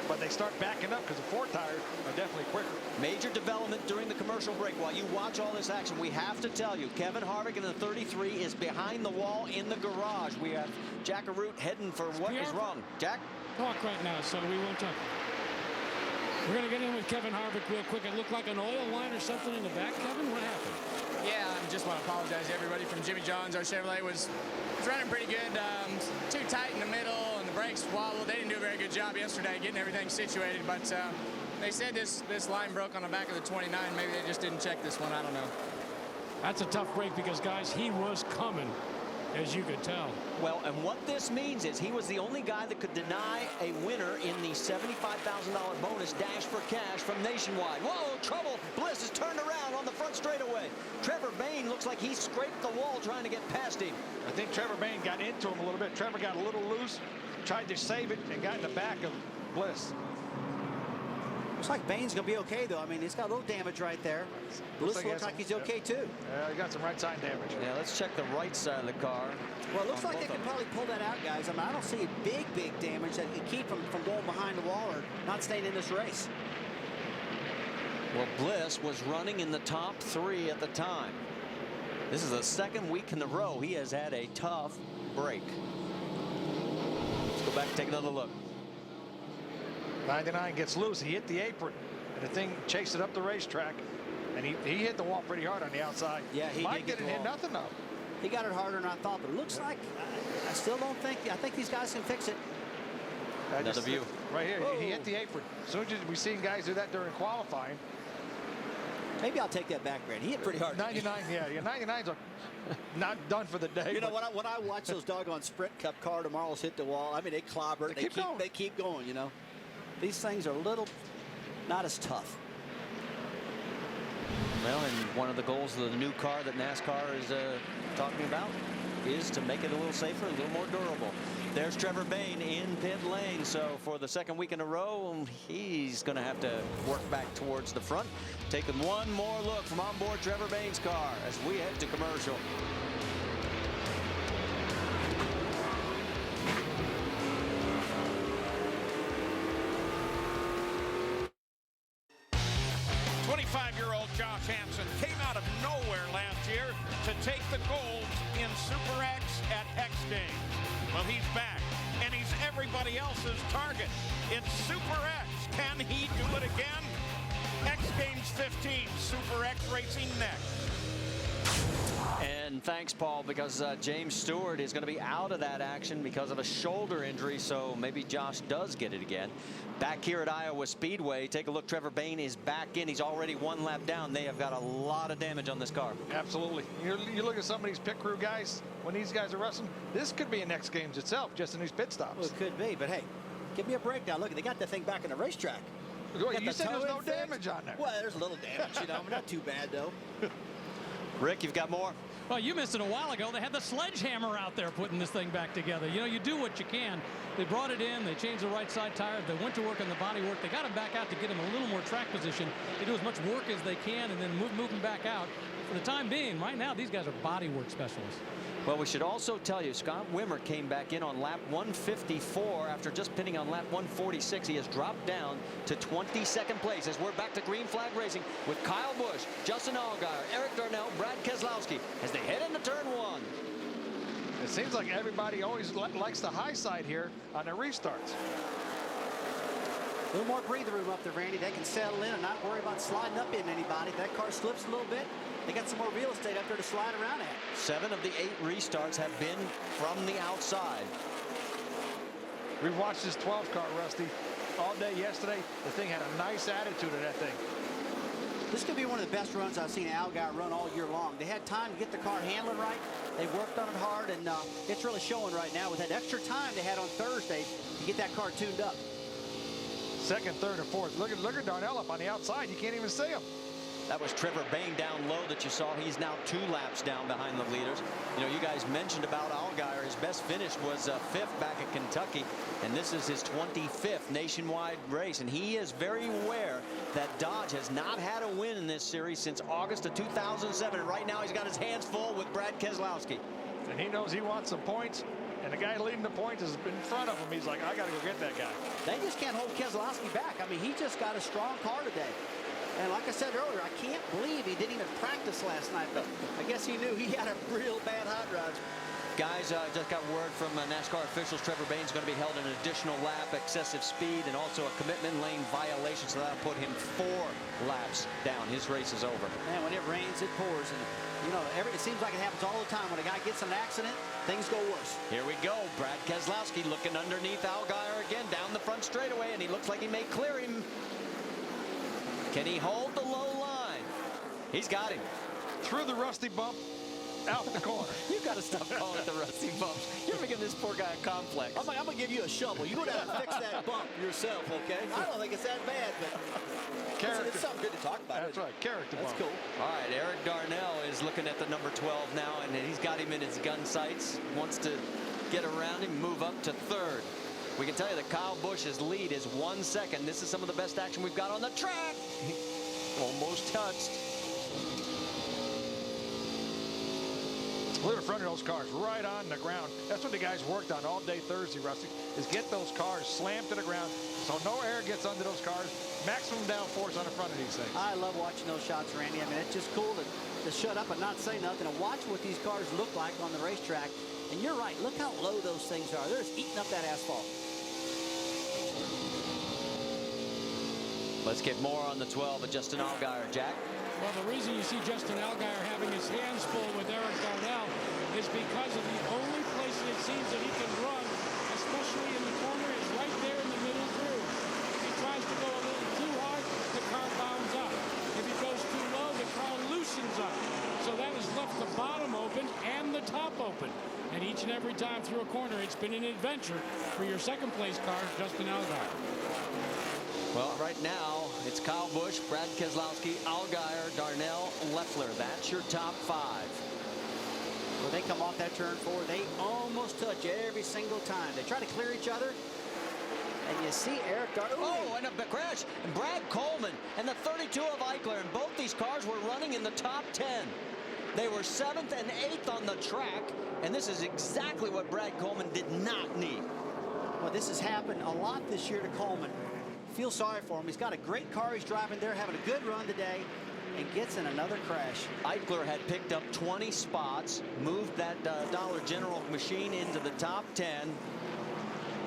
but they start backing up because the 4 tires are definitely quicker. Major development during the commercial break. While you watch all this action, we have to tell you, Kevin Harvick in the 33 is behind the wall in the garage. We have Jack Arute heading for what is wrong. Jack? Talk right now, so we won't talk. We're going to get in with Kevin Harvick real quick. It looked like an oil line or something in the back. Kevin, what happened? Yeah, I just want to apologize to everybody from Jimmy John's. Our Chevrolet was running pretty good. Too tight in the middle, and the brakes wobbled. They didn't do a very good job yesterday getting everything situated, but they said this line broke on the back of the 29. Maybe they just didn't check this one. I don't know. That's a tough break because, guys, he was coming, as you could tell. Well, and what this means is he was the only guy that could deny a winner in the $75,000 bonus dash for cash from Nationwide. Whoa, trouble. Bliss is turned around on the front straightaway. Trevor Bayne looks like he scraped the wall trying to get past him. I think Trevor Bayne got into him a little bit. Trevor got a little loose, tried to save it, and got in the back of Bliss. Looks like Bayne's going to be okay, though. I mean, he's got a little damage right there. Bliss looks like he's okay, too. Yeah, he got some right side damage. Yeah, let's check the right side of the car. Well, it looks like they can probably pull that out, guys. I mean, I don't see big damage that can keep him from going behind the wall or not staying in this race. Well, Bliss was running in the top 3 at the time. This is the 2nd week in a row he has had a tough break. Let's go back and take another look. 99 gets loose. He hit the apron, and the thing chased it up the racetrack, and he hit the wall pretty hard on the outside. Yeah, he Mike did didn't hit nothing though. He got it harder than I thought, but it looks like I still don't think. I think these guys can fix it. Another view. Right here, Whoa. he hit the apron. As soon as we seen guys do that during qualifying. Maybe I'll take that back, Brad. He hit pretty hard. 99, yeah, 99's not done for the day. You know, when I watch those doggone Sprint Cup car tomorrow's hit the wall, I mean, they clobber. They keep going, you know. These things are a little not as tough. Well, and one of the goals of the new car that NASCAR is talking about is to make it a little safer, a little more durable. There's Trevor Bayne in pit lane. So for the 2nd week in a row, he's going to have to work back towards the front. Taking one more look from on board Trevor Bayne's car as we head to commercial. Josh Hansen came out of nowhere last year to take the gold in Super X at X Games. Well, he's back, and he's everybody else's target. It's Super X. Can he do it again? X Games 15, Super X Racing next. And thanks, Paul, because James Stewart is going to be out of that action because of a shoulder injury, so maybe Josh does get it again. Back here at Iowa Speedway, take a look. Trevor Bayne is back in. He's already 1 lap down. They have got a lot of damage on this car. Absolutely. You look at some of these pit crew guys, when these guys are wrestling, this could be an X Games itself, just in these pit stops. Well, it could be, but hey, give me a break now. Look, they got the thing back in the racetrack. You said there's no damage on there. Well, there's a little damage, you know. Not too bad, though. Rick, you've got more? Well, you missed it a while ago. They had the sledgehammer out there putting this thing back together. You know, you do what you can. They brought it in. They changed the right side tire. They went to work on the body work. They got him back out to get him a little more track position. They do as much work as they can and then move him back out for the time being, right now, these guys are bodywork specialists. Well, we should also tell you, Scott Wimmer came back in on lap 154 after just pinning on lap 146. He has dropped down to 22nd place as we're back to green flag racing with Kyle Busch, Justin Allgaier, Eric Darnell, Brad Keselowski as they head into turn 1. It seems like everybody always likes the high side here on the restarts. A little more breather room up there, Randy. They can settle in and not worry about sliding up in anybody. If that car slips a little bit, they got some more real estate up there to slide around at. 7 of the 8 restarts have been from the outside. We've watched this 12 car, Rusty, all day yesterday. The thing had a nice attitude in that thing. This could be one of the best runs I've seen Allgaier run all year long. They had time to get the car handling right. They worked on it hard, and it's really showing right now with that extra time they had on Thursday to get that car tuned up. Second, third, and fourth. Look at Darnell up on the outside. You can't even see him. That was Trevor Bayne down low that you saw. He's now 2 laps down behind the leaders. You know, you guys mentioned about Allgaier. His best finish was 5th back at Kentucky, and this is his 25th nationwide race. And he is very aware that Dodge has not had a win in this series since August of 2007. And right now he's got his hands full with Brad Keselowski. And he knows he wants some points. And the guy leading the points is in front of him. He's like, I got to go get that guy. They just can't hold Keselowski back. I mean, he just got a strong car today. And like I said earlier, I can't believe he didn't even practice last night. But I guess he knew he had a real bad hot rod. Guys, just got word from NASCAR officials. Trevor Bayne's going to be held an additional lap, excessive speed, and also a commitment lane violation. So that'll put him 4 laps down. His race is over. Man, when it rains, it pours. And, you know, it seems like it happens all the time. When a guy gets in an accident, things go worse. Here we go. Brad Keselowski looking underneath Allgaier again down the front straightaway, and he looks like he may clear him. Can he hold the low line? He's got him. Through the rusty bump, out the corner. You got to stop calling it the rusty bumps. You're making this poor guy a complex. I'm going to give you a shovel. You go down and fix that bump yourself, okay? I don't think it's that bad, but it's something good to talk about. That's right, character bump. That's cool. All right, Eric Darnell is looking at the number 12 now, and he's got him in his gun sights. Wants to get around him, move up to 3rd. We can tell you that Kyle Busch's lead is 1 second. This is some of the best action we've got on the track. Almost touched. Look at the front of those cars, right on the ground. That's what the guys worked on all day Thursday, Rusty, is get those cars slammed to the ground so no air gets under those cars. Maximum downforce on the front of these things. I love watching those shots, Randy. I mean, it's just cool to shut up and not say nothing and watch what these cars look like on the racetrack. And you're right, look how low those things are. They're just eating up that asphalt. Let's get more on the 12 of Justin Allgaier, Jack. Well, the reason you see Justin Allgaier having his hands full with Eric Darnell is because of the only place that it seems that he can run, especially in the corner, is right there in the middle groove. If he tries to go a little too hard, the car bounds up. If he goes too low, the car loosens up. So that has left the bottom open and the top open. And each and every time through a corner, it's been an adventure for your second place car, Justin Allgaier. Well, right now, it's Kyle Busch, Brad Keselowski, Allgaier, Darnell, Leffler. That's your top 5. When they come off that turn 4, they almost touch every single time. They try to clear each other, and you see Eric Darnell. Oh, and a crash. And Brad Coleman and the 32 of Eichler, and both these cars were running in the top 10. They were 7th and 8th on the track, and this is exactly what Brad Coleman did not need. Well, this has happened a lot this year to Coleman. Feel sorry for him. He's got a great car he's driving there, having a good run today, and gets in another crash. Eichler had picked up 20 spots, moved that Dollar General machine into the top 10.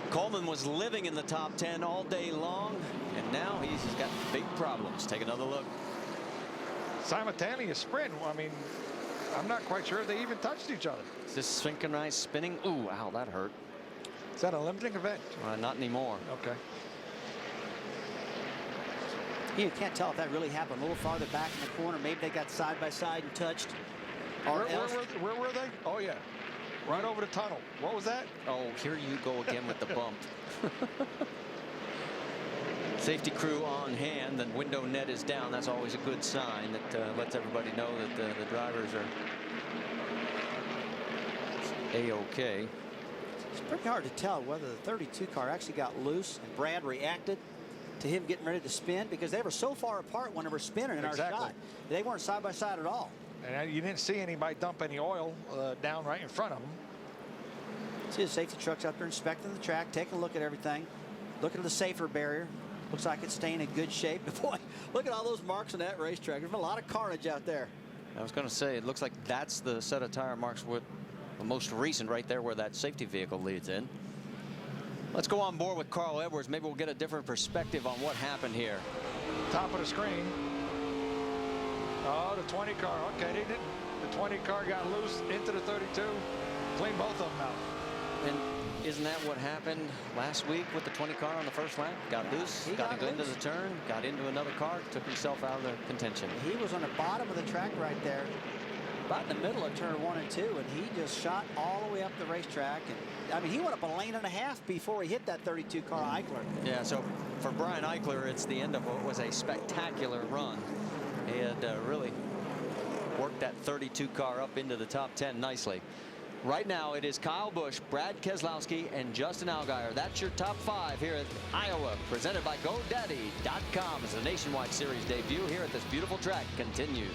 Coleman was living in the top 10 all day long, and now he's got big problems. Take another look. Simultaneous sprint. I mean, I'm not quite sure they even touched each other. Is this synchronized spinning? Ooh, ow, that hurt. Is that a limiting event? Not anymore. Okay. You can't tell if that really happened a little farther back in the corner. Maybe they got side by side and touched. Where were they? Oh, yeah. Right over the tunnel. What was that? Oh, here you go again with the bump. Safety crew on hand. The window net is down. That's always a good sign that lets everybody know that the drivers are A-OK. It's pretty hard to tell whether the 32 car actually got loose and Brad reacted to him getting ready to spin, because they were so far apart when they were spinning in our shot. They weren't side by side at all. And you didn't see anybody dump any oil down right in front of them. See the safety trucks up there inspecting the track, taking a look at everything, looking at the safer barrier. Looks like it's staying in good shape. But boy, look at all those marks on that racetrack. There's been a lot of carnage out there. I was going to say, it looks like that's the set of tire marks with the most recent right there where that safety vehicle leads in. Let's go on board with Carl Edwards. Maybe we'll get a different perspective on what happened here. Top of the screen. Oh, the 20 car. Okay, they didn't. The 20 car got loose into the 32. Cleaned both of them out. And isn't that what happened last week with the 20 car on the first lap? Got loose, got into the turn, got into another car, took himself out of the contention. He was on the bottom of the track right there, about in the middle of turn 1 and 2, and he just shot all the way up the racetrack. And I mean, he went up a lane and a half before he hit that 32 car Eichler. Yeah, so for Brian Eichler, it's the end of what was a spectacular run. He had really worked that 32 car up into the top 10 nicely. Right now, it is Kyle Busch, Brad Keselowski, and Justin Allgaier. That's your top 5 here at Iowa, presented by GoDaddy.com as the Nationwide Series debut here at this beautiful track continues.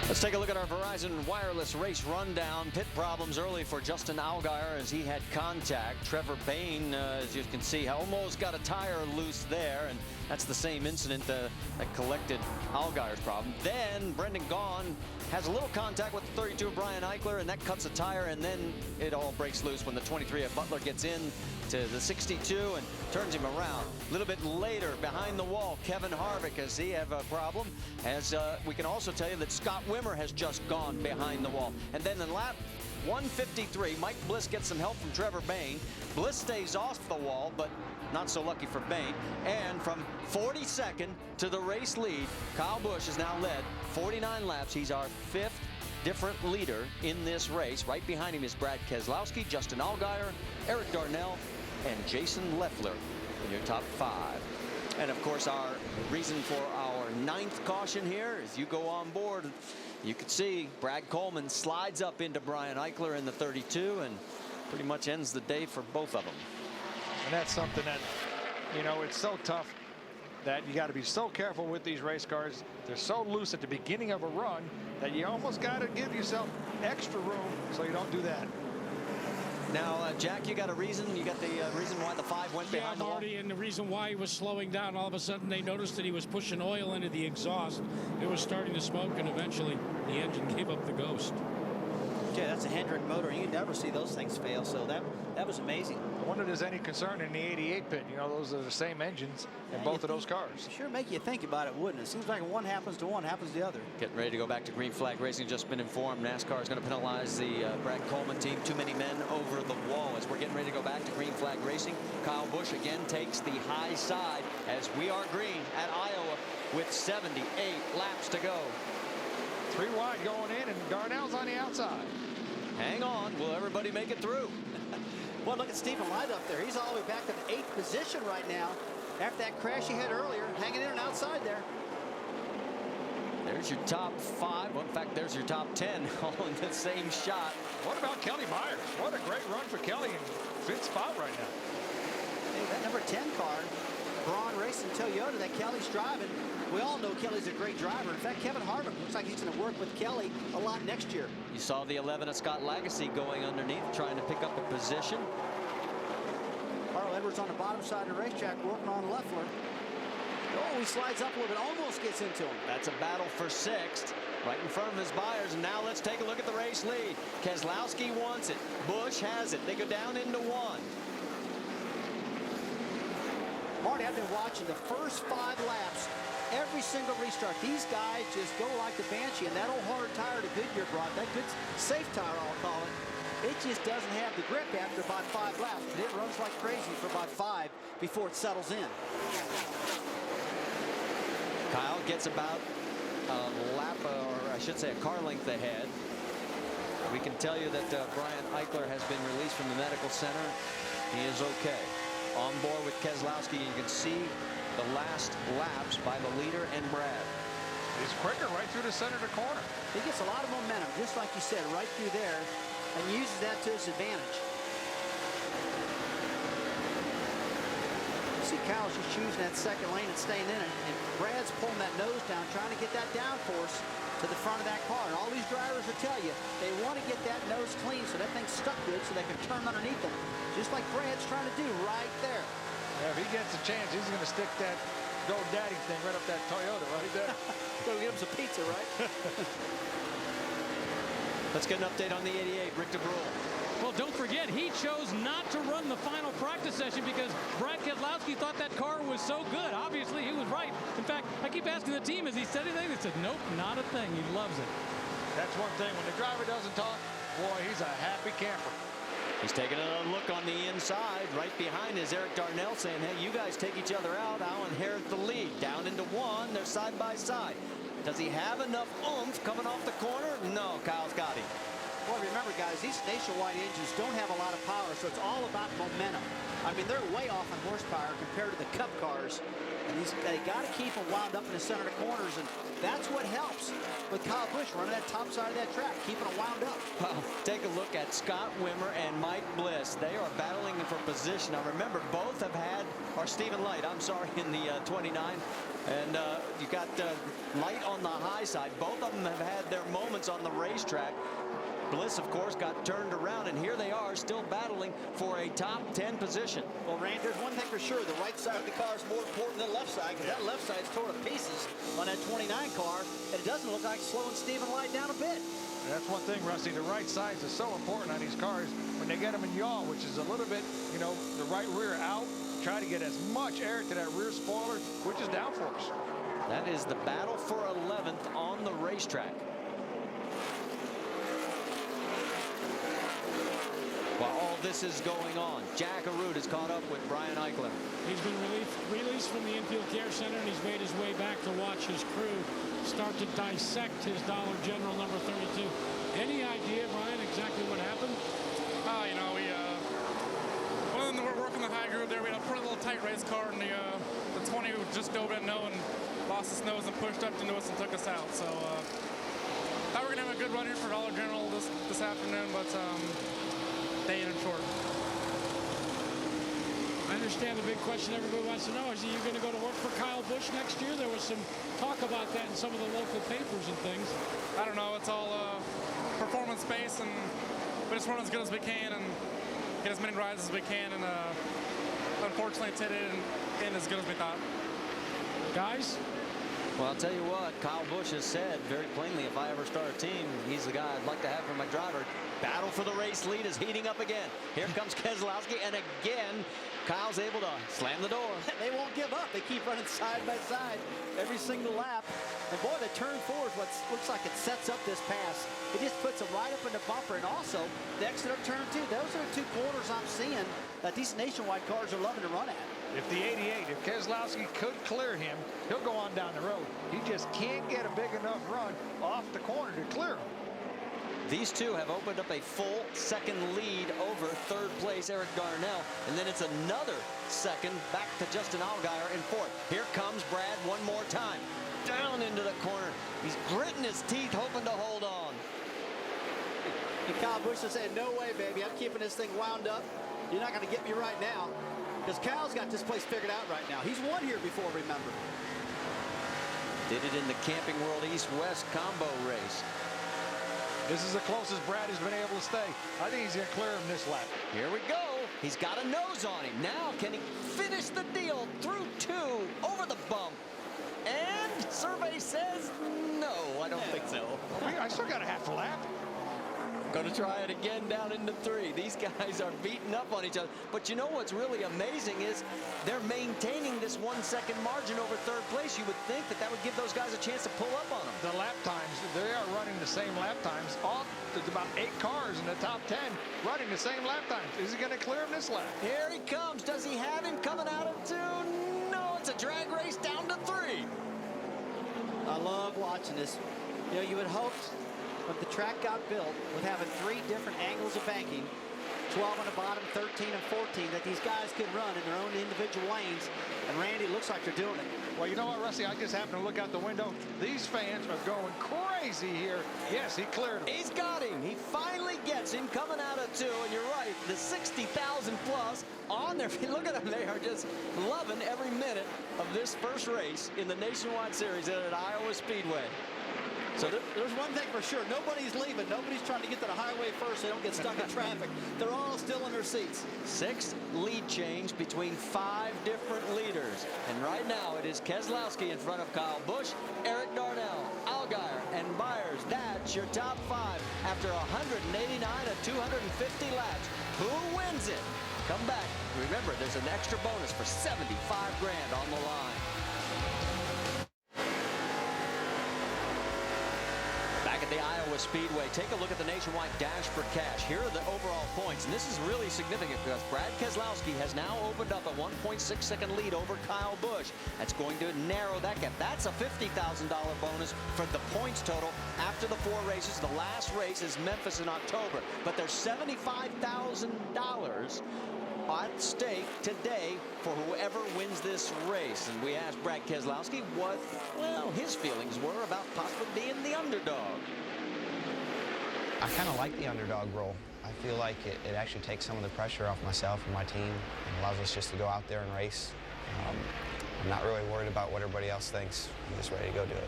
Let's take a look at our Verizon Wireless race rundown. Pit problems early for Justin Allgaier as he had contact. Trevor Bayne, as you can see, almost got a tire loose there, and that's the same incident that collected Allgaier's problem. Then Brendan Gaughan has a little contact with the 32 of Brian Eichler, and that cuts a tire, and then it all breaks loose when the 23 of Butler gets in to the 62 and turns him around. A little bit later, behind the wall, Kevin Harvick, as he have a problem. As we can also tell you that Scott Wimmer has just gone behind the wall. And then in lap 153, Mike Bliss gets some help from Trevor Bayne. Bliss stays off the wall, but not so lucky for Bayne. And from 42nd to the race lead, Kyle Busch has now led 49 laps. He's our 5th different leader in this race. Right behind him is Brad Keselowski, Justin Allgaier, Eric Darnell, and Jason Leffler in your top 5. And of course, our reason for our 9th caution here is you go on board. You can see Brad Coleman slides up into Brian Eichler in the 32 and pretty much ends the day for both of them. And that's something that, you know, it's so tough that you got to be so careful with these race cars. They're so loose at the beginning of a run that you almost got to give yourself extra room so you don't do that. Now, Jack, you got a reason? You got the reason why the 5 went behind the wall? Marty, and the reason why he was slowing down. All of a sudden, they noticed that he was pushing oil into the exhaust. It was starting to smoke, and eventually, the engine gave up the ghost. Yeah, that's a Hendrick motor. You never see those things fail, so that was amazing. I wonder if there's any concern in the 88 pit. You know, those are the same engines in both of those cars. Sure make you think about it, wouldn't it? Seems like one happens to one, happens to the other. Getting ready to go back to green flag racing. Just been informed NASCAR is going to penalize the Brad Coleman team. Too many men over the wall as we're getting ready to go back to green flag racing. Kyle Busch again takes the high side as we are green at Iowa with 78 laps to go. 3 wide going in, and Darnell's on the outside. Hang on. Will everybody make it through? Well, look at Stephen Light up there. He's all the way back to the 8th position right now. After that crash he had earlier, hanging in and outside there. There's your top 5. Well, in fact, there's your top 10 all in the same shot. What about Kelly Myers? What a great run for Kelly in 5th spot right now. Hey, that number 10 car, Braun Racing Toyota that Kelly's driving. We all know Kelly's a great driver. In fact, Kevin Harvick looks like he's going to work with Kelly a lot next year. You saw the 11 of Scott Lagasse going underneath, trying to pick up a position. Carl Edwards on the bottom side of the racetrack working on Leffler. Oh, he slides up a little bit, almost gets into him. That's a battle for 6th, right in front of his buyers. And now let's take a look at the race lead. Keselowski wants it. Busch has it. They go down into 1. Marty, I've been watching the first 5 laps. Every single restart, these guys just go like the Banshee, and that old hard tire that Goodyear brought, that good safe tire, I'll call it, it just doesn't have the grip after about 5 laps, but it runs like crazy for about 5 before it settles in. Kyle gets about a lap, or I should say a car length ahead. We can tell you that Brian Eichler has been released from the medical center. He is okay. On board with Keselowski, you can see the last laps by the leader and Brad. He's quicker right through the center of the corner. He gets a lot of momentum, just like you said, right through there, and uses that to his advantage. see Kyle's just choosing that second lane and staying in it. And Brad's pulling that nose down, trying to get that downforce to the front of that car. And all these drivers will tell you, they want to get that nose clean so that thing's stuck good so they can turn underneath them. Just like Brad's trying to do right there. Yeah, if he gets a chance, he's going to stick that GoDaddy thing right up that Toyota right there. Go get him some pizza, right? Let's get an update on the 88, Rick DeBrule. Well, don't forget, he chose not to run the final practice session because Brad Keselowski thought that car was so good. Obviously, he was right. In fact, I keep asking the team, has he said anything? They said, nope, not a thing. He loves it. That's one thing. When the driver doesn't talk, boy, he's a happy camper. He's taking a look on the inside. Right behind is Eric Darnell saying, hey, you guys take each other out. I'll inherit the lead. Down into one. They're side by side. Does he have enough oomph coming off the corner? No, Kyle's got him. Well, remember, guys, these Nationwide engines don't have a lot of power, so it's all about momentum. I mean, they're way off in horsepower compared to the Cup cars. And they got to keep them wound up in the center of the corners, and that's what helps with Kyle Busch running that top side of that track, keeping them wound up. Well, take a look at Scott Wimmer and Mike Bliss. They are battling for position. Now, remember, both have had, or Stephen Light, I'm sorry, in the 29. And you got Light on the high side. Both of them have had their moments on the racetrack. Bliss, of course, got turned around, and here they are still battling for a top 10 position. Well, Rand, there's one thing for sure. The right side of the car is more important than the left side, because that left side's torn to pieces on that 29 car, and it doesn't look like slowing Stephen Light down a bit. That's one thing, Rusty. The right sides is so important on these cars when they get them in yaw, which is a little bit, you know, the right rear out. Try to get as much air to that rear spoiler, which is downforce. That is the battle for 11th on the racetrack. While all this is going on, Jack Arute is caught up with Brian Eichler. He's been released from the infield care center, and he's made his way back to watch his crew start to dissect his Dollar General number 32. Any idea, Brian, exactly what happened? You know, when we're working the high groove there, we had a pretty little tight race car, and the 20 just dove in no and lost its nose and pushed up into us and took us out. So thought we were gonna have a good run here for Dollar General this afternoon, but day in and short. I understand the big question everybody wants to know is, are you going to go to work for Kyle Busch next year? There was some talk about that in some of the local papers and things. I don't know. It's all performance based, and we just run as good as we can and get as many rides as we can. And unfortunately, today didn't end as good as we thought. Guys? Well, I'll tell you what, Kyle Busch has said very plainly, if I ever start a team, he's the guy I'd like to have for my driver. Battle for the race lead is heating up again. Here comes Keselowski, and again, Kyle's able to slam the door. They won't give up. They keep running side by side every single lap. And boy, the turn four is what looks like it sets up this pass. It just puts them right up in the bumper. And also, the exit of turn two. Those are the two corners I'm seeing that these Nationwide cars are loving to run at. If the 88, if Keselowski could clear him, he'll go on down the road. He just can't get a big enough run off the corner to clear him. These two have opened up a full second lead over third place Eric Darnell, and then it's another second back to Justin Allgaier in fourth. Here comes Brad one more time. Down into the corner. He's gritting his teeth, hoping to hold on. And Kyle Busch is saying, no way, baby. I'm keeping this thing wound up. You're not going to get me right now. Because Kyle's got this place figured out right now. He's won here before, remember. Did it in the Camping World East-West combo race. This is the closest Brad has been able to stay. I think he's going to clear him this lap. Here we go. He's got a nose on him. Now, can he finish the deal through two, over the bump? And survey says no, I don't think so. I still got a half a lap. Going to try it again down into three. These guys are beating up on each other. But you know what's really amazing is they're maintaining this 1 second margin over third place. You would think that that would give those guys a chance to pull up on them. The lap times, they are running the same lap times. There's about 8 cars in the top 10 running the same lap times. Is he going to clear him this lap? Here he comes. Does he have him coming out of 2? No, it's a drag race down to 3. I love watching this. You know, you would hope when the track got built with having 3 different angles of banking, 12 on the bottom, 13 and 14, that these guys could run in their own individual lanes. And Randy, looks like they're doing it. Well, you know what, Rusty? I just happened to look out the window. These fans are going crazy here. Yes, he cleared him. He's got him. He finally gets him coming out of 2. And you're right, the 60,000 plus guys on their feet. Look at them. They are just loving every minute of this first race in the Nationwide Series at Iowa Speedway. So there's one thing for sure. Nobody's leaving. Nobody's trying to get to the highway first so they don't get stuck in traffic. They're all still in their seats. 6 lead change between 5 different leaders. And right now it is Keselowski in front of Kyle Busch, Eric Darnell, Allgaier, and Byers. That's your top 5 after 189 of 250 laps. Who wins it? Come back. Remember, there's an extra bonus for 75 grand on the line. Back at the Iowa Speedway, take a look at the Nationwide Dash for Cash. Here are the overall points, and this is really significant because Brad Keselowski has now opened up a 1.6-second lead over Kyle Busch. That's going to narrow that gap. That's a $50,000 bonus for the points total after the 4 races. The last race is Memphis in October, but there's $75,000 at stake today for whoever wins this race. And we asked Brad Keselowski what, well, his feelings were about possibly being the underdog. I kind of like the underdog role. I feel like it actually takes some of the pressure off myself and my team and allows us just to go out there and race. I'm not really worried about what everybody else thinks. I'm just ready to go do it.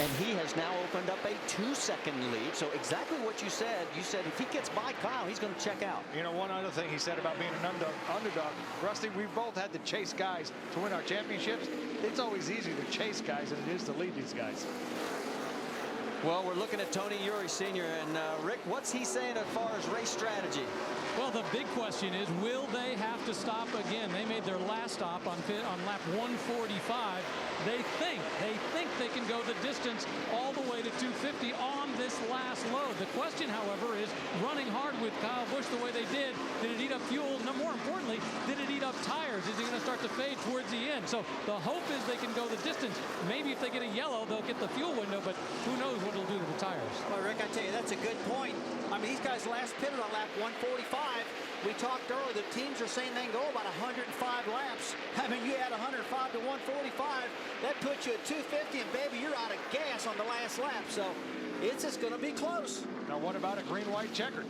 And he has now opened up a 2-second lead. So exactly what you said if he gets by Kyle, he's going to check out. You know, one other thing he said about being an underdog, Rusty, we both had to chase guys to win our championships. It's always easier to chase guys than it is to lead these guys. Well, we're looking at Tony Eury Sr. And Rick, what's he saying as far as race strategy? Well, the big question is, will they have to stop again? They made their last stop on lap 145. They think they can go the distance all the way to 250 on this last load. The question, however, is running hard with Kyle Busch the way they did it eat up fuel? No, more importantly, did it eat up tires? Is it going to start to fade towards the end? So the hope is they can go the distance. Maybe if they get a yellow, they'll get the fuel window, but who knows what it'll do to the tires. Well, Rick, I tell you, that's a good point. I mean, these guys last pitted on lap 145. We talked earlier, the teams are saying they can go about 105 laps. I mean, you add 105 to 145, that puts you at 250, and baby, you're out of gas on the last lap. So it's just going to be close. Now, what about a green-white checkered?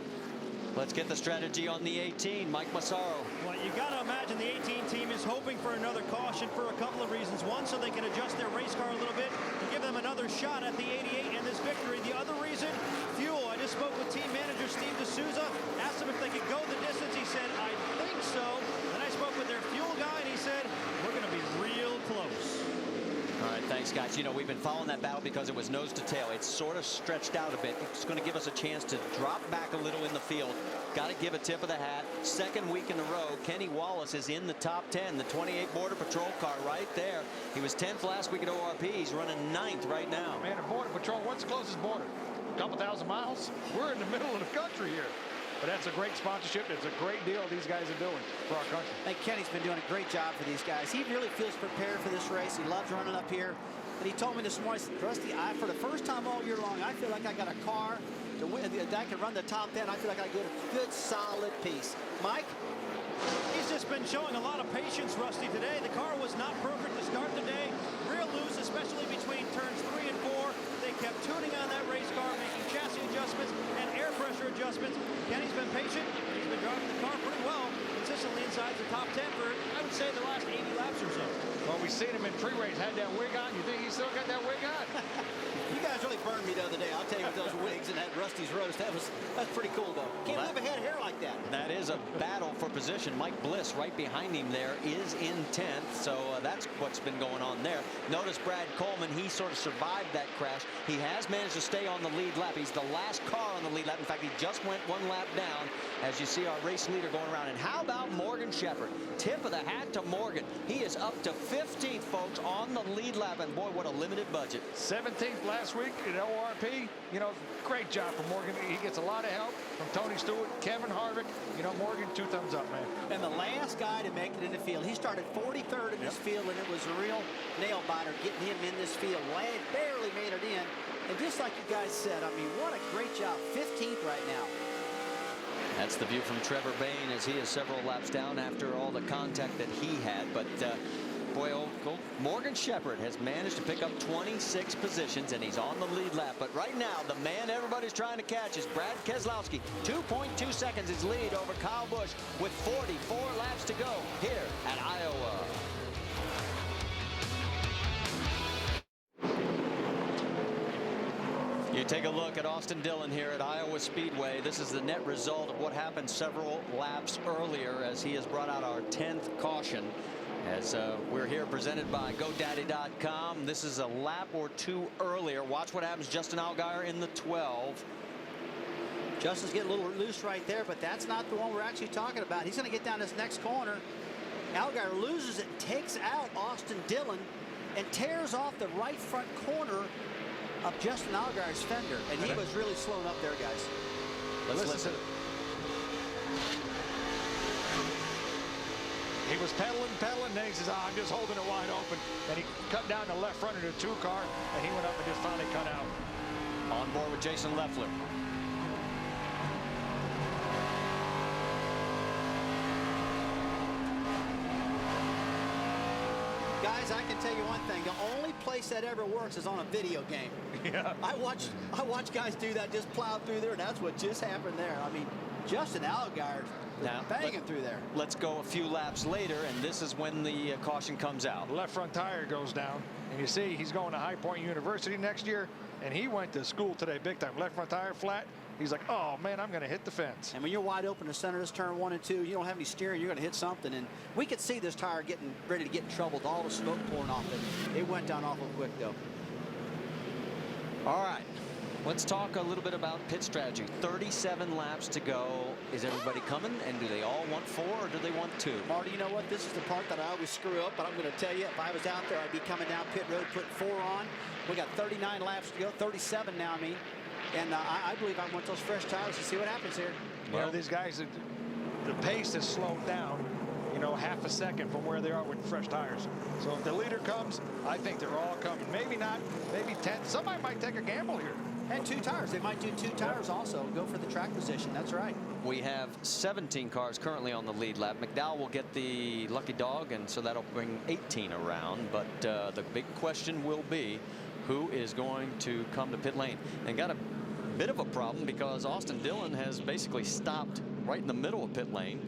Let's get the strategy on the 18. Mike Massaro. Well, you got to imagine the 18 team is hoping for another caution for a couple of reasons. One, so they can adjust their race car a little bit and give them another shot at the 88 and this victory. The other reason, fuel. I just spoke with team manager Steve D'Souza, asked him if they could go the distance. He said, I think so. Then I spoke with their fuel guy, and he said, we're going to be real close. All right, thanks, guys. You know, we've been following that battle because it was nose to tail. It's sort of stretched out a bit. It's going to give us a chance to drop back a little in the field. Got to give a tip of the hat. Second week in a row, Kenny Wallace is in the top 10. The 28 Border Patrol car right there. He was 10th last week at ORP. He's running 9th right now. Man, a Border Patrol, what's the closest border? A couple thousand miles? We're in the middle of the country here. But that's a great sponsorship. It's a great deal these guys are doing for our country. I think Kenny's been doing a great job for these guys. He really feels prepared for this race. He loves running up here. And he told me this morning, Rusty, for the first time all year long, I feel like I got a car to win, that I can run the top 10. I feel like I got a good, solid piece. Mike? He's just been showing a lot of patience, Rusty, today. The car was not perfect to start the day. Real loose, especially between turns 3 and 4. They kept tuning on that race car, making chassis adjustments and air pressure adjustments. Kenny's been patient. He's been driving the car pretty well, consistently inside the top 10 for, I would say, the last 80 laps or so. Well, we've seen him in pre-race, had that wig on. You think he still got that wig on? You guys really burned me the other day. I'll tell you, with those wigs and that Rusty's roast, that's pretty cool, though. Can't believe I had hair like that. That is a battle for position. Mike Bliss right behind him there is in 10th, so that's what's been going on there. Notice Brad Coleman, he sort of survived that crash. He has managed to stay on the lead lap. He's the last car on the lead lap. In fact, he just went 1 lap down as you see our race leader going around. And how about Morgan Shepherd? Tip of the hat to Morgan. He is up to 15th, folks, on the lead lap, and boy, what a limited budget. 17th last week at ORP. You know, great job for Morgan. He gets a lot of help from Tony Stewart, Kevin Harvick. You know, Morgan, 2 thumbs up, man. And the last guy to make it in the field, he started 43rd in this field, and it was a real nail biter getting him in this field. Lad barely made it in. And just like you guys said, I mean, what a great job. 15th right now. That's the view from Trevor Bayne as he is several laps down after all the contact that he had. But Boy, Morgan Shepherd has managed to pick up 26 positions, and he's on the lead lap. But right now, the man everybody's trying to catch is Brad Keselowski. 2.2 seconds is lead over Kyle Busch with 44 laps to go here at Iowa. You take a look at Austin Dillon here at Iowa Speedway. This is the net result of what happened several laps earlier as he has brought out our 10th caution. As we're here presented by GoDaddy.com. This is a lap or two earlier. Watch what happens Justin Allgaier in the 12. Justin's getting a little loose right there, but that's not the one we're actually talking about. He's going to get down this next corner. Allgaier loses it, takes out Austin Dillon, and tears off the right front corner of Justin Allgaier's fender, and he was really slowing up there, guys. Let's listen. He was pedaling, then he says, oh, I'm just holding it wide open. And he cut down the left front of the 2 car, and he went up and just finally cut out. On board with Jason Leffler. Guys, I can tell you one thing. The only place that ever works is on a video game. Yeah. I watch guys do that, just plow through there. That's what just happened there. I mean, Justin Allgaier banging through there. Let's go a few laps later, and this is when the caution comes out. The left front tire goes down, and you see he's going to High Point University next year, and he went to school today big time. Left front tire flat. He's like, oh, man, I'm going to hit the fence. And when you're wide open to center this turn 1 and 2, you don't have any steering, you're going to hit something. And we could see this tire getting ready to get in trouble with all the smoke pouring off it. It went down awful quick, though. All right. Let's talk a little bit about pit strategy. 37 laps to go. Is everybody coming? And do they all want 4 or do they want 2? Marty, you know what? This is the part that I always screw up, but I'm going to tell you, if I was out there, I'd be coming down pit road, putting 4 on. We got 39 laps to go, 37 now, I mean. And I believe I want those fresh tires to see what happens here. Well, these guys, the pace has slowed down, you know, half a second from where they are with fresh tires. So if the leader comes, I think they're all coming. Maybe not, maybe 10. Somebody might take a gamble here. And 2 tires. They might do 2 tires also. Go for the track position. That's right. We have 17 cars currently on the lead lap. McDowell will get the lucky dog, and so that'll bring 18 around. But the big question will be, who is going to come to pit lane? And got a bit of a problem because Austin Dillon has basically stopped right in the middle of pit lane.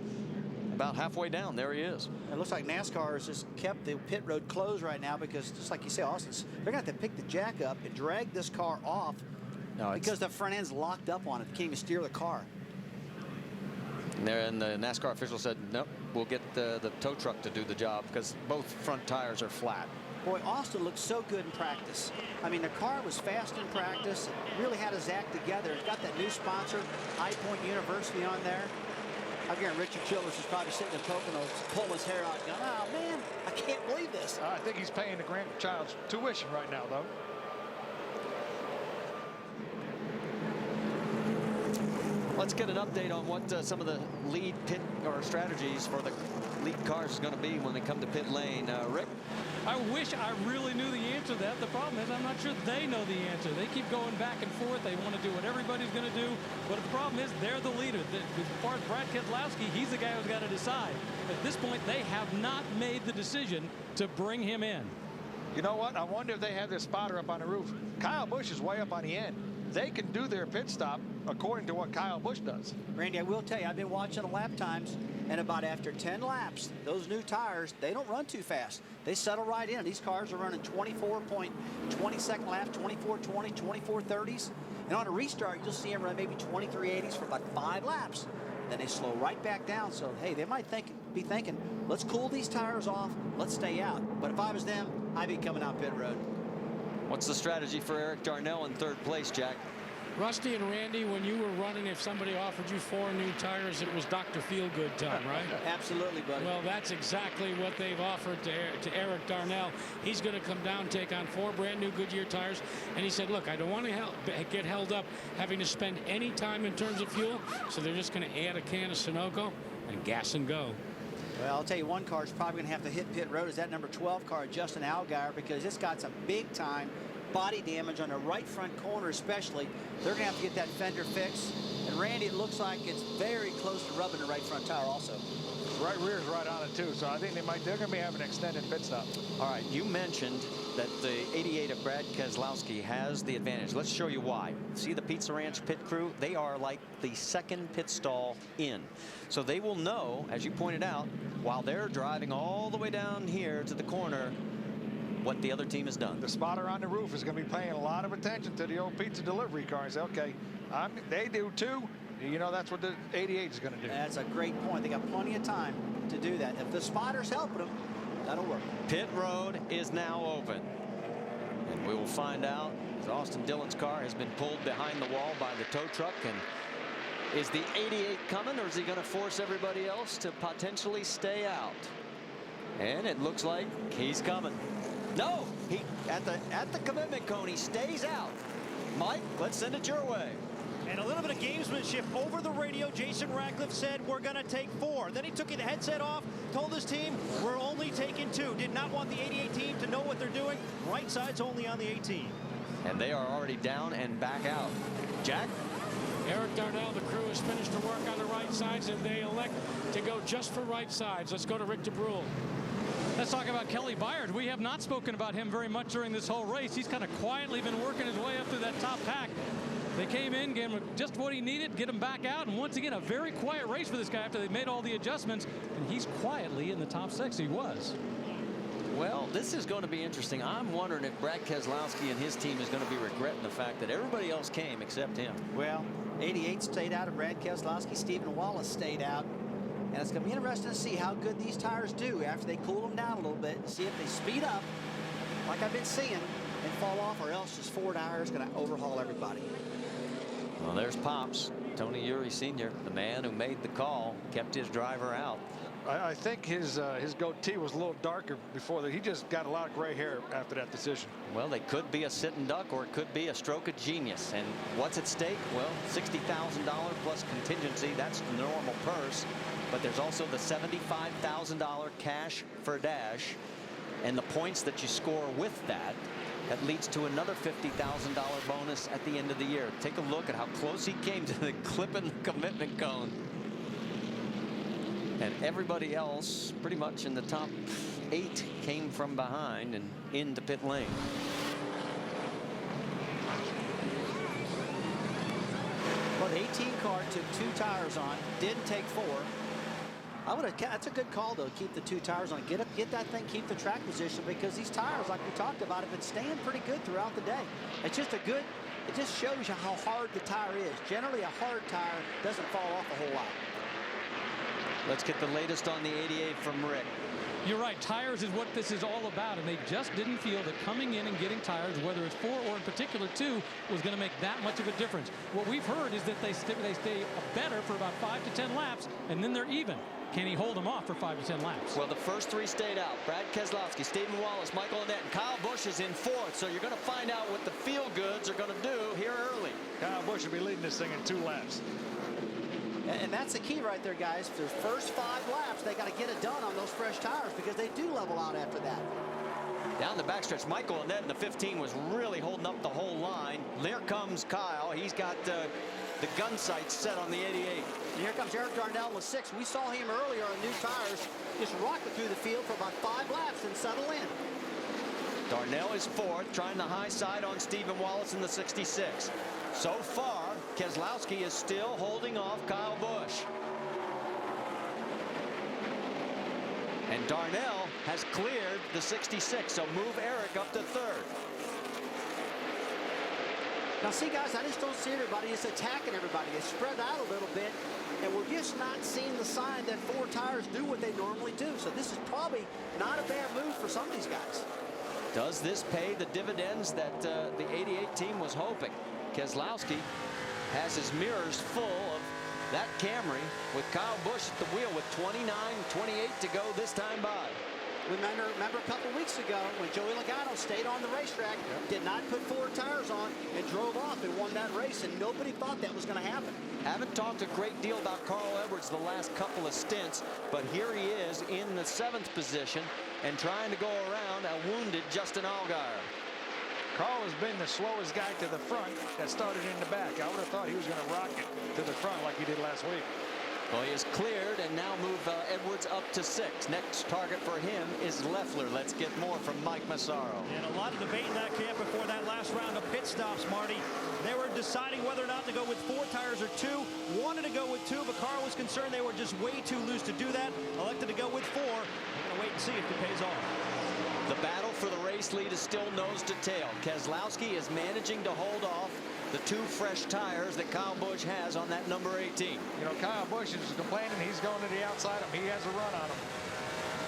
About halfway down, there he is. It looks like NASCAR has just kept the pit road closed right now because, just like you say, Austin's, they're going to have to pick the jack up and drag this car off because the front end's locked up on it. They can't even steer the car. And the NASCAR official said, nope, we'll get the tow truck to do the job because both front tires are flat. Boy, Austin looked so good in practice. I mean, the car was fast in practice. It really had his act together. It's got that new sponsor, High Point University, on there. I guarantee Richard Childress is probably sitting in Poconos, pulling his hair out, going, oh, man, I can't believe this. I think he's paying the grandchild's tuition right now, though. Let's get an update on what some of the lead pit or strategies for the lead cars is going to be when they come to pit lane. Rick? I wish I really knew the answer to that. The problem is I'm not sure they know the answer. They keep going back and forth. They want to do what everybody's going to do. But the problem is they're the leader. As far as Brad Keselowski, he's the guy who's got to decide. At this point, they have not made the decision to bring him in. You know what? I wonder if they have their spotter up on the roof. Kyle Busch is way up on the end. They can do their pit stop according to what Kyle Busch does. Randy, I will tell you, I've been watching the lap times, and about after 10 laps, those new tires, they don't run too fast. They settle right in. These cars are running 24.20-second laps, 24.20, 24.30s. And on a restart, you'll see them run maybe 23.80s for about 5 laps. Then they slow right back down. So, hey, they might be thinking, let's cool these tires off, let's stay out. But if I was them, I'd be coming out pit road. What's the strategy for Eric Darnell in 3rd place, Jack? Rusty and Randy, when you were running, if somebody offered you 4 new tires, it was Dr. Feelgood time, right? Absolutely, buddy. Well, that's exactly what they've offered to Eric Darnell. He's going to come down, take on 4 brand new Goodyear tires. And he said, look, I don't want to get held up having to spend any time in terms of fuel. So they're just going to add a can of Sunoco and gas and go. Well, I'll tell you, one car is probably going to have to hit pit road is that number 12 car, Justin Allgaier, because it's got some big-time body damage on the right front corner especially. They're going to have to get that fender fixed. And Randy, it looks like it's very close to rubbing the right front tire also. Right rear is right on it too, so I think they're going to be having an extended pit stop. All right, you mentioned that the 88 of Brad Keselowski has the advantage. Let's show you why. See the Pizza Ranch pit crew? They are like the second pit stall in. So they will know, as you pointed out, while they're driving all the way down here to the corner, what the other team has done. The spotter on the roof is going to be paying a lot of attention to the old pizza delivery car and say, okay, they do too. You know, that's what the 88 is going to do. That's a great point. They got plenty of time to do that. If the spotter's helping them, that'll work. Pit road is now open. And we will find out as Austin Dillon's car has been pulled behind the wall by the tow truck. And is the 88 coming, or is he going to force everybody else to potentially stay out? And it looks like he's coming. No, he at the commitment cone, he stays out. Mike, let's send it your way. And a little bit of gamesmanship over the radio. Jason Ratcliffe said, we're going to take 4. Then he took the headset off, told his team, we're only taking 2. Did not want the 88 team to know what they're doing. Right side's only on the 18. And they are already down and back out. Jack? Eric Darnell, the crew has finished the work on the right sides, and they elect to go just for right sides. Let's go to Rick DeBrule. Let's talk about Kelly Byard. We have not spoken about him very much during this whole race. He's kind of quietly been working his way up through that top pack. They came in, gave him just what he needed, get him back out, and once again, a very quiet race for this guy after they made all the adjustments, and he's quietly in the top 6. He was. Well, this is going to be interesting. I'm wondering if Brad Keselowski and his team is going to be regretting the fact that everybody else came except him. Well, 88 stayed out, and Brad Keselowski, Stephen Wallace stayed out. And it's going to be interesting to see how good these tires do after they cool them down a little bit and see if they speed up, like I've been seeing, and fall off, or else this Ford tire is going to overhaul everybody. Well, there's Pops. Tony Eury Sr., the man who made the call, kept his driver out. I think his goatee was a little darker before that. He just got a lot of gray hair after that decision. Well, they could be a sitting duck, or it could be a stroke of genius. And what's at stake? Well, $60,000 plus contingency. That's the normal purse. But there's also the $75,000 cash for Dash, and the points that you score with that. That leads to another $50,000 bonus at the end of the year. Take a look at how close he came to the clipping commitment cone. And everybody else, pretty much in the top 8, came from behind and into pit lane. Well, the 18 car took 2 tires on, didn't take 4. That's a good call, though, keep the 2 tires on. Get that thing, keep the track position, because these tires, like we talked about, have been staying pretty good throughout the day. It's just it just shows you how hard the tire is. Generally, a hard tire doesn't fall off a whole lot. Let's get the latest on the 88 from Rick. You're right. Tires is what this is all about, and they just didn't feel that coming in and getting tires, whether it's 4 or in particular 2, was going to make that much of a difference. What we've heard is that they stay better for about 5 to 10 laps, and then they're even. Can he hold them off for 5 to 10 laps? Well, the first 3 stayed out. Brad Keselowski, Stephen Wallace, Michael Annett, and Kyle Busch is in 4th. So you're going to find out what the feel goods are going to do here early. Kyle Busch will be leading this thing in 2 laps. And that's the key right there, guys. The first 5 laps, they got to get it done on those fresh tires, because they do level out after that. Down the backstretch, Michael Annett in the 15 was really holding up the whole line. There comes Kyle. He's got the gun sights set on the 88. And here comes Eric Darnell with 6. We saw him earlier on new tires, just rocket through the field for about 5 laps and settle in. Darnell is 4th, trying the high side on Stephen Wallace in the 66. So far, Keselowski is still holding off Kyle Busch. And Darnell has cleared the 66, so move Eric up to 3rd. Now, see, guys, I just don't see everybody just attacking everybody. They spread out a little bit, and we're just not seeing the sign that 4 tires do what they normally do. So this is probably not a bad move for some of these guys. Does this pay the dividends that the 88 team was hoping? Keselowski has his mirrors full of that Camry with Kyle Busch at the wheel with 29-28 to go this time by. Remember a couple weeks ago when Joey Logano stayed on the racetrack, did not put 4 tires on, and drove off and won that race, and nobody thought that was going to happen. Haven't talked a great deal about Carl Edwards the last couple of stints, but here he is in the 7th position and trying to go around a wounded Justin Allgaier. Carl has been the slowest guy to the front that started in the back. I would have thought he was going to rock it to the front like he did last week. Well, he is cleared and now move Edwards up to 6. Next target for him is Leffler. Let's get more from Mike Massaro. And a lot of debate in that camp before that last round of pit stops, Marty. They were deciding whether or not to go with 4 tires or 2. Wanted to go with 2, but Carl was concerned they were just way too loose to do that. Elected to go with 4. We're going to wait and see if it pays off. The battle for the race lead is still nose to tail. Keselowski is managing to hold off the 2 fresh tires that Kyle Busch has on that number 18. You know, Kyle Busch is complaining he's going to the outside of him. He has a run on him.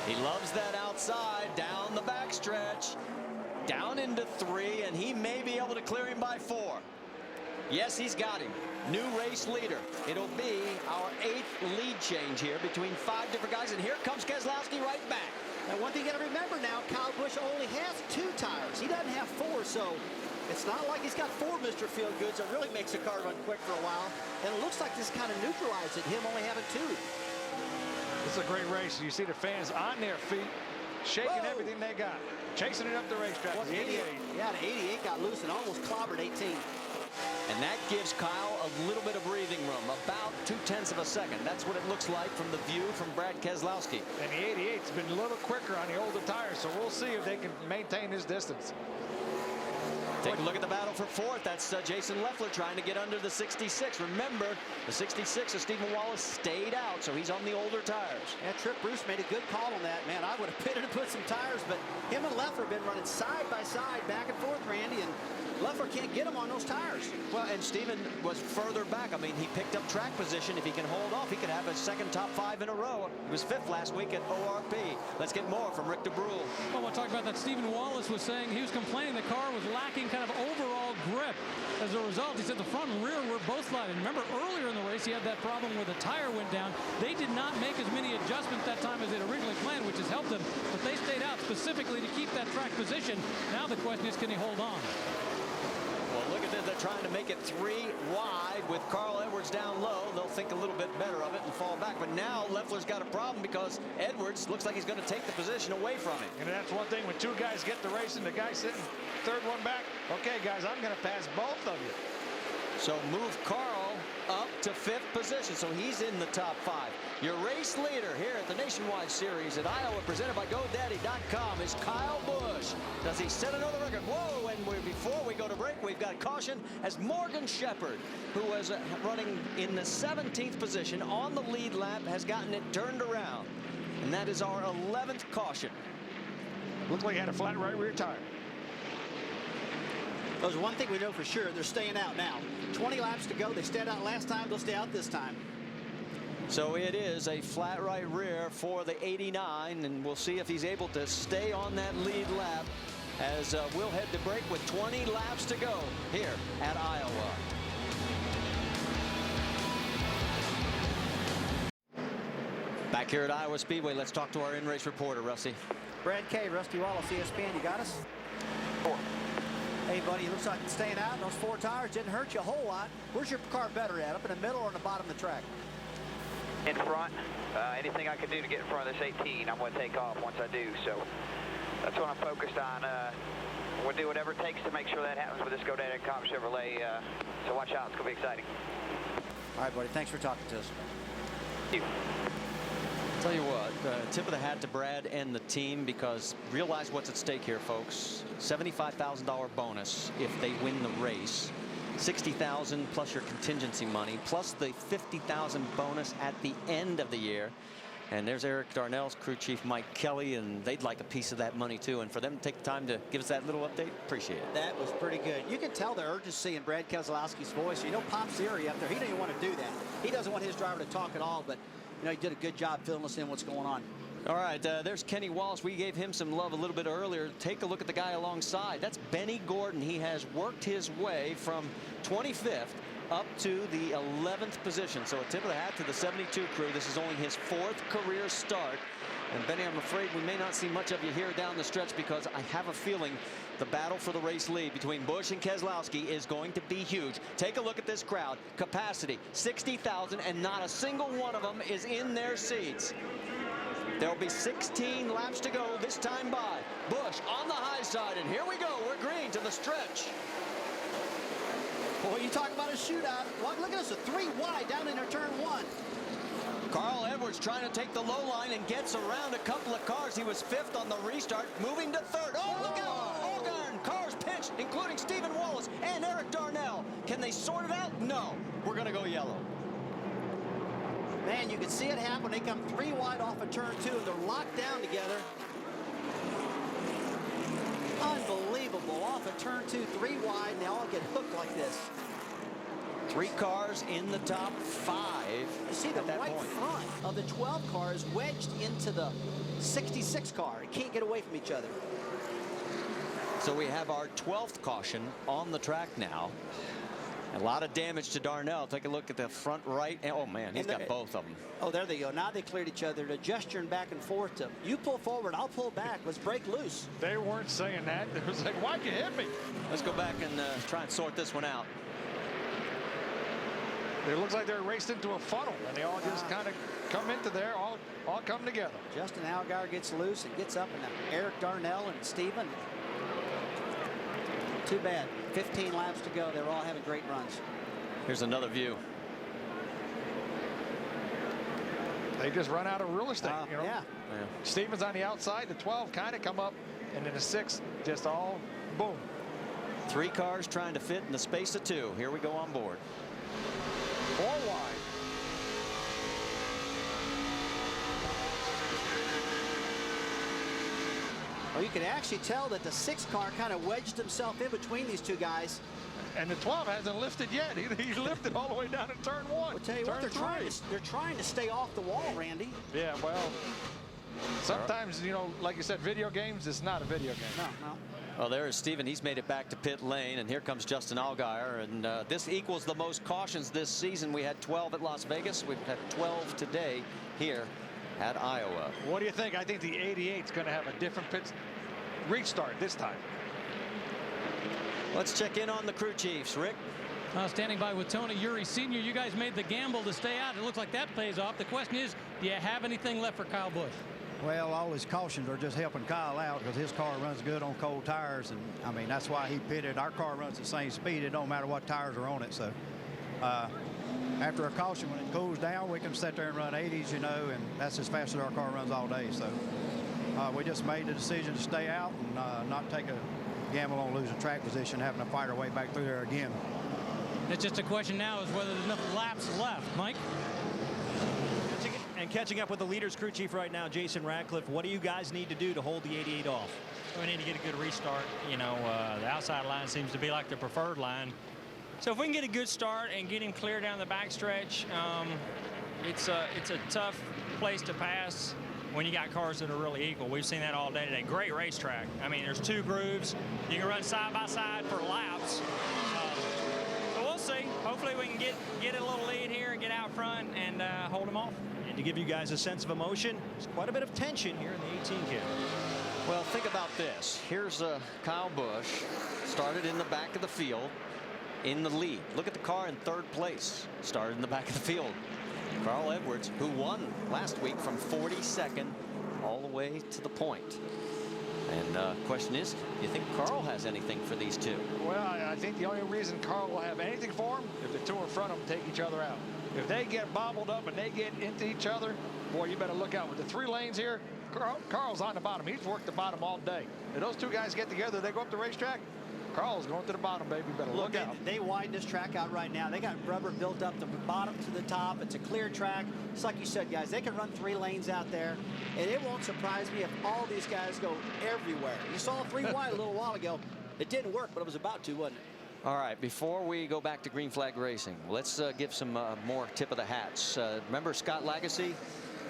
He loves that outside, down the backstretch, down into 3, and he may be able to clear him by 4. Yes, he's got him. New race leader. It'll be our 8th lead change here between 5 different guys, and here comes Keselowski right back. And one thing you got to remember now, Kyle Busch only has 2 tires. He doesn't have 4, so it's not like he's got 4 Mr. Feelgoods. It really makes the car run quick for a while. And it looks like this kind of neutralized it, him only having 2. It's a great race. You see the fans on their feet, shaking everything they got, chasing it up the racetrack. Well, 88. Yeah, the 88 got loose and almost clobbered 18. And that gives Kyle a little bit of breathing room, about 0.2 of a second. That's what it looks like from the view from Brad Keselowski. And the 88's been a little quicker on the older tires, so we'll see if they can maintain this distance. Take a look at the battle for 4th. That's Jason Leffler trying to get under the 66. Remember, the 66 of Stephen Wallace stayed out, so he's on the older tires. And Trip Bruce made a good call on that, man. I would have pitted and put some tires, but him and Leffler have been running side by side, back and forth, Randy, and Leffler can't get him on those tires. Well, and Stephen was further back. I mean, he picked up track position. If he can hold off, he could have a second top 5 in a row. He was 5th last week at ORP. Let's get more from Rick DeBrule. Well, we'll talk about that. Stephen Wallace was saying he was complaining the car was lacking kind of overall grip. As a result, he said the front and rear were both sliding. Remember, earlier in the race, he had that problem where the tire went down. They did not make as many adjustments that time as they'd originally planned, which has helped them. But they stayed out specifically to keep that track position. Now the question is, can he hold on? Well, look at this. They're trying to make it 3 wide with Carl Edwards down low. They'll think a little bit better of it and fall back. But now Leffler's got a problem because Edwards looks like he's going to take the position away from him. And that's one thing when 2 guys get the race and the guy sitting 3rd one back. Okay, guys, I'm going to pass both of you. So move Carl up to 5th position, so he's in the top 5. Your race leader here at the Nationwide Series at Iowa, presented by GoDaddy.com, is Kyle Busch. Does he set another record? Whoa, and before we go to break, we've got caution as Morgan Shepherd, who was running in the 17th position on the lead lap, has gotten it turned around. And that is our 11th caution. Looks like he had a flat right rear tire. There's one thing we know for sure, they're staying out now. 20 laps to go. They stayed out last time, they'll stay out this time. So it is a flat right rear for the 89, and we'll see if he's able to stay on that lead lap as we'll head to break with 20 laps to go here at Iowa. Back here at Iowa Speedway, let's talk to our in-race reporter, Rusty. Brad K, Rusty Wallace, ESPN, you got us? 4. Hey, buddy, looks like it's staying out. Those 4 tires didn't hurt you a whole lot. Where's your car better at, up in the middle or on the bottom of the track? In front. Anything I can do to get in front of this 18, I'm going to take off once I do. So that's what I'm focused on. We'll do whatever it takes to make sure that happens with this GoDaddy.com Chevrolet. So watch out. It's going to be exciting. All right, buddy. Thanks for talking to us. Thank you. Tell you what, tip of the hat to Brad and the team, because realize what's at stake here, folks. $75,000 bonus if they win the race. $60,000 plus your contingency money, plus the $50,000 bonus at the end of the year. And there's Eric Darnell's crew chief, Mike Kelly, and they'd like a piece of that money too. And for them to take the time to give us that little update, appreciate it. That was pretty good. You can tell the urgency in Brad Keselowski's voice. You know, Pop's theory up there, he doesn't even want to do that. He doesn't want his driver to talk at all, but you know, he did a good job filling us in what's going on. All right, there's Kenny Wallace. We gave him some love a little bit earlier. Take a look at the guy alongside. That's Benny Gordon. He has worked his way from 25th up to the 11th position. So a tip of the hat to the 72 crew. This is only his 4th career start. And Benny, I'm afraid we may not see much of you here down the stretch, because I have a feeling the battle for the race lead between Busch and Keselowski is going to be huge. Take a look at this crowd. Capacity, 60,000, and not a single one of them is in their seats. There'll be 16 laps to go this time by. Busch on the high side, and here we go. We're green to the stretch. Boy, you talk about a shootout. Look at us, a 3 wide down into turn 1. Carl Edwards trying to take the low line and gets around a couple of cars. He was 5th on the restart, moving to 3rd. Oh, look out! Allgaier, cars pinched, including Stephen Wallace and Eric Darnell. Can they sort it out? No. We're going to go yellow. Man, you can see it happen. They come 3 wide off of turn 2, and they're locked down together. Unbelievable. Off of turn 2, 3 wide, and they all get hooked like this. 3 cars in the top 5. You see the right front of the 12 car is wedged into the 66 car. It can't get away from each other. So we have our 12th caution on the track now. A lot of damage to Darnell. Take a look at the front right. Oh, man, he's got both of them. Oh, there they go. Now they cleared each other. They're gesturing back and forth to, you pull forward, I'll pull back. Let's break loose. They weren't saying that. It was like, why'd you hit me? Let's go back and try and sort this one out. It looks like they're raced into a funnel, and they all just kind of come into there, all come together. Justin Allgaier gets loose and gets up, and Eric Darnell and Stephen. Too bad. 15 laps to go. They're all having great runs. Here's another view. They just run out of real estate, you know. Yeah. Stevens on the outside, the 12 kind of come up, and then the 6 just all boom. 3 cars trying to fit in the space of 2. Here we go on board. 4 wide. Well, you can actually tell that the 6 car kind of wedged himself in between these 2 guys. And the 12 hasn't lifted yet. He lifted all the way down to turn 1. I'll tell you what, they're trying to stay off the wall, Randy. Yeah, well, sometimes, you know, like you said, video games, it's not a video game. No. Well, there is Steven. He's made it back to pit lane, and here comes Justin Allgaier. And this equals the most cautions this season. We had 12 at Las Vegas. We've had 12 today here at Iowa. What do you think? I think the 88 is going to have a different pit restart this time. Let's check in on the crew chiefs. Rick? Standing by with Tony Uri Sr. You guys made the gamble to stay out. It looks like that pays off. The question is, do you have anything left for Kyle Busch? Well, all his cautions are just helping Kyle out because his car runs good on cold tires. And, I mean, that's why he pitted. Our car runs the same speed. It don't matter what tires are on it. So after a caution, when it cools down, we can sit there and run 80s, you know, and that's as fast as our car runs all day. So we just made the decision to stay out and not take a gamble on losing track position, having to fight our way back through there again. It's just a question now is whether there's enough laps left. Mike? And catching up with the leaders crew chief right now, Jason Ratcliffe, what do you guys need to do to hold the 88 off? We need to get a good restart. You know, the outside line seems to be like the preferred line. So if we can get a good start and get him clear down the backstretch, it's a tough place to pass when you got cars that are really equal. We've seen that all day today. Great racetrack. I mean, there's 2 grooves. You can run side by side for laps. So we'll see. Hopefully we can get a little lead here and get out front and hold them off. And to give you guys a sense of emotion, there's quite a bit of tension here in the 18 kit. Well, think about this. Here's Kyle Busch, started in the back of the field in the lead. Look at the car in 3rd place, started in the back of the field. Carl Edwards, who won last week from 42nd all the way to the point. And question is, do you think Carl has anything for these 2? Well, I think the only reason Carl will have anything for him if the 2 in front of him take each other out. If they get bobbled up and they get into each other, boy, you better look out. With the 3 lanes here, Carl's on the bottom. He's worked the bottom all day. If those 2 guys get together, they go up the racetrack, Carl's going to the bottom, baby. Better look out. They widen this track out right now. They got rubber built up the bottom to the top. It's a clear track. It's like you said, guys, they can run 3 lanes out there, and it won't surprise me if all these guys go everywhere. You saw 3 wide a little while ago. It didn't work, but it was about to, wasn't it? All right, before we go back to green flag racing, let's give some more tip of the hats. Remember Scott Lagasse?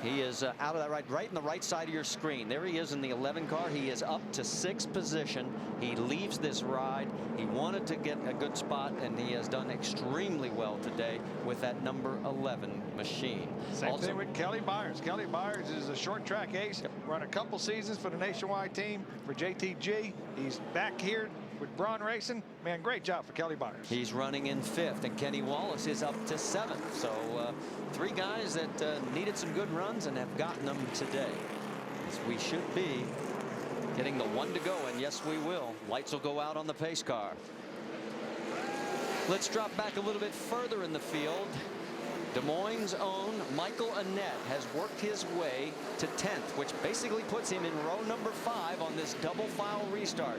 He is out of that right in the right side of your screen. There he is in the 11 car. He is up to 6th position. He leaves this ride. He wanted to get a good spot, and he has done extremely well today with that number 11 machine. Same thing with Kelly Byers. Kelly Byers is a short track ace. Run a couple seasons for the Nationwide team for JTG. He's back here with Braun Racing. Man, great job for Kelly Byers. He's running in 5th, and Kenny Wallace is up to 7th. So 3 guys that needed some good runs and have gotten them today. as we should be getting the 1 to go, and yes, we will. Lights will go out on the pace car. Let's drop back a little bit further in the field. Des Moines' own Michael Annett has worked his way to 10th, which basically puts him in row number 5 on this double file restart.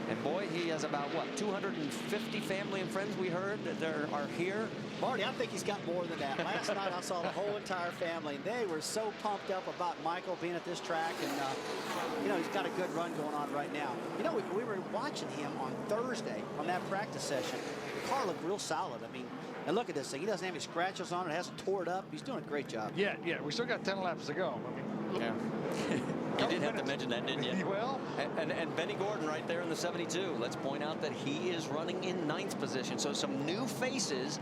And boy, he has about, what, 250 family and friends we heard that are here. Marty, I think he's got more than that. Last night I saw the whole entire family, and they were so pumped up about Michael being at this track. And, you know, he's got a good run going on right now. You know, we were watching him on Thursday on that practice session. The car looked real solid. I mean, and look at this thing. He doesn't have any scratches on it. It hasn't tore it up. He's doing a great job. Yeah. We still got 10 laps to go. I mean, yeah. You did have to mention that, didn't you? Well. And Benny Gordon right there in the 72. Let's point out that he is running in 9th position. So some new faces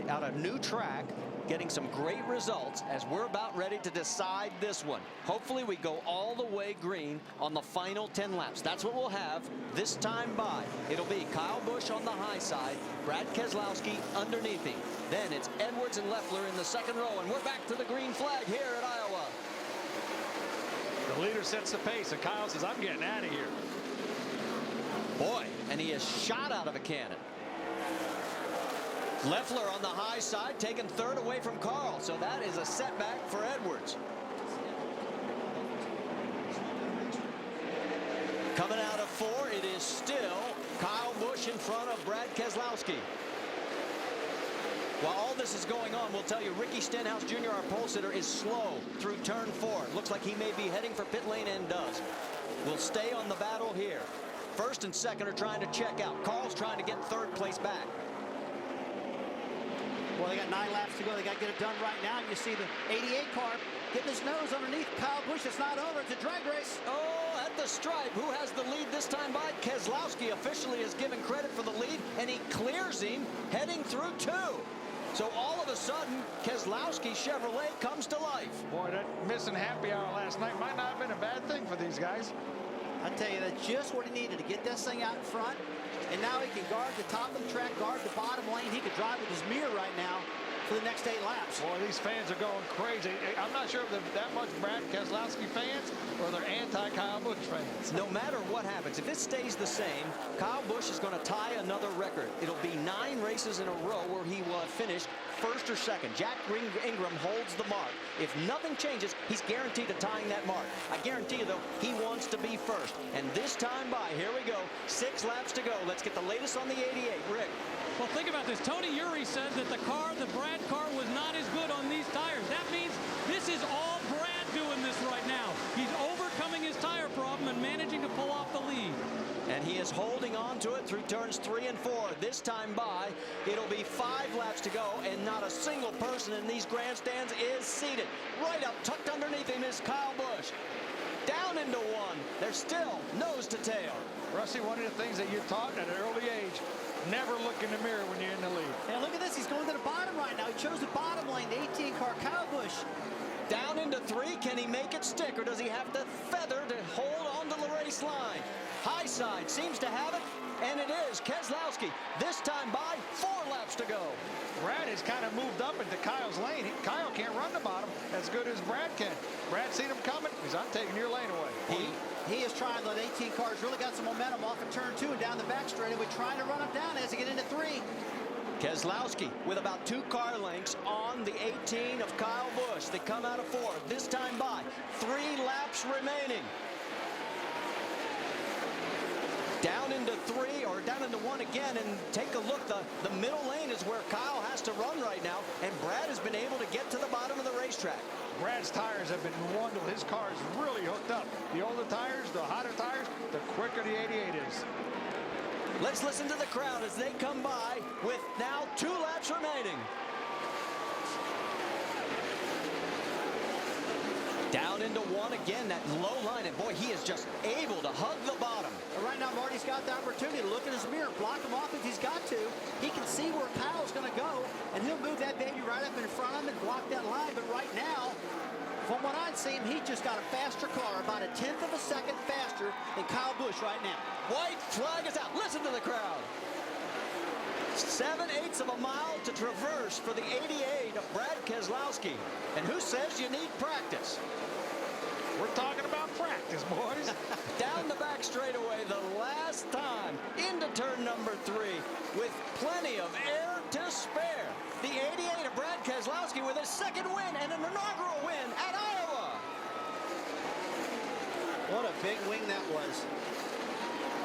out of new track getting some great results as we're about ready to decide this one. Hopefully we go all the way green on the final 10 laps. That's what we'll have this time by. It'll be Kyle Busch on the high side, Brad Keselowski underneath him. Then it's Edwards and Leffler in the second row, and we're back to the green flag here at Iowa. The leader sets the pace, and Kyle says, I'm getting out of here. Boy, and he is shot out of a cannon. Leffler on the high side, taking 3rd away from Carl, so that is a setback for Edwards. Coming out of 4, it is still Kyle Busch in front of Brad Keselowski. While all this is going on, we'll tell you Ricky Stenhouse Jr., our pole sitter, is slow through turn 4. Looks like he may be heading for pit lane and does. We'll stay on the battle here. 1st and 2nd are trying to check out. Carl's trying to get 3rd place back. Well, they got 9 laps to go. They got to get it done right now. And you see the 88 car getting his nose underneath Kyle Busch. It's not over. It's a drag race. Oh, at the stripe. Who has the lead this time by? Keselowski officially is given credit for the lead, and he clears him heading through 2. So all of a sudden, Keselowski Chevrolet comes to life. Boy, that missing happy hour last night might not have been a bad thing for these guys. I tell you, that's just what he needed to get this thing out in front. And now he can guard the top of the track, guard the bottom lane. He could drive with his mirror right now for the next 8 laps. Boy, these fans are going crazy. I'm not sure if they're that much Brad Keselowski fans or they're anti-Kyle Busch fans. No matter what happens, if it stays the same, Kyle Busch is going to tie another record. It'll be 9 races in a row where he will have finished 1st or 2nd. Jack Ingram holds the mark. If nothing changes, he's guaranteed to tying that mark. I guarantee you, though, he wants to be 1st. And this time by, here we go, 6 laps to go. Let's get the latest on the 88. Rick. Well, think about this. Tony Eury said that the Brad car was not as good on these tires. That means this is all Brad doing this right now. He's overcoming his tire problem and managing to pull off the lead. And he is holding on to it through turns 3 and 4. This time by, it'll be 5 laps to go, and not a single person in these grandstands is seated. Right up, tucked underneath him is Kyle Busch. Down into 1. They're still nose to tail. Rusty, one of the things that you're taught at an early age, never look in the mirror when you're in the lead. And look at this. He's going to the bottom right now. He chose the bottom lane, the 18 car, Kyle Busch. Down into 3. Can he make it stick, or does he have to feather to hold onto the race line? High side seems to have it, and it is Keselowski. This time by, 4 laps to go. Brad has kind of moved up into Kyle's lane. Kyle can't run the bottom as good as Brad can. Brad seen him coming. He's not taking your lane away. He is trying. The 18 cars really got some momentum off of turn 2 and down the back straightaway, trying to run him down as he get into 3. Keselowski with about 2 car lengths on the 18 of Kyle Busch. They come out of 4. This time by, 3 laps remaining. Down into 3, or down into 1 again, and take a look. The middle lane is where Kyle has to run right now, and Brad has been able to get to the bottom of the racetrack. Brad's tires have been wonderful. His car is really hooked up. The older tires, the hotter tires, the quicker the 88 is. Let's listen to the crowd as they come by with now 2 laps remaining. Down into 1 again, that low line, and boy, he is just able to hug the bottom. Right now, Marty's got the opportunity to look in his mirror, block him off if he's got to. He can see where Kyle's going to go, and he'll move that baby right up in front of him and block that line. But right now, from what I'd seen, he just got a faster car, about 1/10 of a second faster than Kyle Busch right now. White flag is out. Listen to the crowd. 7/8 of a mile to traverse for the 88 of Brad Keselowski. And who says you need practice? We're talking about practice, boys. Down the back straightaway the last time into turn number 3 with plenty of air to spare. The 88 of Brad Keselowski with his second win and an inaugural win at Iowa. What a big wing that was.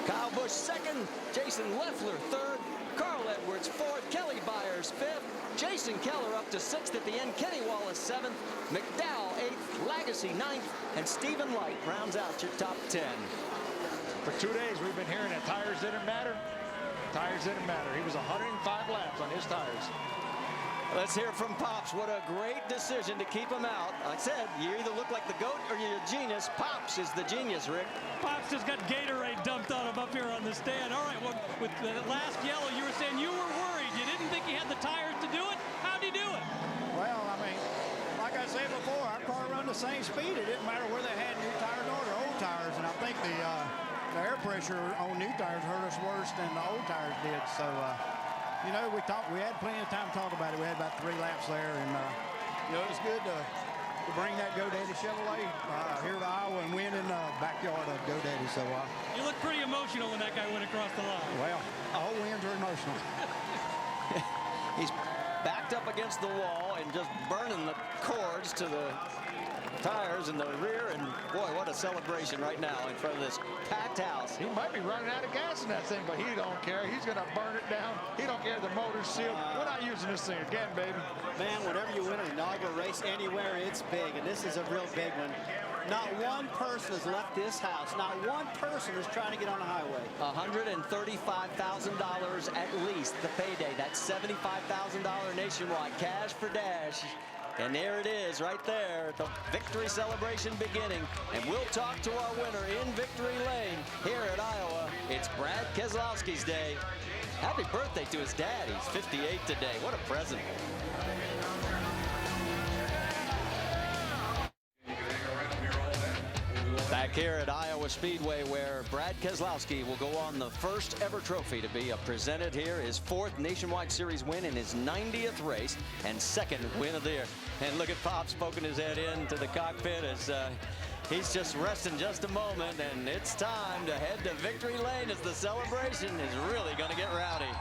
Kyle Busch second, Jason Leffler third, Carl Edwards fourth, Kelly Byers fifth, Jason Keller up to 6th at the end, Kenny Wallace 7th, McDowell 8th, Lagacy 9th, and Stephen Light rounds out your top 10. For 2 days, we've been hearing that tires didn't matter. Tires didn't matter. He was 105 laps on his tires. Let's hear from Pops. What a great decision to keep him out. Like I said, you either look like the GOAT or you're a genius. Pops is the genius, Rick. Pops just got Gatorade dumped on him up here on the stand. All right, well, with the last yellow, you were saying you were worried. You didn't think he had the tires to do it. How'd he do it? Well, I mean, like I said before, our car run the same speed. It didn't matter where they had new tires or old tires. And I think the air pressure on new tires hurt us worse than the old tires did. So, you know, we had plenty of time to talk about it. We had about 3 laps there, and you know, it was good to bring that GoDaddy Chevrolet here to Iowa and win in the backyard of GoDaddy. So you look pretty emotional when that guy went across the line. Well, all wins are emotional. He's backed up against the wall and just burning the cords to the tires in the rear, and boy, what a celebration right now in front of this packed house. He might be running out of gas in that thing, but he don't care. He's going to burn it down. He don't care if the motor's sealed. We're not using this thing again, baby. Man, whenever you win an inaugural race anywhere, it's big, and this is a real big one. Not one person has left this house. Not one person is trying to get on the highway. $135,000 at least, the payday. That's $75,000 nationwide, cash for dash. And there it is right there, the victory celebration beginning. And we'll talk to our winner in Victory Lane here at Iowa. It's Brad Keselowski's day. Happy birthday to his dad. He's 58 today. What a present. Back here at Iowa Speedway, where Brad Keselowski will go on the first ever trophy to be presented here, his 4th Nationwide Series win in his 90th race and 2nd win of the year. And look at Pops poking his head into the cockpit as he's just resting just a moment, and it's time to head to Victory Lane as the celebration is really going to get rowdy.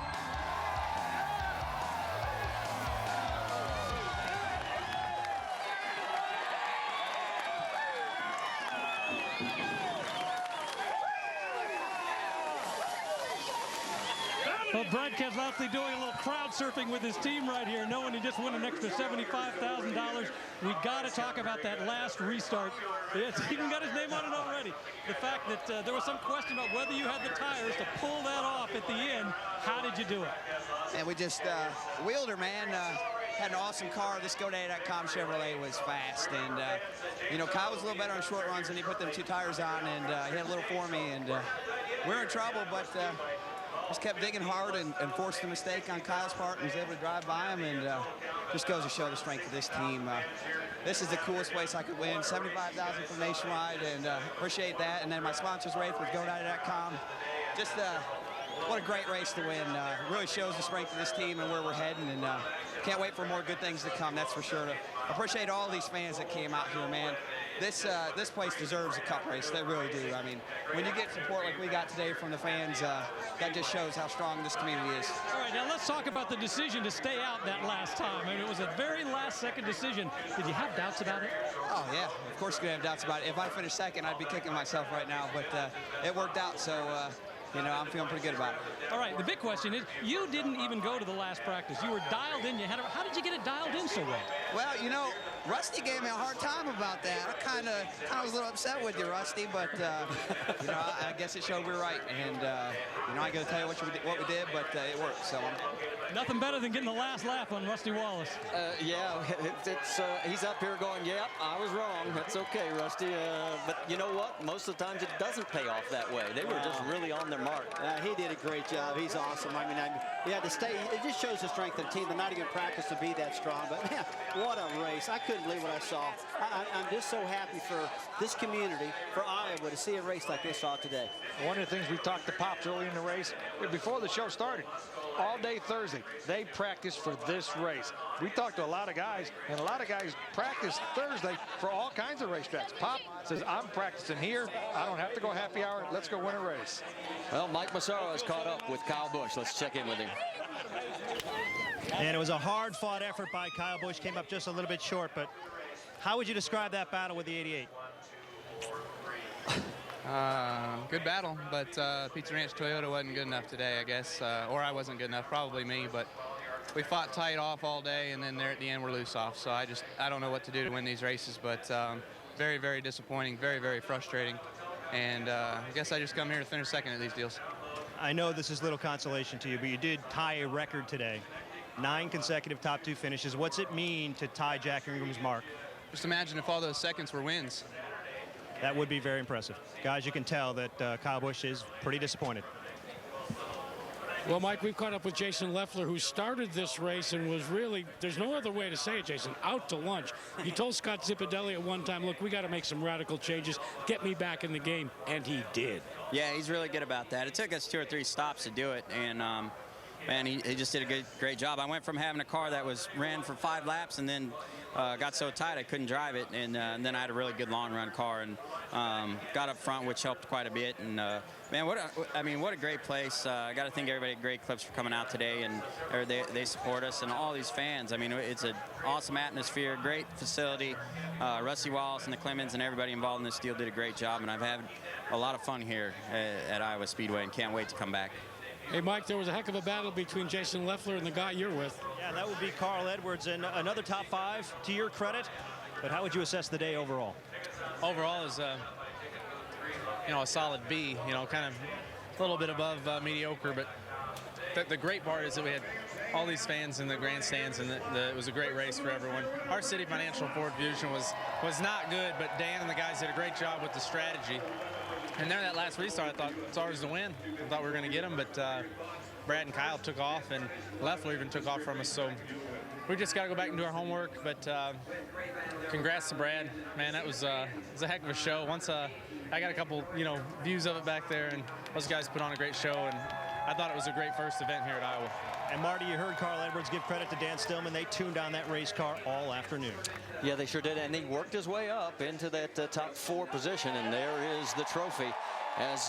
Well, Brad Keselowski doing a little crowd surfing with his team right here, knowing he just won an extra $75,000. We got to talk about that last restart. It's even got his name on it already. The fact that there was some question about whether you had the tires to pull that off at the end. How did you do it? And we just wheeled her, man. Had an awesome car. This GoDaddy.com Chevrolet was fast, and you know, Kyle was a little better on short runs, and he put them 2 tires on, and he had a little for me, and we're in trouble, but just kept digging hard and forced a mistake on Kyle's part and was able to drive by him, and just goes to show the strength of this team. This is the coolest place I could win. $75,000 from Nationwide, and appreciate that. And then my sponsors race with GoDaddy.com. Just what a great race to win. Really shows the strength of this team and where we're heading, and can't wait for more good things to come, that's for sure. Appreciate all these fans that came out here, man. This place deserves a cup race. They really do. I mean, when you get support like we got today from the fans, that just shows how strong this community is. All right, now let's talk about the decision to stay out that last time. I mean, it was a very last-second decision. Did you have doubts about it? Oh, yeah. Of course you're going to have doubts about it. If I finished second, I'd be kicking myself right now. But it worked out, so you know, I'm feeling pretty good about it. All right, the big question is, you didn't even go to the last practice. You were dialed in. How did you get it dialed in so well? Well, you know, Rusty gave me a hard time about that. I kind of was a little upset with you, Rusty, but you know, I guess it showed we were right. And you know, I got to tell you what we did, but it worked. So nothing better than getting the last laugh on Rusty Wallace. Yeah, he's up here going, "Yep, I was wrong. That's okay, Rusty." But you know what? Most of the times it doesn't pay off that way. They were just really on their mark. He did a great job. He's awesome. I mean, he had to stay. It just shows the strength of the team. They're not even practiced to be that strong. But man, what a race! I couldn't believe what I saw. I'm just so happy for this community, for Iowa, to see a race like they saw today. One of the things we talked to Pops early in the race, before the show started, all day Thursday, they practiced for this race. We talked to a lot of guys, and a lot of guys practice Thursday for all kinds of racetracks. Pop says, I'm practicing here. I don't have to go happy hour. Let's go win a race. Well, Mike Massaro has caught up with Kyle Busch. Let's check in with him. And it was a hard-fought effort by Kyle Busch. Came up just a little bit short, but how would you describe that battle with the 88? Good battle, but Pizza Ranch Toyota wasn't good enough today, I guess, or I wasn't good enough, probably me, but we fought tight off all day, and then there at the end we're loose off. So I don't know what to do to win these races, but very, very disappointing, very, very frustrating, and I guess I just come here to finish second at these deals. I know this is little consolation to you, but you did tie a record today. 9 consecutive top 2 finishes. What's it mean to tie Jack Ingram's mark? Just imagine if all those seconds were wins. That would be very impressive. Guys, you can tell that Kyle Busch is pretty disappointed. Well, Mike, we've caught up with Jason Leffler, who started this race and was really, there's no other way to say it, Jason, out to lunch. He told Scott Zipadelli at one time, look, we got to make some radical changes, get me back in the game, and he did. Yeah, he's really good about that. It took us 2 or 3 stops to do it, and man, he just did a great job. I went from having a car that ran for 5 laps and then got so tight I couldn't drive it, and then I had a really good long run car and got up front, which helped quite a bit. And man, what a great place. I got to thank everybody at Great Clips for coming out today, and they support us, and all these fans. I mean, it's an awesome atmosphere, great facility. Rusty Wallace and the Clemens and everybody involved in this deal did a great job, and I've had a lot of fun here at Iowa Speedway and can't wait to come back. Hey, Mike, there was a heck of a battle between Jason Leffler and the guy you're with. Yeah, that would be Carl Edwards, and another top 5 to your credit. But how would you assess the day overall? Overall is, a solid B, kind of a little bit above mediocre. But the great part is that we had all these fans in the grandstands, and it was a great race for everyone. Our City Financial Ford Fusion was not good, but Dan and the guys did a great job with the strategy. And then that last restart, I thought it's ours to win. I thought we were going to get him, but Brad and Kyle took off, and Leffler even took off from us. So we just got to go back and do our homework. But congrats to Brad. Man, that was a heck of a show. Once I got a couple, views of it back there, and those guys put on a great show. And I thought it was a great first event here at Iowa. And Marty, you heard Carl Edwards give credit to Dan Stillman. They tuned on that race car all afternoon. Yeah, they sure did, and he worked his way up into that top 4 position, and there is the trophy. As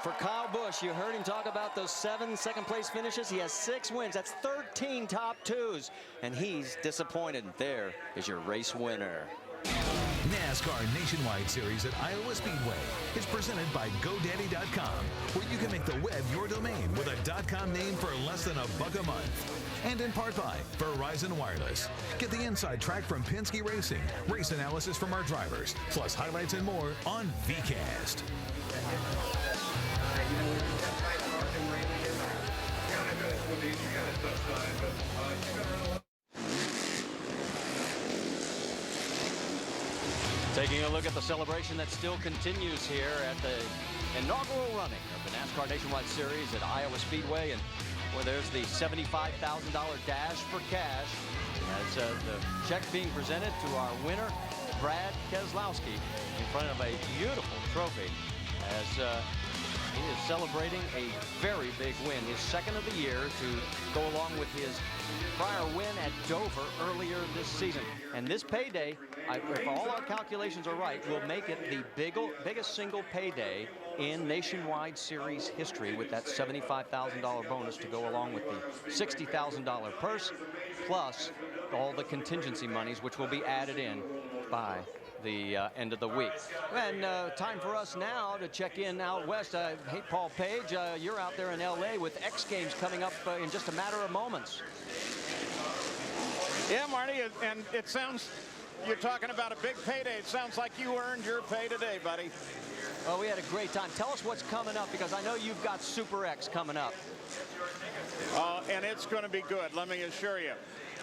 for Kyle Busch, you heard him talk about those 7 second-place finishes. He has 6 wins. That's 13 top 2s, and he's disappointed. There is your race winner. NASCAR Nationwide Series at Iowa Speedway is presented by GoDaddy.com, where you can make the web your domain with a .com name for less than $1 a month. And in part by Verizon Wireless. Get the inside track from Penske Racing, race analysis from our drivers, plus highlights and more on VCast. Taking a look at the celebration that still continues here at the inaugural running of the NASCAR Nationwide Series at Iowa Speedway. And well, there's the $75,000 dash for cash as the check being presented to our winner, Brad Keselowski, in front of a beautiful trophy as he is celebrating a very big win, his 2nd of the year, to go along with his prior win at Dover earlier this season. And this payday, if all our calculations are right, will make it the biggest single payday in Nationwide Series history, with that $75,000 bonus to go along with the $60,000 purse, plus all the contingency monies, which will be added in by the end of the week. And time for us now to check in out west. Hey, Paul Page, you're out there in L.A. with X Games coming up in just a matter of moments. Yeah, Marty, and it sounds, you're talking about a big payday. It sounds like you earned your pay today, buddy. Well, we had a great time. Tell us what's coming up, because I know you've got Super X coming up. And it's going to be good, let me assure you.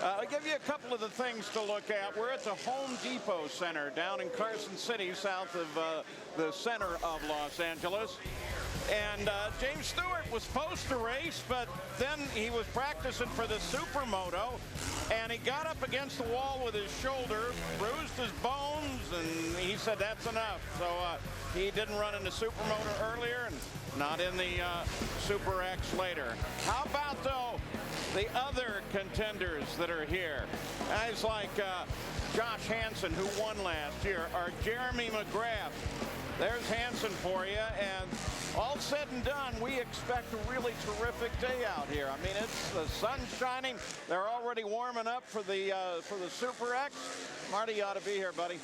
I'll give you a couple of the things to look at. We're at the Home Depot Center down in Carson City, south of the center of Los Angeles. And James Stewart was supposed to race, but then he was practicing for the Supermoto, and he got up against the wall with his shoulder, bruised his bones, and he said that's enough. So he didn't run in the Supermoto earlier, and not in the Super X later. How about, though, the other contenders that are here? Guys like Josh Hansen, who won last year, or Jeremy McGrath. There's Hansen for you, and all said and done, we expect a really terrific day out here. I mean, it's the sun's shining. They're already warming up for the Super X. Marty, you ought to be here, buddy.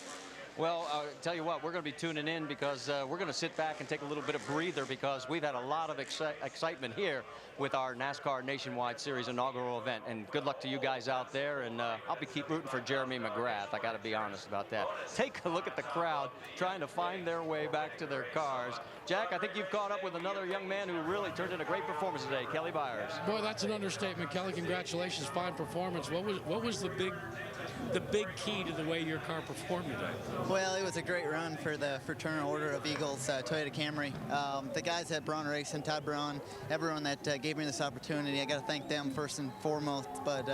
Well, I'll tell you what, we're going to be tuning in because we're going to sit back and take a little bit of breather because we've had a lot of excitement here with our NASCAR Nationwide Series inaugural event. And good luck to you guys out there. And I'll keep rooting for Jeremy McGrath. I got to be honest about that. Take a look at the crowd trying to find their way back to their cars. Jack, I think you've caught up with another young man who really turned in a great performance today, Kelly Byers. Boy, that's an understatement, Kelly. Congratulations, fine performance. What was the big key to the way your car performed today? Well, it was a great run for the Fraternal Order of Eagles Toyota Camry. The guys at Braun Racing, Todd Braun, everyone that gave me this opportunity, I got to thank them first and foremost. But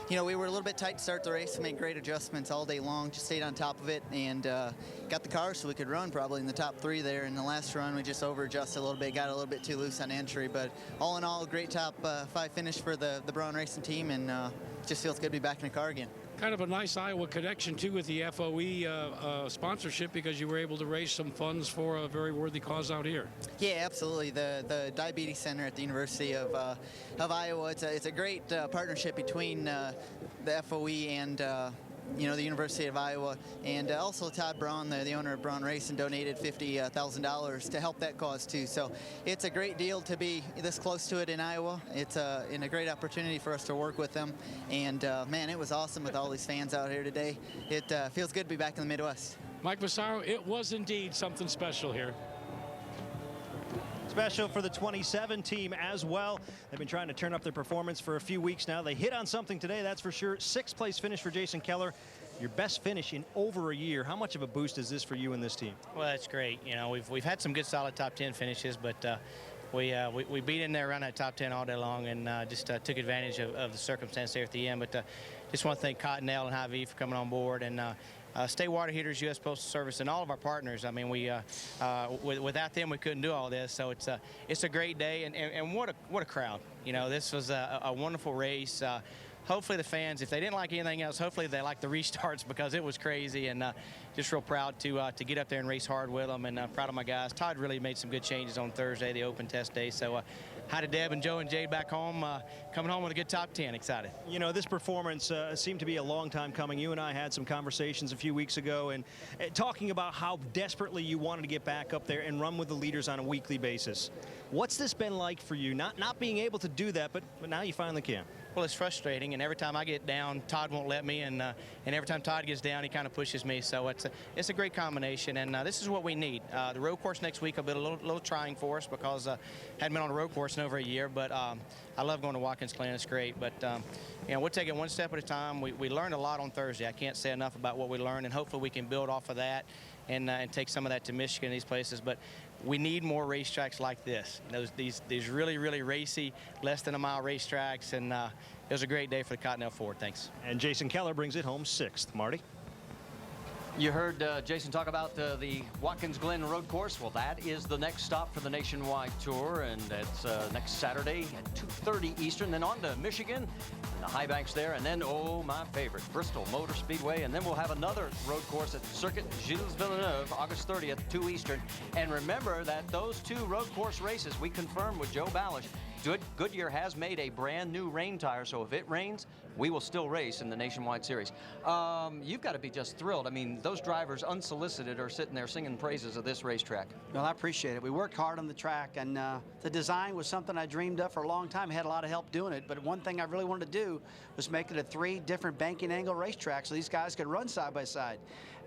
you know, we were a little bit tight to start the race, made great adjustments all day long, just stayed on top of it, and got the car so we could run probably in the top 3 there. In the last run, we just over-adjusted a little bit, got a little bit too loose on entry. But all in all, a great top 5 finish for the Braun Racing team, and just feels good to be back in the car again. Kind of a nice Iowa connection, too, with the FOE sponsorship because you were able to raise some funds for a very worthy cause out here. Yeah, absolutely. The Diabetes Center at the University of Iowa, it's a great partnership between the FOE and you know, the University of Iowa, and also Todd Braun, the owner of Braun Racing, donated $50,000 to help that cause too. So it's a great deal to be this close to it in Iowa. It's a great opportunity for us to work with them, and man, it was awesome with all these fans out here today. It feels good to be back in the Midwest. Mike Massaro, it was indeed something special here. Special for the 27 team as well. They've been trying to turn up their performance for a few weeks now. They hit on something today, that's for sure. 6th place finish for Jason Keller. Your best finish in over a year. How much of a boost is this for you and this team? Well, that's great. You know, we've had some good solid top 10 finishes, but we beat in there around that top 10 all day long, and just took advantage of the circumstance there at the end. But just want to thank Cottonelle and Hy-Vee for coming on board, and State Water Heaters, U.S. Postal Service, and all of our partners. I mean, without them, we couldn't do all this. So it's a great day, and what a crowd. You know, this was a wonderful race. Hopefully the fans, if they didn't like anything else, hopefully they liked the restarts because it was crazy, and just real proud to get up there and race hard with them, and proud of my guys. Todd really made some good changes on Thursday, the open test day. So hi to Deb and Joe and Jade back home, coming home with a good top 10. Excited. You know, this performance seemed to be a long time coming. You and I had some conversations a few weeks ago, and talking about how desperately you wanted to get back up there and run with the leaders on a weekly basis. What's this been like for you? Not being able to do that, but now you finally can. Well, it's frustrating, and every time I get down, Todd won't let me, and every time Todd gets down, he kind of pushes me. So it's a great combination, and this is what we need. The road course next week will be a little trying for us because hadn't been on a road course in over a year, but I love going to Watkins Glen. It's great, but you know, we'll take it one step at a time. We learned a lot on Thursday. I can't say enough about what we learned, and hopefully we can build off of that and take some of that to Michigan and these places. But we need more racetracks like this. These really, really racy, less than a mile racetracks, and it was a great day for the Cottonelle Ford. Thanks. And Jason Keller brings it home 6th. Marty? You heard Jason talk about the Watkins Glen road course. Well, that is the next stop for the Nationwide Tour, and it's next Saturday at 2:30 Eastern. Then on to Michigan, and the high banks there, and then, oh, my favorite, Bristol Motor Speedway. And then we'll have another road course at Circuit Gilles Villeneuve, August 30th, 2 Eastern. And remember that those 2 road course races, we confirmed with Joe Balish, Goodyear has made a brand new rain tire, so if it rains, we will still race in the Nationwide Series. You've got to be just thrilled. I mean, those drivers, unsolicited, are sitting there singing praises of this racetrack. Well, I appreciate it. We worked hard on the track, and the design was something I dreamed of for a long time. I had a lot of help doing it, but one thing I really wanted to do was make it a 3 different banking angle racetrack so these guys could run side by side.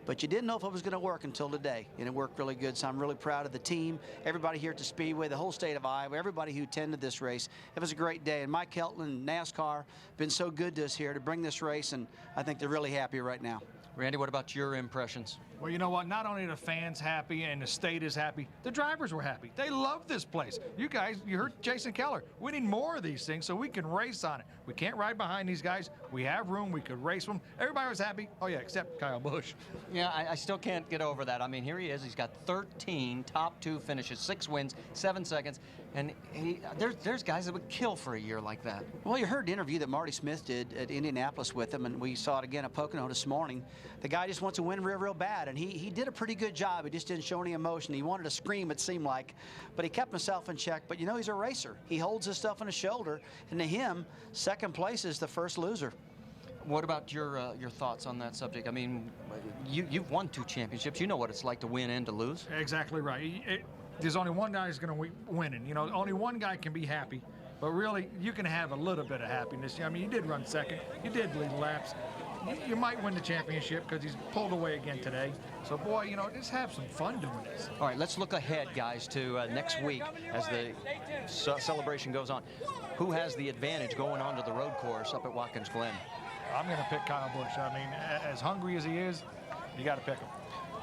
But you didn't know if it was going to work until today, and it worked really good. So I'm really proud of the team, everybody here at the Speedway, the whole state of Iowa, everybody who attended this race. It was a great day, and Mike Helton and NASCAR been so good to us here to bring this race, and I think they're really happy right now. Randy, what about your impressions? Well, you know what? Not only are the fans happy and the state is happy, the drivers were happy. They love this place. You guys, you heard Jason Keller. We need more of these things so we can race on it. We can't ride behind these guys. We have room. We could race them. Everybody was happy. Oh, yeah, except Kyle Busch. Yeah, I still can't get over that. I mean, here he is. He's got 13 top 2 finishes, 6 wins, 7 seconds. And there's guys that would kill for a year like that. Well, you heard the interview that Marty Smith did at Indianapolis with him, and we saw it again at Pocono this morning. The guy just wants to win real, real bad, and he did a pretty good job. He just didn't show any emotion. He wanted to scream, it seemed like, but he kept himself in check. But, you know, he's a racer. He holds his stuff on his shoulder, and to him, second place is the first loser. What about your thoughts on that subject? I mean, you've won 2 championships. You know what it's like to win and to lose. Exactly right. There's only one guy who's going to win, and, you know, only one guy can be happy. But really, you can have a little bit of happiness. I mean, you did run second. You did lead laps. You might win the championship because he's pulled away again today. So, boy, you know, just have some fun doing this. All right, let's look ahead, guys, to next week as the celebration goes on. Who has the advantage going on to the road course up at Watkins Glen? I'm going to pick Kyle Busch. I mean, as hungry as he is, you got to pick him.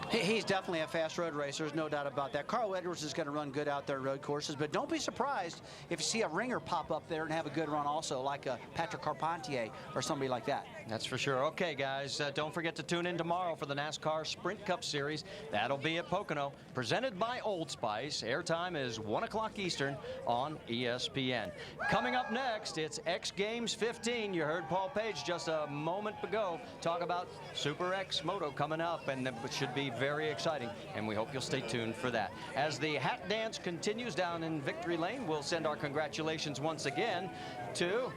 He's definitely a fast road racer. There's no doubt about that. Carl Edwards is going to run good out there road courses, but don't be surprised if you see a ringer pop up there and have a good run also, like a Patrick Carpentier or somebody like that. That's for sure. Okay, guys, don't forget to tune in tomorrow for the NASCAR Sprint Cup Series. That'll be at Pocono, presented by Old Spice. Airtime is 1 o'clock Eastern on ESPN. Coming up next, it's X Games 15. You heard Paul Page just a moment ago talk about Super X Moto coming up, and it should be very exciting, and we hope you'll stay tuned for that. As the hat dance continues down in Victory Lane, we'll send our congratulations once again to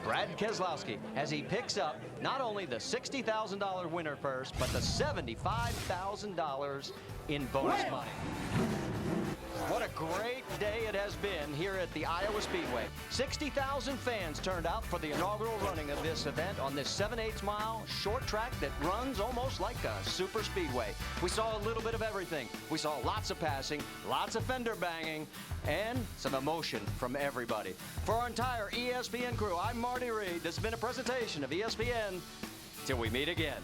Brad Keselowski as he picks up not only the $60,000 winner purse, but the $75,000 in bonus money. What a great day it has been here at the Iowa Speedway. 60,000 fans turned out for the inaugural running of this event on this 7/8 mile short track that runs almost like a super speedway. We saw a little bit of everything. We saw lots of passing, lots of fender banging, and some emotion from everybody. For our entire ESPN crew, I'm Marty Reed. This has been a presentation of ESPN. Till we meet again.